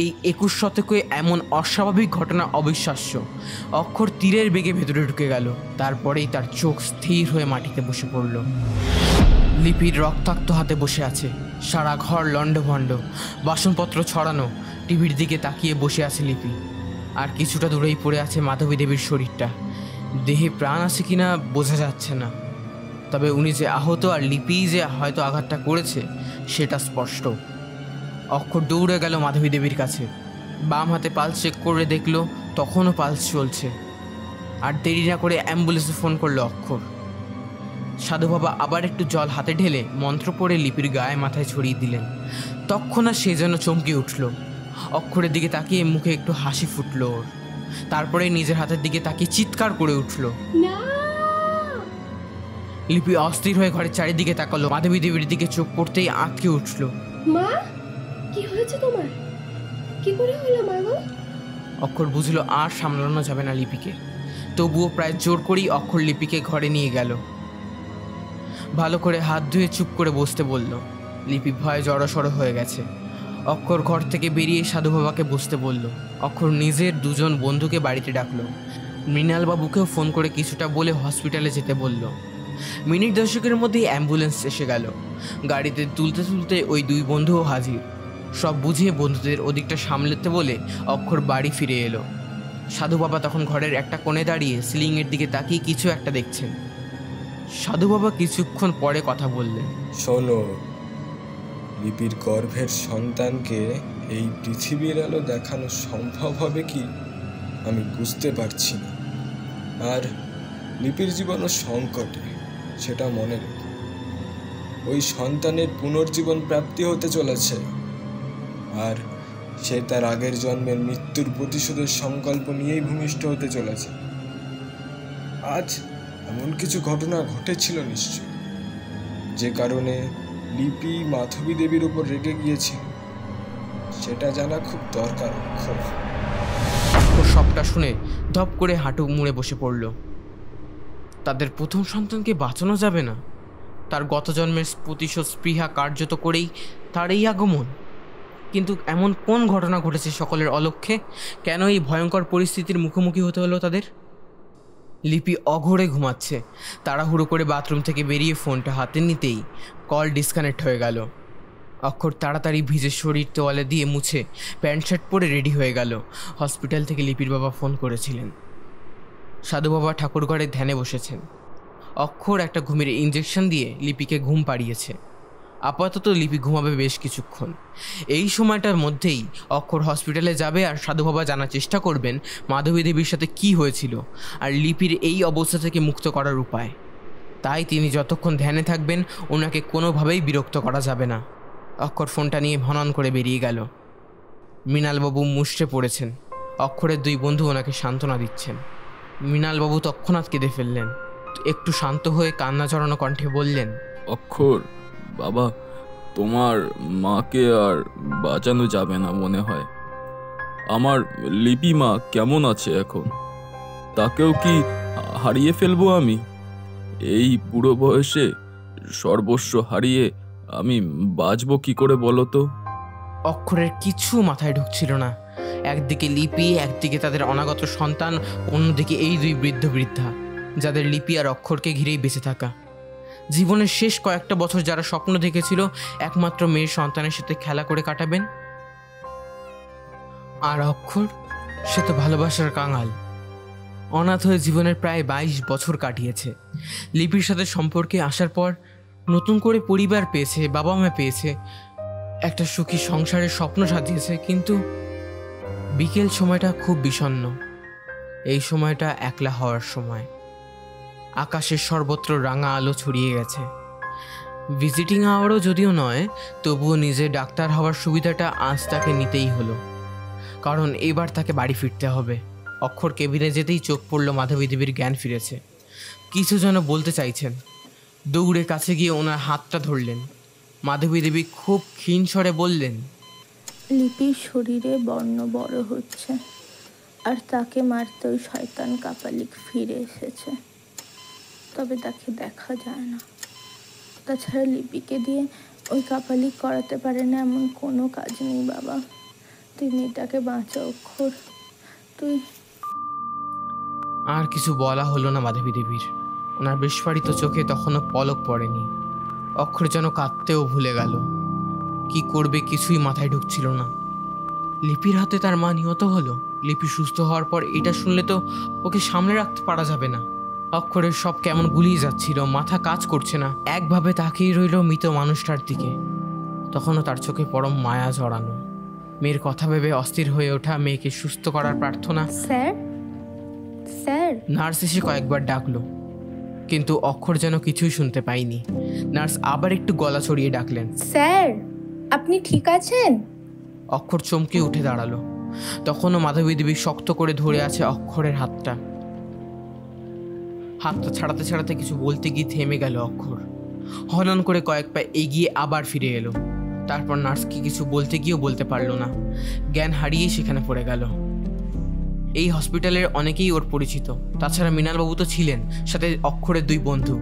এই 21 শতকে এমন অস্বাভাবিক ঘটনা অবিশ্বাস্য। অক্ষর তীরের বেগে ভেতরে ঢুকে গেল। তারপরেই তার চোখ স্থির হয়ে মাটিতে বসে পড়ল। লিপির রক্তাক্ত হাতে বসে আছে। সারা ঘর লণ্ডভণ্ড, বাসনপত্র ছড়ানো। টিভির দিকে তাকিয়ে বসে আছে লিপি। আর কিছুটা দূরেই পড়ে আছে মাধবী দেবীর শরীরটা। দেহে প্রাণ আছে কিনা বোঝা যাচ্ছে না, তবে উনি যে আহত আর লিপি যে হয়তো আঘাতটা করেছে সেটা স্পষ্ট। অক্ষর দৌড়ে গেল মাধবী দেবীর কাছে। বাম হাতে পালস চেক করে দেখলো তখনও পালস চলছে। আর দেরি না করে অ্যাম্বুলেন্সে ফোন করলো অক্ষর। সাধু বাবা আবার একটু জল হাতে ঢেলে মন্ত্র পড়ে লিপির গায়ে মাথায় ছড়িয়ে দিলেন। তৎক্ষণাৎ সে যেন চমকে উঠল। অক্ষরের দিকে তাকিয়ে মুখে একটু হাসি ফুটল ওর। তারপরে নিজের হাতের দিকে তাকিয়ে চিৎকার করে উঠল। লিপি অস্থির হয়ে ঘরের চারিদিকে তাকালো। মাধবী দেবীর দিকে চোখ পড়তেই আঁতকে উঠল। মা, কি হয়েছে তোমার? কি করে হলো মা গো? অক্ষর বুঝলো আর সামলানো যাবে না লিপিকে। তবুও প্রায় জোর করেই অক্ষর লিপিকে ঘরে নিয়ে গেল। ভালো করে হাত ধুয়ে চুপ করে বসতে বলল। লিপি ভয়ে জড়সড় হয়ে গেছে। অক্ষর ঘর থেকে বেরিয়ে সাধু বাবাকে বসতে বলল। অক্ষর নিজের দুজন বন্ধুকে বাড়িতে ডাকলো। মৃণালবাবুকেও ফোন করে কিছুটা বলে হসপিটালে যেতে বলল। মিনিট 10-এর মধ্যেই অ্যাম্বুলেন্স এসে গেল। গাড়িতে তুলতে তুলতে ওই দুই বন্ধুও হাজির। সব বুঝিয়ে বন্ধুদের ওদিকটা সামলাতে বলে অক্ষর বাড়ি ফিরে এলো। সাধু বাবা তখন ঘরের একটা কোণে দাঁড়িয়ে সিলিংয়ের দিকে তাকিয়ে কিছু একটা দেখছেন। সাধু বাবা কিছুক্ষণ পরে কথা বললেন। শোনো, লিপির গর্ভের সন্তানকে এই পৃথিবীর আলো দেখানো সম্ভব হবে কি আমি বুঝতে পারছি না। আর লিপির জীবনও সংকটে, সেটা মনে রেখো। ওই সন্তানের পুনর্জীবন প্রাপ্তি হতে চলেছে, আর সে তার আগের জন্মের মৃত্যুর প্রতিশোধের সংকল্প নিয়েই ভূমিষ্ঠ হতে চলেছে। আজ এমন কিছু ঘটনা ঘটেছিল নিশ্চয়, যে কারণে লিপি মাধবী দেবীর উপর রেগে গিয়েছিল। সেটা জানা খুব দরকার। সবটা শুনে ধপ করে হাঁটু মুড়ে বসে পড়ল। তাদের প্রথম সন্তানকে বাঁচানো যাবে না? তার গত জন্মের প্রতিশোধ স্পৃহা কার্যত করেই তার এই আগমন। কিন্তু এমন কোন ঘটনা ঘটেছে সকলের অলক্ষ্যে? কেন এই ভয়ঙ্কর পরিস্থিতির মুখোমুখি হতে হলো তাদের? লিপি অঘোরে ঘুমাচ্ছে। তাড়াহুড়ো করে বাথরুম থেকে বেরিয়ে ফোনটা হাতে নিতেই কল ডিসকানেক্ট হয়ে গেল। অক্ষর তাড়াতাড়ি ভিজে শরীর তোয়ালে দিয়ে মুছে প্যান্ট শার্ট পরে রেডি হয়ে গেল। হসপিটাল থেকে লিপির বাবা ফোন করেছিলেন। সাধু বাবা ঠাকুর ঘরে ধ্যানে বসেছেন। অক্ষর একটা ঘুমের ইঞ্জেকশন দিয়ে লিপিকে ঘুম পাড়িয়েছে। আপাতত লিপি ঘুমাবে বেশ কিছুক্ষণ। এই সময়টার মধ্যেই অক্ষর হসপিটালে যাবে আর সাধু বাবা জানার চেষ্টা করবেন মাধবী দেবীর সাথে কি হয়েছিল আর লিপির এই অবস্থা থেকে মুক্ত করার উপায়। তাই তিনি যতক্ষণ ধ্যানে থাকবেন ওনাকে কোনোভাবেই বিরক্ত করা যাবে না। অক্ষর ফোনটা নিয়ে ভনন করে বেরিয়ে গেল। মৃণালবাবু মুষড়ে পড়েছেন। অক্ষরের দুই বন্ধু ওনাকে সান্ত্বনা দিচ্ছেন। মৃণালবাবু তৎক্ষণাৎ কেঁদে ফেললেন। একটু শান্ত হয়ে কান্না জড়ানো কণ্ঠে বললেন, অক্ষর বাবা, তোমার মাকে আর বাঁচানো যাবে না মনে হয়। আমার লিপি মা কেমন আছে এখন? তাকেও কি হারিয়ে ফেলবো আমি? এই বুড়ো বয়সে সর্বস্ব হারিয়ে আমি বাঁচবো কি করে বলো তো? অক্ষরের কিছু মাথায় ঢুকছিল না। একদিকে লিপি, একদিকে তাদের অনাগত সন্তান, অন্যদিকে এই দুই বৃদ্ধ বৃদ্ধা যাদের লিপি আর অক্ষরকে ঘিরেই বেঁচে থাকা। জীবনের শেষ কয়েকটা বছর যারা স্বপ্ন দেখেছিল একমাত্র মেয়ের সন্তানের সাথে খেলা করে কাটাবেন, আর অক্ষর সে তো ভালোবাসার কাঙাল। অনাথ হয়ে জীবনের প্রায় 22 বছর কাটিয়েছে। লিপির সাথে সম্পর্কে আসার পর নতুন করে পরিবার পেয়েছে, বাবা মা পেয়েছে, একটা সুখী সংসারের স্বপ্ন সাজিয়েছে। কিন্তু বিকেল সময়টা খুব বিষণ্ণ। এই সময়টা একলা হওয়ার সময়। আকাশের সর্বত্র রাঙা আলো ছড়িয়ে গেছে। ভিজিটিং আওয়ারও যদিও নয়, তবুও নিজে ডাক্তার হওয়ার সুবিধাটা আজ তাকে নিতেই হলো, কারণ এবার তাকে বাড়ি ফিরতে হবে। অক্ষর কেবিনে যেতেই চোখ পড়ল মাধবী দেবীর জ্ঞান ফিরেছে। কিছু যেন বলতে চাইছেন। দৌড়ে কাছে গিয়ে ওনার হাতটা ধরলেন। মাধবী দেবী খুব ক্ষীণ স্বরে বললেন, লিপির শরীরে বর্ণ বড় হচ্ছে, আর তাকে মারতে ওই শয়তান কাপালিক ফিরে এসেছে। তবে তাকে দেখা যায় না। তাছাড়া লিপিকে দিয়ে ওই কাপালিক করাতে পারে না এমন কোনো কাজ নেই বাবা। তুই মেয়েটাকে বাঁচা অক্ষর, তুই। আর কিছু বলা হলো না মাধবী দেবীর। ওনার বিস্ফারিত চোখে তখনও পলক পড়েনি। অক্ষর যেন কাঁদতেও ভুলে গেল। কি করবে কিছুই মাথায় ঢুকছিল না। লিপির হাতে তার মা নিহত হলো। লিপি সুস্থ হওয়ার পর এটা শুনলে তো ওকে সামলে রাখতে পারা যাবে না। অক্ষরের সব কেমন গুলিয়ে যাচ্ছিল, মাথা কাজ করছে না। একভাবে তাকিয়ে রইল মৃত মানুষটার দিকে। তখনও তার চোখে পরম মায়া জড়ানো। মেয়ের কথা ভেবে অস্থির হয়ে ওঠা, মেয়েকে সুস্থ করার প্রার্থনা। Sir, sir. নার্স এসে কয়েকবার ডাকলো, কিন্তু অক্ষর যেন কিছুই শুনতে পাইনি। নার্স আবার একটু গলা ছড়িয়ে ডাকলেন, স্যার আপনি ঠিক আছেন? অক্ষর চমকে উঠে দাঁড়ালো। তখনও মাধবী দেবী শক্ত করে ধরে আছে অক্ষরের হাতটা। হাতটা ছাড়াতে ছাড়াতে কিছু বলতে গিয়ে থেমে গেল অক্ষর। হনন করে কয়েক পা এগিয়ে আবার ফিরে এলো। তারপর নার্সকে কিছু বলতে গিয়েও বলতে পারলো না। জ্ঞান হারিয়ে সেখানে পড়ে গেল। এই হসপিটালের অনেকেই ওর পরিচিত। তাছাড়া মৃণালবাবু তো ছিলেন, সাথে অক্ষরের দুই বন্ধু,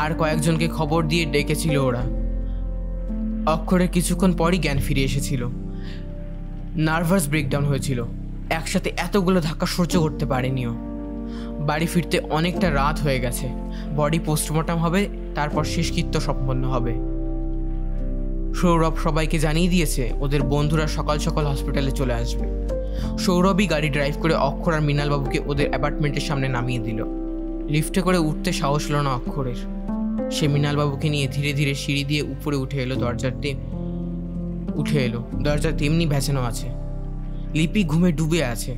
আর কয়েকজনকে খবর দিয়ে ডেকেছিল ওরা। অক্ষরের কিছুক্ষণ পরই জ্ঞান ফিরে এসেছিল। নার্ভাস ব্রেকডাউন হয়েছিল। একসাথে এতগুলো ধাক্কা সহ্য করতে পারেনিও। বাড়ি ফিরতে অনেকটা রাত হয়ে গেছে। বডি পোস্টমর্টম হবে, তারপর শেষকৃত্য সম্পন্ন হবে। সৌরভ সবাইকে জানিয়ে দিয়েছে ওদের বন্ধুরা সকাল সকাল হসপিটালে চলে আসবে। সৌরভই গাড়ি ড্রাইভ করে অক্ষর আর মৃণালবাবুকে ওদের অ্যাপার্টমেন্টের সামনে নামিয়ে দিল। লিফটে করে উঠতে সাহস হলো না অক্ষরের। সে মৃণালবাবুকে নিয়ে ধীরে ধীরে সিঁড়ি দিয়ে উপরে উঠে এলো। দরজা তেমনি ভেজানো আছে। লিপি ঘুমে ডুবে আছে।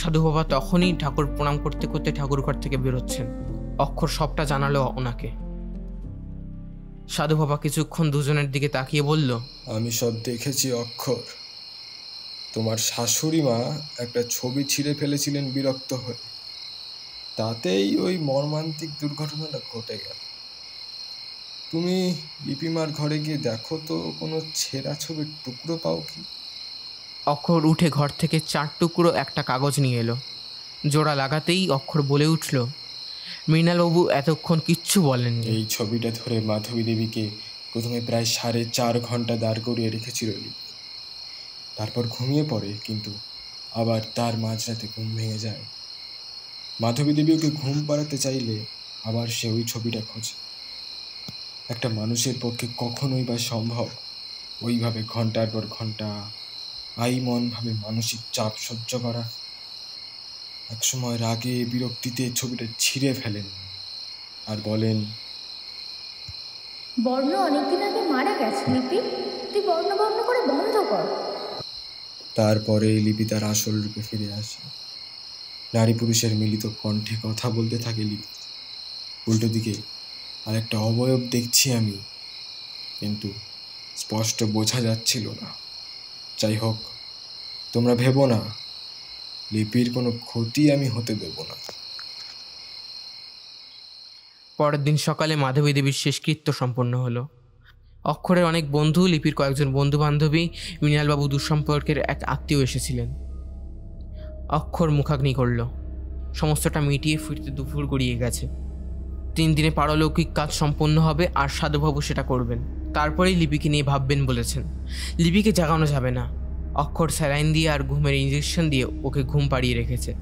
সাধু বাবা তখনই ঠাকুর প্রণাম করতে করতে ঠাকুরঘর থেকে বেরোচ্ছেন। অক্ষর সবটা জানালো ওনাকে। সাধু বাবা কিছুক্ষণ দুজনের দিকে তাকিয়ে বলল, আমি সব দেখেছি অক্ষর। তোমার শাশুড়ি মা একটা ছবি ছিঁড়ে ফেলেছিলেন বিরক্ত হয়ে, তাতেই ওই মর্মান্তিক দুর্ঘটনাটা ঘটে গেল। তুমি লিপিমার ঘরে গিয়ে দেখো তো কোনো ছেঁড়া ছবির টুকরো পাও কি? অক্ষর উঠে ঘর থেকে 4 টুকরো একটা কাগজ নিয়ে এলো। জোড়া লাগাতেই অক্ষর বলে উঠল, মৃণালবাবু এতক্ষণ কিচ্ছু বলেননি। এই ছবিটা ধরে মাধবী দেবীকে প্রথমে প্রায় 4.5 ঘন্টা দাঁড় করিয়ে রেখেছিল লিপি। তারপর ঘুমিয়ে পড়ে, কিন্তু আবার তার মাঝরাতে ঘুম ভেঙে যায়। মাধবী দেবী ওকে ঘুম পাড়াতে চাইলে আবার সে ওই ছবিটা খোঁজে। একটা মানুষের পক্ষে কখনোই বা সম্ভব ওইভাবে ঘন্টার পর ঘন্টা আইমনভাবে মানসিক চাপ সহ্য করা? একসময় রাগে বিরক্তিতে ছবিটা ছিঁড়ে ফেলেন আর বলেন, বর্ণ অনেকদিন আগে মারা গেছে লিপি, তুই বর্ণ বর্ণ করে বন্ধ কর। তারপরে লিপি তার আসল রূপে ফিরে আসে। নারী পুরুষের মিলিত কণ্ঠে কথা বলতে থাকে লিপি। উল্টো দিকে আরেকটা অবয়ব দেখছি আমি, কিন্তু স্পষ্ট বোঝা যাচ্ছিল না। যাই হোক, তোমরা ভেবো না, লিপির কোনো ক্ষতি আমি হতে দেব না। পরের দিন সকালে মাধবী দেবীর শেষকৃত্য সম্পন্ন হলো। অক্ষরের অনেক বন্ধু, লিপির কয়েকজন বন্ধু বান্ধবী, মৃণালবাবু দুঃসম্পর্কের এক আত্মীয় এসেছিলেন। অক্ষর মুখাগ্নি করল। সমস্তটা মিটিয়ে ফিরতে দুপুর গড়িয়ে গেছে। 3 দিনে পারলৌকিক কাজ সম্পন্ন হবে, আর সাধুবাবু সেটা করবেন। তারপরেই লিপিকে নিয়ে ভাববেন বলেছেন। লিপিকে জাগানো যাবে না। অক্ষর স্যালাইন দিয়ে আর ঘুমের ইঞ্জেকশন দিয়ে ওকে ঘুম পাড়িয়ে রেখেছে।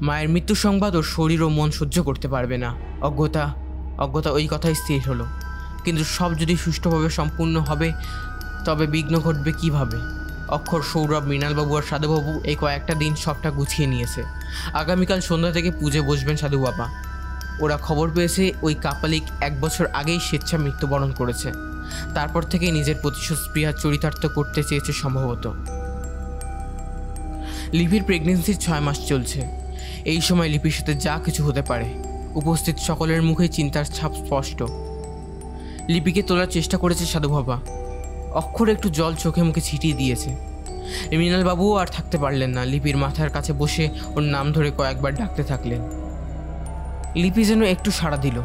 মায়ের মৃত্যু সংবাদ ওর শরীর ও মন সহ্য করতে পারবে না। অজ্ঞতা ওই কথাই স্থির হলো। কিন্তু সব যদি সুষ্ঠুভাবে সম্পূর্ণ হবে, তবে বিঘ্ন ঘটবে কিভাবে? অক্ষর, সৌরভ, মৃণালবাবু আর সাধুবাবু এই কয়েকটা দিন সবটা গুছিয়ে নিয়েছে। আগামীকাল সন্ধ্যা থেকে পুজো বসবেন সাধু বাবা। ওরা খবর পেয়েছে ওই কাপালিক 1 বছর আগেই স্বেচ্ছা মৃত্যুবরণ করেছে। তারপর থেকে নিজের প্রতিশোধ স্পৃহা চরিতার্থ করতে চেয়েছে সম্ভবত। লিপির প্রেগনেন্সির 6 মাস চলছে। এই সময় লিপির সাথে যা কিছু হতে পারে। উপস্থিত সকলের মুখেই চিন্তার ছাপ স্পষ্ট। লিপিকে তোলার চেষ্টা করেছে সাধু বাবা। অক্ষর একটু জল চোখে মুখে ছিটিয়ে দিয়েছে। মৃণালবাবুও আর থাকতে পারলেন না। লিপির মাথার কাছে বসে ওর নাম ধরে কয়েকবার ডাকতে থাকলেন। লিপি যেন একটু সাড়া দিল,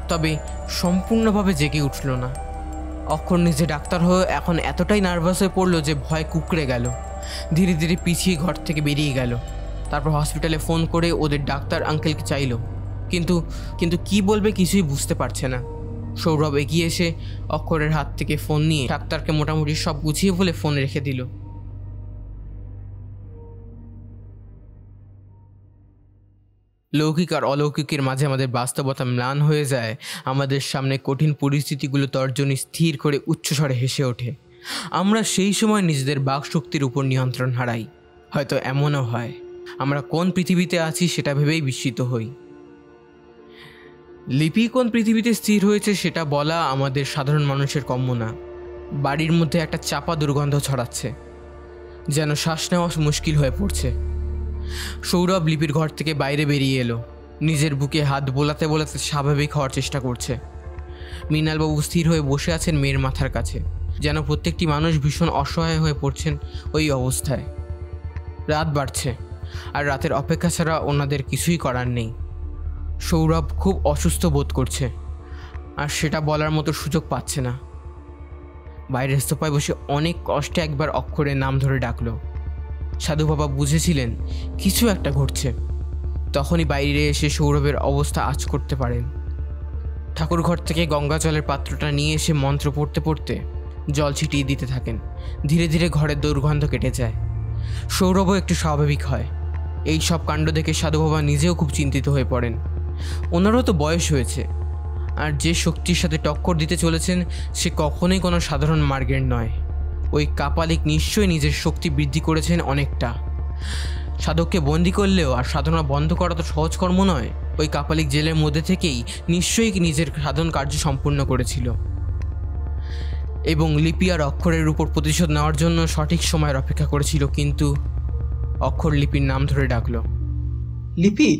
তবে সম্পূর্ণভাবে জেগে উঠল না। অক্ষর নিজে ডাক্তার হয়ে এখন এতটাই নার্ভাস হয়ে পড়লো যে ভয় কুঁকড়ে গেল। ধীরে ধীরে পিছিয়ে ঘর থেকে বেরিয়ে গেল। তারপর হসপিটালে ফোন করে ওদের ডাক্তার আঙ্কেলকে চাইল, কিন্তু কি বলবে কিছুই বুঝতে পারছে না। সৌরভ এগিয়ে এসে অক্ষরের হাত থেকে ফোন নিয়ে ডাক্তারকে মোটামুটি সব গুছিয়ে বলে ফোন রেখে দিল। লৌকিক আর অলৌকিকের মাঝে আমাদের বাস্তবতা ম্লান হয়ে যায়। আমাদের সামনে কঠিন পরিস্থিতিগুলো তর্জনী স্থির করে উচ্চস্বরে হেসে ওঠে। আমরা সেই সময় নিজেদের বাকশক্তির উপর নিয়ন্ত্রণ হারাই। হয়তো এমনও হয় আমরা কোন পৃথিবীতে আছি সেটা ভেবেই বিস্মিত হই। লিপি কোন পৃথিবীতে স্থির হয়েছে সেটা বলা আমাদের সাধারণ মানুষের কম্য না। বাড়ির মধ্যে একটা চাপা দুর্গন্ধ ছড়াচ্ছে, যেন শ্বাস নেওয়া মুশকিল হয়ে পড়ছে। সৌরভ লিপির ঘর থেকে বাইরে বেরিয়ে এলো। নিজের বুকে হাত বোলাতে বোলাতে স্বাভাবিক হওয়ার চেষ্টা করছে। মৃণালবাবু স্থির হয়ে বসে আছেন মেয়ের মাথার কাছে, যেন প্রত্যেকটি মানুষ ভীষণ অসহায় হয়ে পড়ছেন ওই অবস্থায়। রাত বাড়ছে, আর রাতের অপেক্ষা ছাড়া ওনাদের কিছুই করার নেই। সৌরভ খুব অসুস্থ বোধ করছে, আর সেটা বলার মতো সুযোগ পাচ্ছে না। বাইরের সোফায় বসে অনেক কষ্টে একবার অক্ষরের নাম ধরে ডাকলো। সাধু বাবা বুঝেছিলেন কিছু একটা ঘটছে। তখনই বাইরে এসে সৌরভের অবস্থা আঁচ করতে পারেন। ঠাকুর ঘর থেকে গঙ্গা জলের পাত্রটা নিয়ে এসে মন্ত্র পড়তে পড়তে জল ছিটিয়ে দিতে থাকেন। ধীরে ধীরে ঘরের দুর্গন্ধ কেটে যায়। সৌরভও একটু স্বাভাবিক হয়। এই সব কাণ্ড দেখে সাধু বাবা নিজেও খুব চিন্তিত হয়ে পড়েন। ওনারও তো বয়স হয়েছে, আর যে শক্তির সাথে টক্কর দিতে চলেছেন সে কখনোই কোনো সাধারণ মার্গের নয়। ওই কাপালিক নিশ্চয়ই নিজের শক্তি বৃদ্ধি করেছেন অনেকটা। সাধককে বন্দি করলেও আর সাধনা বন্ধ করা তো সহজ কর্ম নয়। ওই কাপালিক জেলের মধ্যে থেকেই নিশ্চয়ই নিজের সাধন কার্য সম্পূর্ণ করেছিল, এবং লিপি আর অক্ষরের উপর প্রতিশোধ নেওয়ার জন্য সঠিক সময়ের অপেক্ষা করেছিল। কিন্তু অক্ষর লিপির নাম ধরে ডাকলো। লিপি,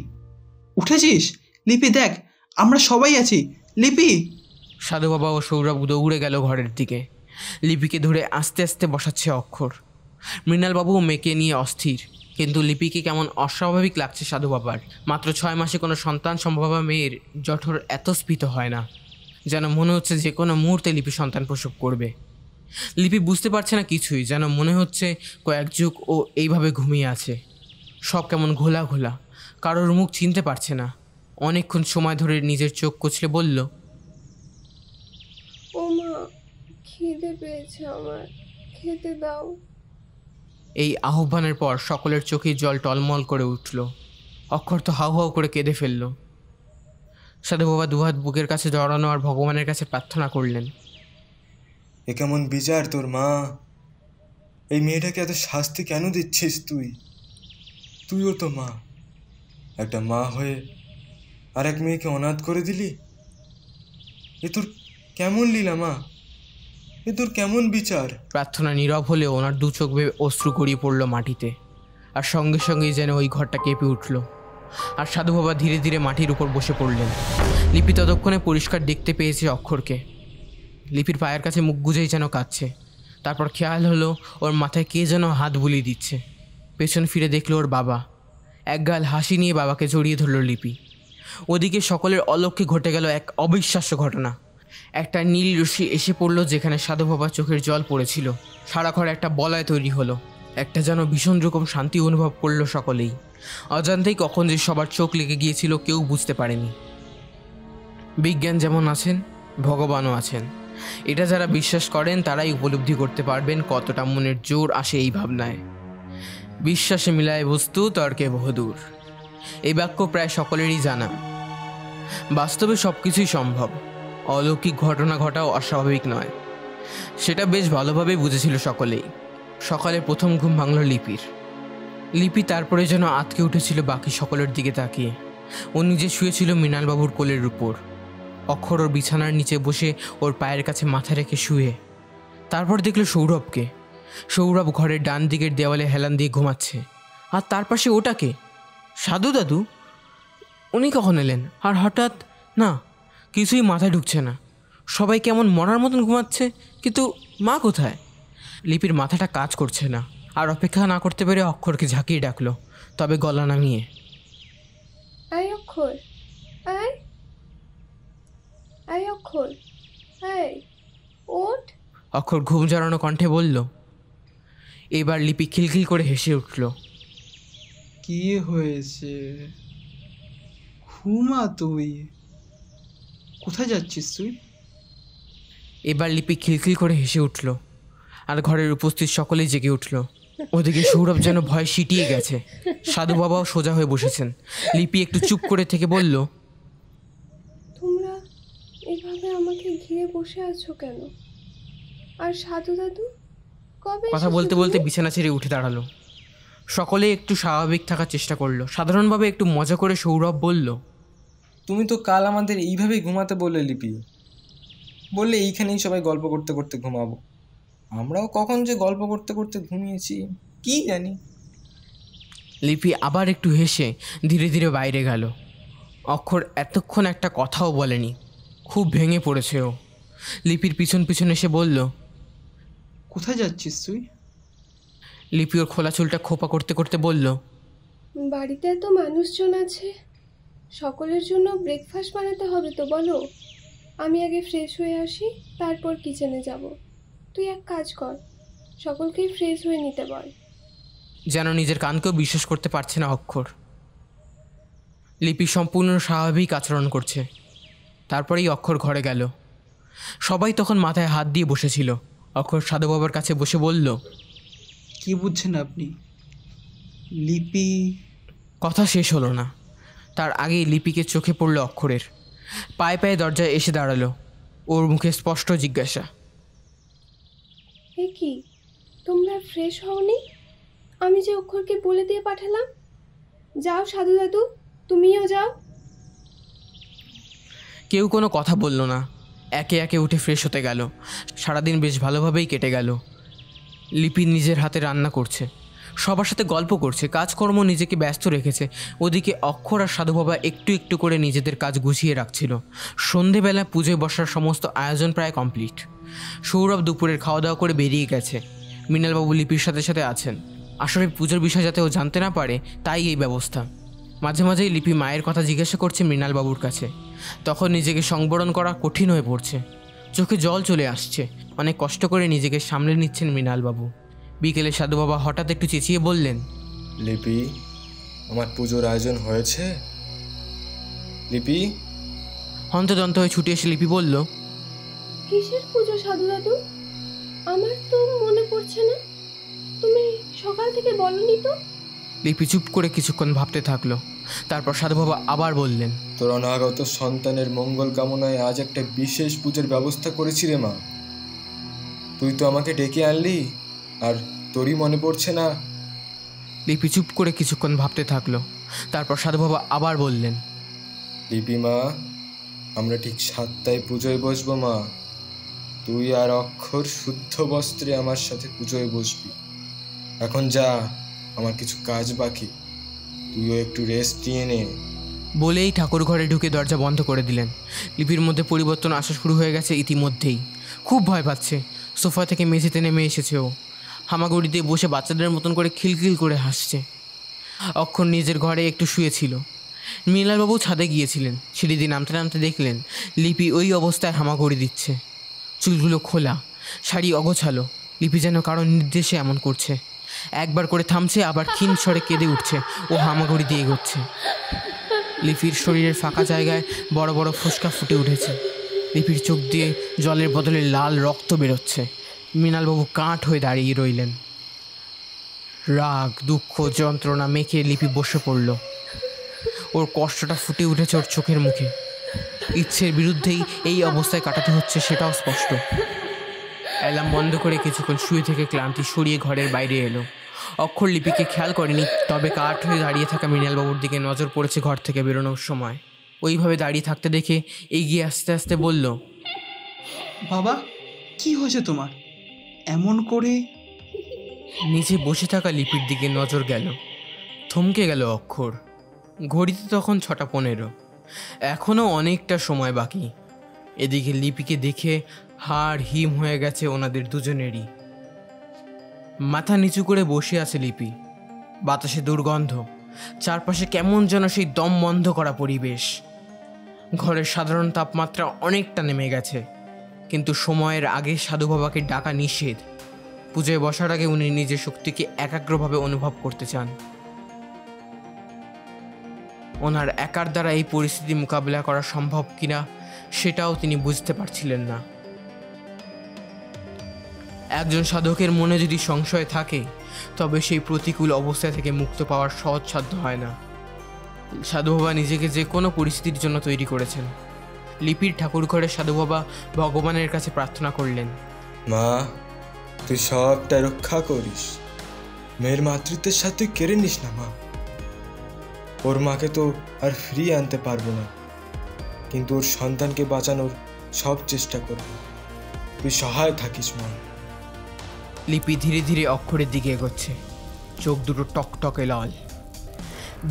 উঠেছিস? লিপি দেখ, আমরা সবাই আছি। লিপি! সাধু বাবা ও সৌরভ দৌড়ে গেল ঘরের দিকে। লিপিকে ধরে আস্তে আস্তে বসাচ্ছে অক্ষর। মৃণালবাবুও মেয়েকে নিয়ে অস্থির, কিন্তু লিপিকে কেমন অস্বাভাবিক লাগছে সাধু বাবার। মাত্র 6 মাসে কোনো সন্তান সম্ভবা মেয়ের জঠর এত স্ফীত হয় না। যেন মনে হচ্ছে যে কোনো মুহূর্তে লিপি সন্তান প্রসব করবে। লিপি বুঝতে পারছে না কিছুই, যেন মনে হচ্ছে কয়েক যুগ ও এইভাবে ঘুমিয়ে আছে। সব কেমন ঘোলা ঘোলা, কারোর মুখ চিনতে পারছে না। অনেকক্ষণ সময় ধরে নিজের চোখ কচলে বলল, ও মা, খিদে পেয়েছে আমার, খেতে দাও। এই আহ্বানের পর সকলের চোখে জল টলমল করে উঠল। অক্ষর তো হাউ হাউ করে কেঁদে ফেলল। সাধু বাবা দুহাত বুকের কাছে জড়ানো আর ভগবানের কাছে প্রার্থনা করলেন। এ কেমন বিচার তোর মা? এই মেয়েটাকে এত শাস্তি কেন দিচ্ছিস তুইও তো মা। একটা মা হয়ে আর এক মেয়েকে অনাথ করে দিলি। এ তোর কেমন লীলা মা, এ তোর কেমন বিচার? প্রার্থনা নীরব হলেও ওনার দু চোখ বেয়ে অশ্রু গড়িয়ে পড়ল মাটিতে, আর সঙ্গে সঙ্গেই যেন ওই ঘরটা কেঁপে উঠল। আর সাধু বাবা ধীরে ধীরে মাটির উপর বসে পড়লেন। লিপি ততক্ষণে পরিষ্কার দেখতে পেয়েছে অক্ষরকে। লিপির পায়ের কাছে মুখ গুজেই যেন কাঁদছে। তারপর খেয়াল হলো ওর মাথায় কে যেন হাত বুলিয়ে দিচ্ছে। পেছন ফিরে দেখলো ওর বাবা। একগাল হাসি নিয়ে বাবাকে জড়িয়ে ধরল লিপি। ওদিকে সকলের অলক্ষ্যে ঘটে গেল এক অবিশ্বাস্য ঘটনা। একটা নীল রশ্মি এসে পড়লো যেখানে সাধু বাবার চোখের জল পড়েছিল। সারা ঘরে একটা বলয় তৈরি হলো। একটা যেন ভীষণ রকম শান্তি অনুভব করলো সকলেই। অজান্তেই কখন যে সবার চোখ লেগে গিয়েছিল কেউ বুঝতে পারেনি। বিজ্ঞান যেমন আছেন, ভগবানও আছেন। এটা যারা বিশ্বাস করেন তারাই উপলব্ধি করতে পারবেন কতটা মনের জোর আসে এই ভাবনায়। বিশ্বাসে মিলায় বস্তু, তর্কে বহুদূর, এই বাক্য প্রায় সকলেরই জানা। বাস্তবে সব কিছুই সম্ভব। অলৌকিক ঘটনা ঘটাও অস্বাভাবিক নয়, সেটা বেশ ভালোভাবেই বুঝেছিল সকলেই। সকালে প্রথম ঘুম ভাঙল লিপির। লিপি তারপরে যেন আটকে উঠেছিল বাকি সকলের দিকে তাকিয়ে। ও নিজে শুয়েছিল মৃণালবাবুর কোলের উপর। অক্ষর ওর বিছানার নিচে বসে ওর পায়ের কাছে মাথা রেখে শুয়ে। তারপর দেখল সৌরভকে। সৌরভ ঘরের ডান দিকের দেওয়ালে হেলান দিয়ে ঘুমাচ্ছে। আর তার পাশে ওটাকে সাধু দাদু। উনি কখন এলেন? আর হঠাৎ না, কিছুই মাথায় ঢুকছে না। সবাই কেমন মরার মতন ঘুমাচ্ছে, কিন্তু মা কোথায়? লিপির মাথাটা কাজ করছে না। আর অপেক্ষা না করতে পেরে অক্ষরকে ঝাঁকিয়ে ডাকলো, তবে গলা নামিয়ে। আয় অক্ষর, আয় আয় অক্ষর, আয় ওঠ। অক্ষর ঘুম জড়ানো কণ্ঠে বলল। এবার লিপি খিলখিল করে হেসে উঠল। কি হয়েছে? ঘুমা তুই। কোথায় যাচ্ছিস তুই? এবার লিপি খিলখিল করে হেসে উঠল, আর ঘরের উপস্থিত সকলেই জেগে উঠল। ওদিকে সৌরভ যেন ভয় সিটিয়ে গেছে। সাধু বাবাও সোজা হয়ে বসেছেন। লিপি একটু চুপ করে থেকে বলল, তোমরা এভাবে আমাকে ঘিরে বসে আছো কেন? আর সাধু দাদু কবে? কথা বলতে বলতে বিছানা ছেড়ে উঠে দাঁড়ালো। সকলে একটু স্বাভাবিক থাকার চেষ্টা করলো। সাধারণভাবে একটু মজা করে সৌরভ বলল, তুমি তো কাল আমাদের এইভাবেই ঘুমাতে বললে লিপি। বললে এইখানেই সবাই গল্প করতে করতে ঘুমাবো। আমরাও কখন যে গল্প করতে করতে ঘুমিয়েছি কি জানি। লিপি আবার একটু হেসে ধীরে ধীরে বাইরে গেল। অক্ষর এতক্ষণ একটা কথাও বলেনি। খুব ভেঙে পড়েছে ও। লিপির পিছন পিছন এসে বলল, কোথায় যাচ্ছিস তুই? লিপি ওর খোলা চুলটা খোপা করতে করতে বলল, বাড়িতে এত মানুষজন আছে, সকলের জন্য ব্রেকফাস্ট বানাতে হবে তো বলো। আমি আগে ফ্রেশ হয়ে আসি, তারপর কিচেনে যাব। তুই এক কাজ কর, সকলকেই ফ্রেশ হয়ে নিতে বল। যেন নিজের কানকেও বিশ্বাস করতে পারছে না অক্ষর। লিপি সম্পূর্ণ স্বাভাবিক আচরণ করছে। তারপরেই অক্ষর ঘরে গেল। সবাই তখন মাথায় হাত দিয়ে বসেছিল। অক্ষর সাধু বাবার কাছে বসে বলল, কি বুঝছেন আপনি? লিপি। কথা শেষ হলো না, তার আগেই লিপিকে চোখে পড়ল অক্ষরের। পায়ে পায়ে দরজায় এসে দাঁড়ালো। ওর মুখে স্পষ্ট জিজ্ঞাসা, এ কি, তোমরা ফ্রেশ হওনি? আমি যে অক্ষরকে বলে দিয়ে পাঠালাম। যাও সাধু দাদু, তুমিও যাও। কেউ কোনো কথা বলল না। একে একে উঠে ফ্রেশ হতে গেল। সারাদিন বেশ ভালোভাবেই কেটে গেল। লিপি নিজের হাতে রান্না করছে, সবার সাথে গল্প করছে, কাজকর্ম নিজেকে ব্যস্ত রেখেছে। ওদিকে অক্ষর আর সাধু বাবা একটু একটু করে নিজেদের কাজ গুছিয়ে রাখছিল। সন্ধেবেলা পুজোয় বসার সমস্ত আয়োজন প্রায় কমপ্লিট। সৌরভ দুপুরের খাওয়া দাওয়া করে বেরিয়ে গেছে। মৃণালবাবু লিপির সাথে সাথে আছেন। আসলে পুজোর বিষয় যাতে ও জানতে না পারে, তাই এই ব্যবস্থা। মাঝে মাঝেই লিপি মায়ের কথা জিজ্ঞাসা করছে মৃণালবাবুর কাছে। তখন নিজেকে সংবরণ করা কঠিন হয়ে পড়ছে। চোখে জল চলে আসছে। অনেক কষ্ট করে নিজেকে সামলে নিচ্ছেন মৃণালবাবু। বিকেলে সাধু বাবা হঠাৎ একটু চেঁচিয়ে বললেন, লিপি, আমার পুজোর আয়োজন হয়েছে? লিপি। হন্তদন্ত হয়ে ছুটে এসে লিপি বলল, কিসের পুজো সাধু দাদু? আমার তো মনে পড়ছে না। তুমি সকাল থেকে বলনি তো। লিপি চুপ করে কিছুক্ষণ ভাবতে থাকলো। তারপর সাধু বাবা আবার বললেন, তোর অনাগত সন্তানের মঙ্গল কামনায় আজ একটা বিশেষ পুজোর ব্যবস্থা করেছি রে মা। তুই তো আমাকে ডেকে আনলি, আর তোরই মনে পড়ছে না? লিপি চুপ করে কিছুক্ষণ ভাবতে থাকলো। তারপর সাধু বাবা আবার বললেন, লিপি মা, আমরা ঠিক 7টায় পুজোয় বসবো মা। তুই আর অক্ষর শুদ্ধ বস্ত্রে আমার সাথে পুজোয় বসবি। এখন যা, আমার কিছু কাজ বাকি, তুইও একটু রেস্ট নিয়ে নে। বলেই ঠাকুর ঘরে ঢুকে দরজা বন্ধ করে দিলেন। লিপির মধ্যে পরিবর্তন আসা শুরু হয়ে গেছে ইতিমধ্যেই। খুব ভয় পাচ্ছে। সোফা থেকে মেঝেতে নেমে এসেছে ও। হামাগুড়ি দিয়ে বসে বাচ্চাদের মতন করে খিলখিল করে হাসছে। অক্ষর নিজের ঘরে একটু শুয়েছিল। মৃণালবাবু ছাদে গিয়েছিলেন। সিঁড়ি দিয়ে নামতে নামতে দেখলেন লিপি ওই অবস্থায় হামাগুড়ি দিচ্ছে। চুলগুলো খোলা, শাড়ি অগোছালো। লিপি যেন কারো নির্দেশে এমন করছে। একবার করে থামছে, আবার ক্ষীণ স্বরে কেঁদে উঠছে ও হামাগুড়ি দিয়ে এগোচ্ছে। লিপির শরীরের ফাঁকা জায়গায় বড় বড় ফোসকা ফুটে উঠেছে। লিপির চোখ দিয়ে জলের বদলে লাল রক্ত বেরোচ্ছে। মৃণালবাবু কাঠ হয়ে দাঁড়িয়ে রইলেন। রাগ, দুঃখ, যন্ত্রণা মেখে লিপি বসে পড়ল। ওর কষ্টটা ফুটে উঠেছে ওর চোখের মুখে। ইচ্ছের বিরুদ্ধেই এই অবস্থায় কাটাতে হচ্ছে সেটাও স্পষ্ট। অ্যালার্ম বন্ধ করে কিছুক্ষণ শুয়ে থেকে ক্লান্তি সরিয়ে ঘরের বাইরে এলো। অক্ষর লিপিকে খেয়াল করেনি, তবে কাঠ হয়ে দাঁড়িয়ে থাকা মৃণালবাবুর দিকে নজর পড়েছে ঘর থেকে বেরোনোর সময়। ওইভাবে দাঁড়িয়ে থাকতে দেখে এগিয়ে আস্তে আস্তে বলল, বাবা, কি হয়েছে তোমার এমন করে? নিচে বসে থাকা লিপির দিকে নজর গেল। থমকে গেল অক্ষর। ঘড়িতে তখন 6:15। এখনও অনেকটা সময় বাকি। এদিকে লিপিকে দেখে হাড় হিম হয়ে গেছে ওনাদের দুজনেরই। মাথা নিচু করে বসে আছে লিপি। বাতাসে দুর্গন্ধ, চারপাশে কেমন যেন সেই দম বন্ধ করা পরিবেশ। ঘরের সাধারণ তাপমাত্রা অনেকটা নেমে গেছে, কিন্তু সময়ের আগে সাধু বাবাকে ডাকা নিষেধ। পুজোয় বসার আগে উনি নিজের শক্তিকে একাগ্রভাবে অনুভব করতে চান। ওনার একার দ্বারা এই পরিস্থিতি মোকাবিলা করা সম্ভব কিনা সেটাও তিনি বুঝতে পারছিলেন না। একজন সাধকের মনে যদি সংশয় থাকে, তবে সেই প্রতিকূল অবস্থা থেকে মুক্ত পাওয়ার সহজসাধ্য হয় না। সাধু বাবা নিজেকে যে কোনো পরিস্থিতির জন্য তৈরি করেছেন। লিপির ঠাকুর ঘরে সাধু বাবা ভগবানের কাছে প্রার্থনা করলেন, মা, তুই সবটা রক্ষা করিস। মেয়ের মাতৃত্বের সাথে কেড়ে নিস না মা। ওর মাকে তো আর ফিরিয়ে আনতে পারবো না, কিন্তু ওর সন্তানকে বাঁচানোর সব চেষ্টা করব। তুই সহায় থাকিস মা। লিপি ধীরে ধীরে অক্ষরের দিকে এগোচ্ছে। চোখ দুটো টকটকে লাল,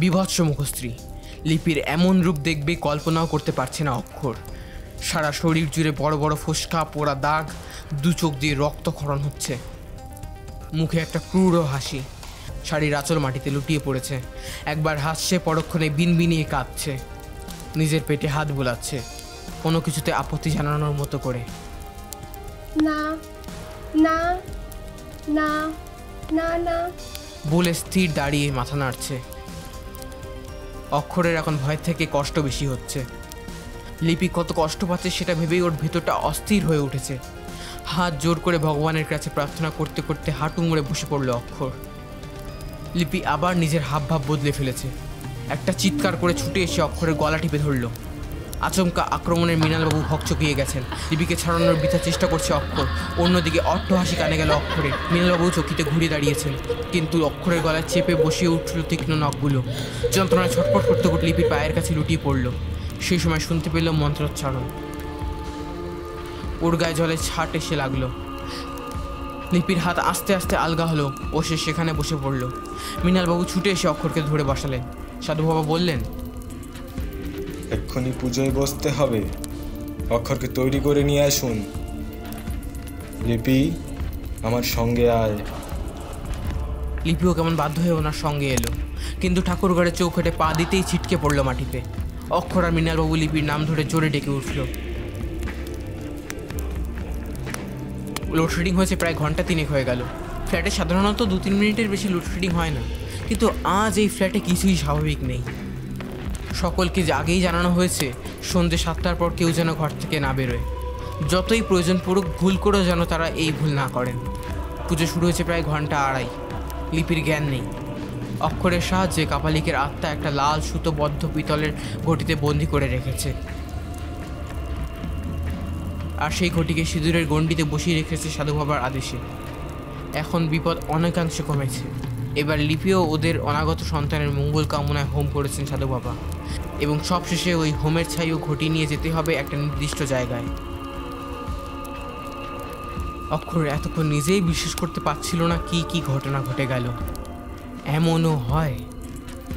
বিভৎস মুখশ্রী। লিপির এমন রূপ দেখবে কল্পনাও করতে পারছে না অক্ষর। সারা শরীর জুড়ে বড় বড় ফোসকা, পোড়া দাগ, দু চোখ দিয়ে রক্তক্ষরণ হচ্ছে। মুখে একটা ক্রূর হাসি। শাড়ির আঁচল মাটিতে লুটিয়ে পড়েছে। একবার হাসছে, পরক্ষণে বিনবিনিয়ে কাঁদছে। নিজের পেটে হাত বোলাচ্ছে, কোনো কিছুতে আপত্তি জানানোর মতো করে। না না না না না বলে স্থির দাঁড়িয়ে মাথা নাড়ছে। অক্ষরের এখন ভয় থেকে কষ্ট বেশি হচ্ছে। লিপি কত কষ্ট পাচ্ছে সেটা ভেবেই ওর ভেতরটা অস্থির হয়ে উঠেছে। হাত জোর করে ভগবানের কাছে প্রার্থনা করতে করতে হাঁটু মুড়ে বসে পড়ল অক্ষর। লিপি আবার নিজের হাবভাব বদলে ফেলেছে। একটা চিৎকার করে ছুটে এসে অক্ষরের গলা টিপে ধরল। আচমকা আক্রমণের মৃণালবাবু হকচকিয়ে গেছেন। লিপিকে ছাড়ানোর বৃথা চেষ্টা করছে অক্ষর। অন্যদিকে অট্টহাসি কানে গেল অক্ষরের। মৃণালবাবু চকিতে ঘুরে দাঁড়িয়েছেন, কিন্তু অক্ষরের গলায় চেপে বসিয়ে উঠল তীক্ষ্ণ নখগুলো। যন্ত্রণায় ছটফট করতে করতে লিপির পায়ের কাছে লুটিয়ে পড়ল। সেই সময় শুনতে পেল মন্ত্রোচ্চারণ। ওর গায়ে জলে ছাট এসে লাগলো। লিপির হাত আস্তে আস্তে আলগা হলো ও সে সেখানে বসে পড়ল। মৃণালবাবু ছুটে এসে অক্ষরকে ধরে বসালেন। সাধু বাবা বললেন, এক্ষুনি পুজোয় বসতে হবে। অক্ষরকে তৈরি করে নিয়ে আসুন। লিপি, আমার সঙ্গে আয়। লিপিও কেমন বাধ্য হয়ে ওনার সঙ্গে এলো, কিন্তু ঠাকুর ঘরে চৌখেটে পা দিতেই ছিটকে পড়ল মাটিতে। অক্ষর আর মৃণালবাবু লিপির নাম ধরে জোরে ডেকে উঠল। লোডশেডিং হয়েছে প্রায় ঘন্টা 3 হয়ে গেল। ফ্ল্যাটে সাধারণত 2-3 মিনিটের বেশি লোডশেডিং হয় না, কিন্তু আজ এই ফ্ল্যাটে কিছুই স্বাভাবিক নেই। সকলকে আগেই জানানো হয়েছে সন্ধ্যে 7টার পর কেউ যেন ঘর থেকে না বেরোয়। যতই প্রয়োজন পড়ুক, ভুল করেও যেন তারা এই ভুল না করেন। পুজো শুরু হয়েছে প্রায় ঘন্টা 2.5। লিপির জ্ঞান নেই। অক্ষরের সাহায্যে কাপালিকের আত্মা একটা লাল সুতোবদ্ধ পিতলের ঘটিতে বন্দি করে রেখেছে, আর সেই ঘটিকে সিঁদুরের গণ্ডিতে বসিয়ে রেখেছে সাধু বাবার আদেশে। এখন বিপদ অনেকাংশে কমেছে। এবার লিপিও ওদের অনাগত সন্তানের মঙ্গল কামনায় হোম করেছেন সাধু বাবা, এবং সবশেষে ওই হোমের ছাই ও ঘটি নিয়ে যেতে হবে একটা নির্দিষ্ট জায়গায়। অক্ষর এতক্ষণ নিজেই বিশ্বাস করতে পারছিল না কি কি ঘটনা ঘটে গেল। এমনও হয়?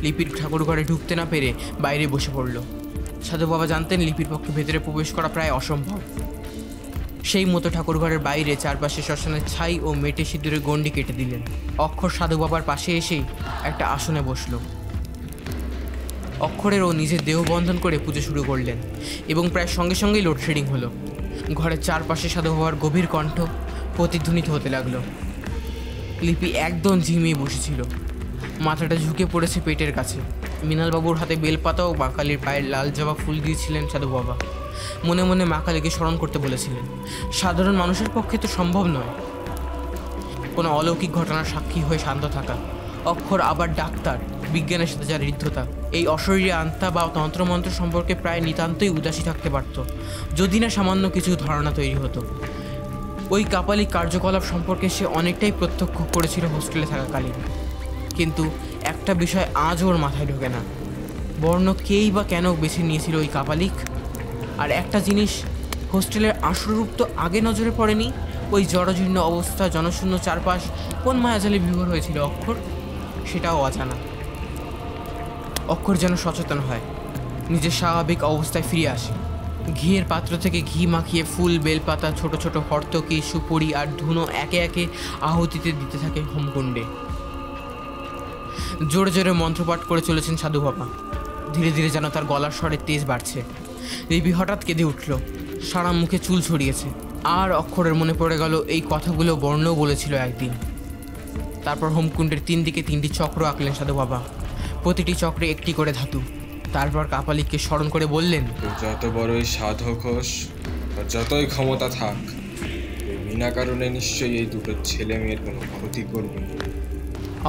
লিপির ঠাকুর ঘরে ঢুকতে না পেরে বাইরে বসে পড়ল। সাধু বাবা জানতেন লিপির পক্ষে ভেতরে প্রবেশ করা প্রায় অসম্ভব। সেই মতো ঠাকুর ঘরের বাইরে চারপাশে শ্মশানের ছাই ও মেটে সিঁদুরের গণ্ডি কেটে দিলেন। অক্ষর সাধু বাবার পাশে এসেই একটা আসনে বসল। অক্ষরের ও নিজের দেহ বন্ধন করে পুজো শুরু করলেন এবং প্রায় সঙ্গে সঙ্গেই লোডশেডিং হলো। ঘরের চারপাশে সাধু বাবার গভীর কণ্ঠ প্রতিধ্বনিত হতে লাগলো। লিপি একদম ঝিমিয়ে বসেছিল, মাথাটা ঝুঁকে পড়েছে পেটের কাছে। মৃণালবাবুর হাতে বেলপাতা ও মা কালীর পায়ের লাল জবা ফুল দিয়েছিলেন সাধু বাবা। মনে মনে মা কালীকে স্মরণ করতে বলেছিলেন। সাধারণ মানুষের পক্ষে তো সম্ভব নয় কোনো অলৌকিক ঘটনার সাক্ষী হয়ে শান্ত থাকা। অক্ষর আবার ডাক্তার, বিজ্ঞানের সাথে যার হৃদ্ধতা, এই অশরীরী আত্মা বা তন্ত্রমন্ত্র সম্পর্কে প্রায় নিতান্তই উদাসী থাকতে পারত যদি না সামান্য কিছু ধারণা তৈরি হতো। ওই কাপালিক কার্যকলাপ সম্পর্কে সে অনেকটাই প্রত্যক্ষ করেছিল হোস্টেলে থাকাকালীন। কিন্তু একটা বিষয় আজ ওর মাথায় ঢোকে না, বর্ণ কেই বা কেন বেছে নিয়েছিল ওই কাপালিক। আর একটা জিনিস, হোস্টেলের আসল রূপ তো আগে নজরে পড়েনি। ওই জড়জীর্ণ অবস্থা, জনশূন্য চারপাশ, কোন মায়াজালে বিভোর হয়েছিল অক্ষর, সেটাও অজানা। অক্ষর যেন সচেতন হয়, নিজের স্বাভাবিক অবস্থায় ফিরে আসে। ঘিয়ের পাত্র থেকে ঘি মাখিয়ে ফুল, বেলপাতা, ছোট ছোট হর্তকি, সুপুরি আর ধুনো একে একে আহুতিতে দিতে থাকে হোমকুণ্ডে। জোরে জোরে মন্ত্রপাঠ করে চলেছেন সাধু বাবা। ধীরে ধীরে যেন তার গলার স্বরের তেজ বাড়ছে। লিপি হঠাৎ কেঁদে উঠল, সারা মুখে চুল ছড়িয়েছে। আর অক্ষরের মনে পড়ে গেল এই কথাগুলো বর্ণও বলেছিল একদিন। তারপর হোমকুণ্ডের 3 দিকে 3টি চক্র আঁকলেন সাধু বাবা, প্রতিটি চক্রে একটি করে ধাতু। তারপর কাপালিককে স্মরণ করে বললেন, যত বড়ই সাধক হোস, যতই ক্ষমতা থাক, বিনা কারণে নিশ্চয়ই এই দুটো ছেলে মেয়ের কোনো ক্ষতি করবে।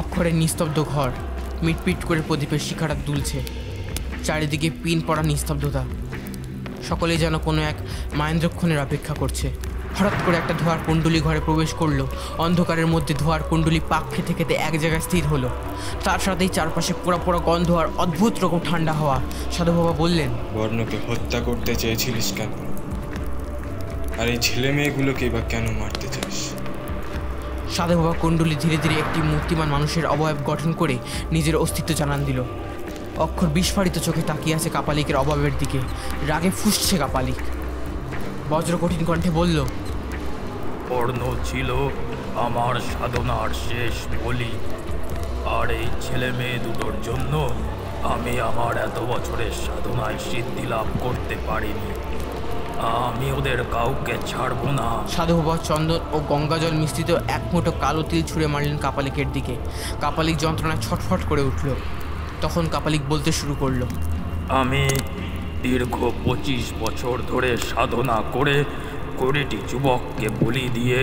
অক্ষরের নিস্তব্ধ ঘর, মিটপিট করে প্রদীপের শিখাটা দুলছে। চারিদিকে পিন পড়া নিস্তব্ধতা, সকলেই যেন কোনো এক মাহেন্দ্রক্ষণের অপেক্ষা করছে। হঠাৎ করে একটা ধোঁয়ার কুণ্ডলী ঘরে প্রবেশ করলো। অন্ধকারের মধ্যে ধোঁয়ার কুণ্ডলী পাক খেতে খেতে এক জায়গায় স্থির হলো। তার সাথেই চারপাশে পোড়া পোড়া গন্ধ আর অদ্ভুত রকম ঠান্ডা হাওয়া। সাধু বাবা বললেন, বর্ণকে হত্যা করতে চেয়েছিলিস কেন? আর এই ছেলে মেয়েগুলোকে বা কেন মারতে চাস? সাধু বাবা কুণ্ডলী ধীরে ধীরে একটি মূর্তিমান মানুষের অবয়ব গঠন করে নিজের অস্তিত্ব জানান দিল। অক্ষর বিস্ফারিত চোখে তাকিয়ে আছে কাপালিকের অবয়বের দিকে। রাগে ফুঁসছে কাপালিক। বজ্রকঠিন কণ্ঠে বলল, বর্ণ ছিল আমার সাধনার শেষ বলি, আর এই ছেলে মেয়ে দুটোর জন্য আমি আমার এত বছরের সাধনায় সিদ্ধি লাভ করতে পারিনি। আমি ওদের কাউকে ছাড়বো না। সাধু বাবা চন্দন ও গঙ্গাজল মিশ্রিত এক মুঠো কালো তিল ছুঁড়ে মারলেন কাপালিকের দিকে। কাপালিক যন্ত্রণায় ছটফট করে উঠল। তখন কাপালিক বলতে শুরু করলো, আমি দীর্ঘ 25 বছর ধরে সাধনা করে 20টি যুবককে বলি দিয়ে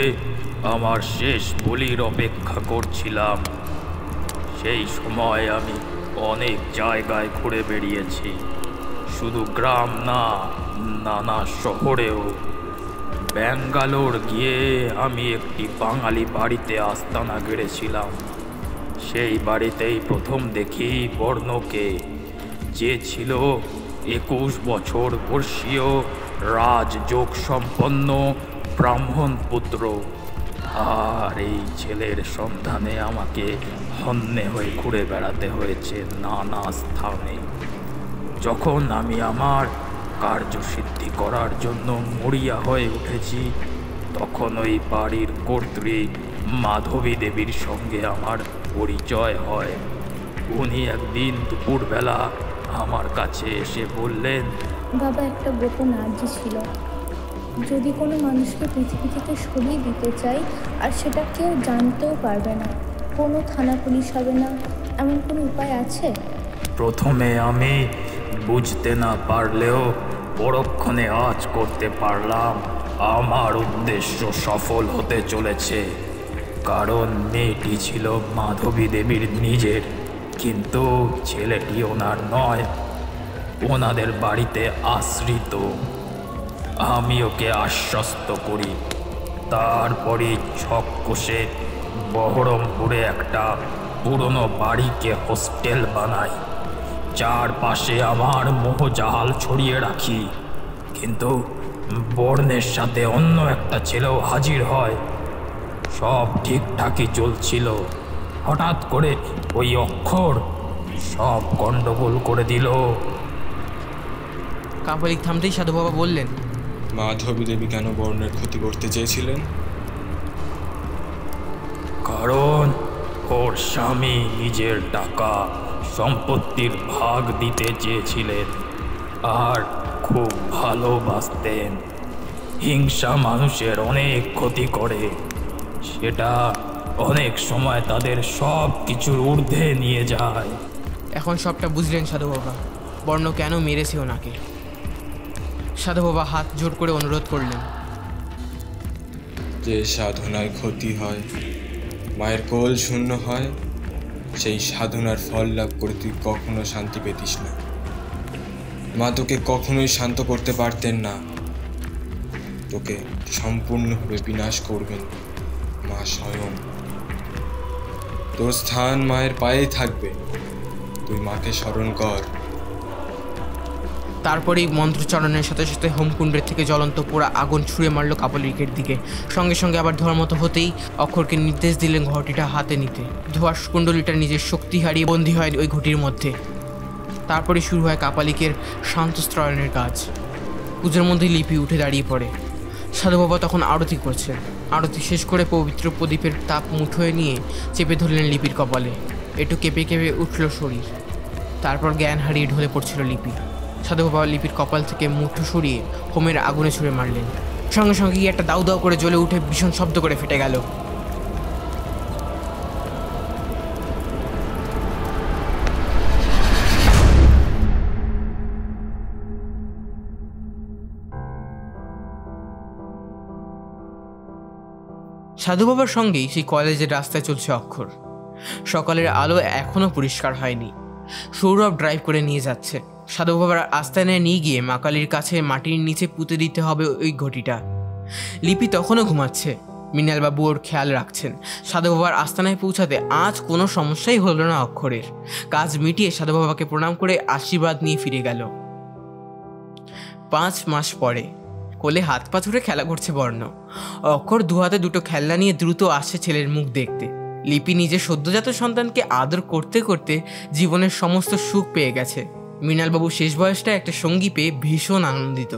আমার শেষ বলির অপেক্ষা করছিলাম। সেই সময় আমি অনেক জায়গায় ঘুরে বেরিয়েছি, শুধু গ্রাম না, নানা শহরেও। ব্যাঙ্গালোর গিয়ে আমি একটি বাঙালি বাড়িতে আস্তানা গেড়েছিলাম। সেই বাড়িতেই প্রথম দেখি বর্ণকে, যে ছিল 21 বছর বর্ষীয় রাজযোগ সম্পন্ন ব্রাহ্মণ পুত্র। আর এই ছেলের সন্ধানে আমাকে হন্যে হয়ে ঘুরে বেড়াতে হয়েছে নানা স্থানে। যখন আমি আমার কার্যসিদ্ধি করার জন্য মরিয়া হয়ে উঠেছি, তখন ওই বাড়ির কর্ত্রী মাধবী দেবীর সঙ্গে আমার পরিচয় হয়। উনি একদিন দুপুরবেলা আমার কাছে এসে বললেন, বাবা, একটা গোপন আর্জি ছিল। যদি কোনো মানুষকে পৃথিবী থেকে সরিয়ে দিতে চাই, আর সেটা কেউ জানতেও পারবে না, কোনো থানা পুলিশ হবে না, এমন কোনো উপায় আছে? প্রথমে আমি বুঝতে না পারলেও পরক্ষণে আজ করতে পারলাম আমার উদ্দেশ্য সফল হতে চলেছে। কারণ মেয়েটি ছিল মাধবী দেবীর নিজের, কিন্তু ছেলেটি ওনার নয়, ওনাদের বাড়িতে আশ্রিত। আমি ওকে আশ্বস্ত করি। তারপরে ছক কষে বহরমপুরে একটা পুরনো বাড়িকে হোস্টেল বানাই। চারপাশে আমার মোহজাল ছড়িয়ে রাখি, কিন্তু বর্ণের সাথে অন্য একটা ছেলেও হাজির হয়। সব ঠিকঠাকই চলছিল, হঠাৎ করে ওই অক্ষর সব গন্ডগোল করে দিল। কাপালিক থামতেই সাধু বাবা বললেন, মাধবী দেবী কেন বর্ণের ক্ষতি করতে চেয়েছিলেন? কারণ ওর স্বামী নিজের টাকা সম্পত্তির ভাগ দিতে চেয়েছিলেন আর খুব ভালোবাসতেন। হিংসা মানুষের অনেক ক্ষতি করে, সেটা অনেক সময় তাদের সব কিছুর ঊর্ধ্বে নিয়ে যায়। এখন সবটা বুঝলেন সাধু বাবা, বর্ণ কেন মেরেছে ওনাকে। সাধু বাবা হাত জোড় করে অনুরোধ করলেন, যে সাধনায় ক্ষতি হয়, মায়ের কোল শূন্য হয়, সেই সাধনার ফল লাভ করে তুই কখনো শান্তি পেতিস না। মা তোকে কখনোই শান্ত করতে পারতেন না, তোকে সম্পূর্ণভাবে বিনাশ করবেন মা স্বয়ং। তোর স্থান মায়ের পায়েই থাকবে, তুই মাকে স্মরণ কর। তারপরেই মন্ত্রচরণের সাথে সাথে হোমকুণ্ডের থেকে জ্বলন্ত পোড়া আগুন ছুঁড়ে মারল কাপালিকের দিকে। সঙ্গে সঙ্গে আবার ধোয়ার মতো হতেই অক্ষরকে নির্দেশ দিলেন ঘটিটা হাতে নিতে। ধোয়ার কুণ্ডলিটা নিজের শক্তি হারিয়ে বন্দী হয় ওই ঘটির মধ্যে। তারপরে শুরু হয় কাপালিকের শান্তস্ত্রয়নের কাজ। পুজোর মধ্যে লিপি উঠে দাঁড়িয়ে পড়ে। সাধু বাবা তখন আরতি করছেন। আরতি শেষ করে পবিত্র প্রদীপের তাপ মুঠোয় নিয়ে চেপে ধরলেন লিপির কপালে। একটু কেঁপে কেঁপে উঠল শরীর। তারপর জ্ঞান হারিয়ে ঢলে পড়ছিল লিপি। সাধু বাবা লিপির কপাল থেকে মুঠো সরিয়ে হোমের আগুনে ছুঁড়ে মারলেন। সঙ্গে সঙ্গে একটা দাউ দাউ করে জ্বলে উঠে ভীষণ শব্দ করে ফেটে গেল। সাধু বাবার সঙ্গেই সেই কলেজের রাস্তায় চলছে অক্ষর। সকালের আলো এখনো পরিষ্কার হয়নি। সৌরভ ড্রাইভ করে নিয়ে যাচ্ছে। সাধু বাবার আস্তানায় নিয়ে গিয়ে মা কালীর কাছে মাটির নিচে পুঁতে দিতে হবে ওই ঘটিটা। লিপি তখনও ঘুমাচ্ছে। মৃণালবাবু ওর খেয়াল রাখছেন। সাধু বাবার আস্তানায় পৌঁছাতে আজ কোনো সমস্যাই হলো না অক্ষরের। কাজ মিটিয়ে সাধু বাবাকে প্রণাম করে আশীর্বাদ নিয়ে ফিরে গেল। 5 মাস পরে কোলে হাত পা ধরে খেলা করছে বর্ণ। অক্ষর দু হাতে দুটো খেলনা নিয়ে দ্রুত আসছে ছেলের মুখ দেখতে। লিপি নিজের সদ্যজাত সন্তানকে আদর করতে করতে জীবনের সমস্ত সুখ পেয়ে গেছে। মৃণালবাবু শেষ বয়সটা একটা সঙ্গী পেয়ে ভীষণ আনন্দিত।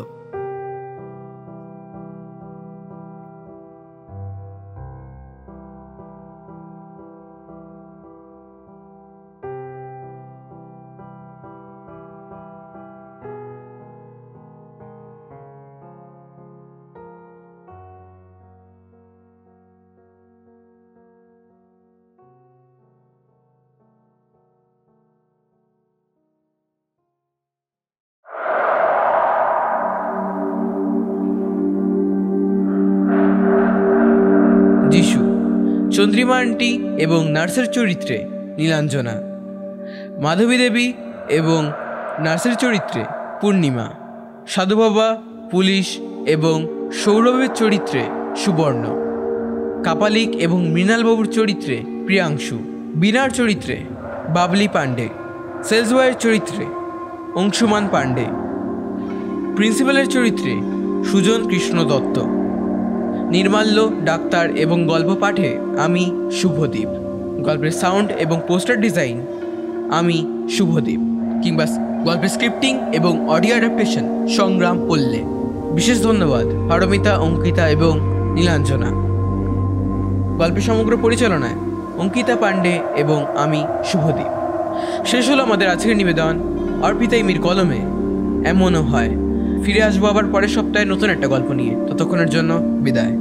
যিশু, চন্দ্রিমা আন্টি এবং নার্সের চরিত্রে নীলাঞ্জনা, মাধবী দেবী এবং নার্সের চরিত্রে পূর্ণিমা, সাধু বাবা, পুলিশ এবং সৌরভের চরিত্রে সুবর্ণ, কাপালিক এবং মৃণালবাবুর চরিত্রে প্রিয়াংশু, বীণার চরিত্রে বাবলি পাণ্ডে, সেলসবয়ের চরিত্রে অংশুমান পাণ্ডে, প্রিন্সিপালের চরিত্রে সুজন কৃষ্ণ দত্ত, নির্মাল্য ডাক্তার এবং গল্প পাঠে আমি শুভদীপ, গল্পের সাউন্ড এবং পোস্টার ডিজাইন আমি শুভদীপ, কিংবা গল্পের স্ক্রিপ্টিং এবং অডিও অ্যাডাপ্টেশন সংগ্রাম পল্লে। বিশেষ ধন্যবাদ পারমিতা, অঙ্কিতা এবং নীলাঞ্জনা। গল্পের সমগ্র পরিচালনায় অঙ্কিতা পাণ্ডে এবং আমি শুভদীপ। শেষ হলো আমাদের আজকের নিবেদন অর্পিতা ইমির কলমে এমনও হয়। ফিরে আসবো আবার পরের সপ্তাহে নতুন একটা গল্প নিয়ে। ততক্ষণের জন্য বিদায়।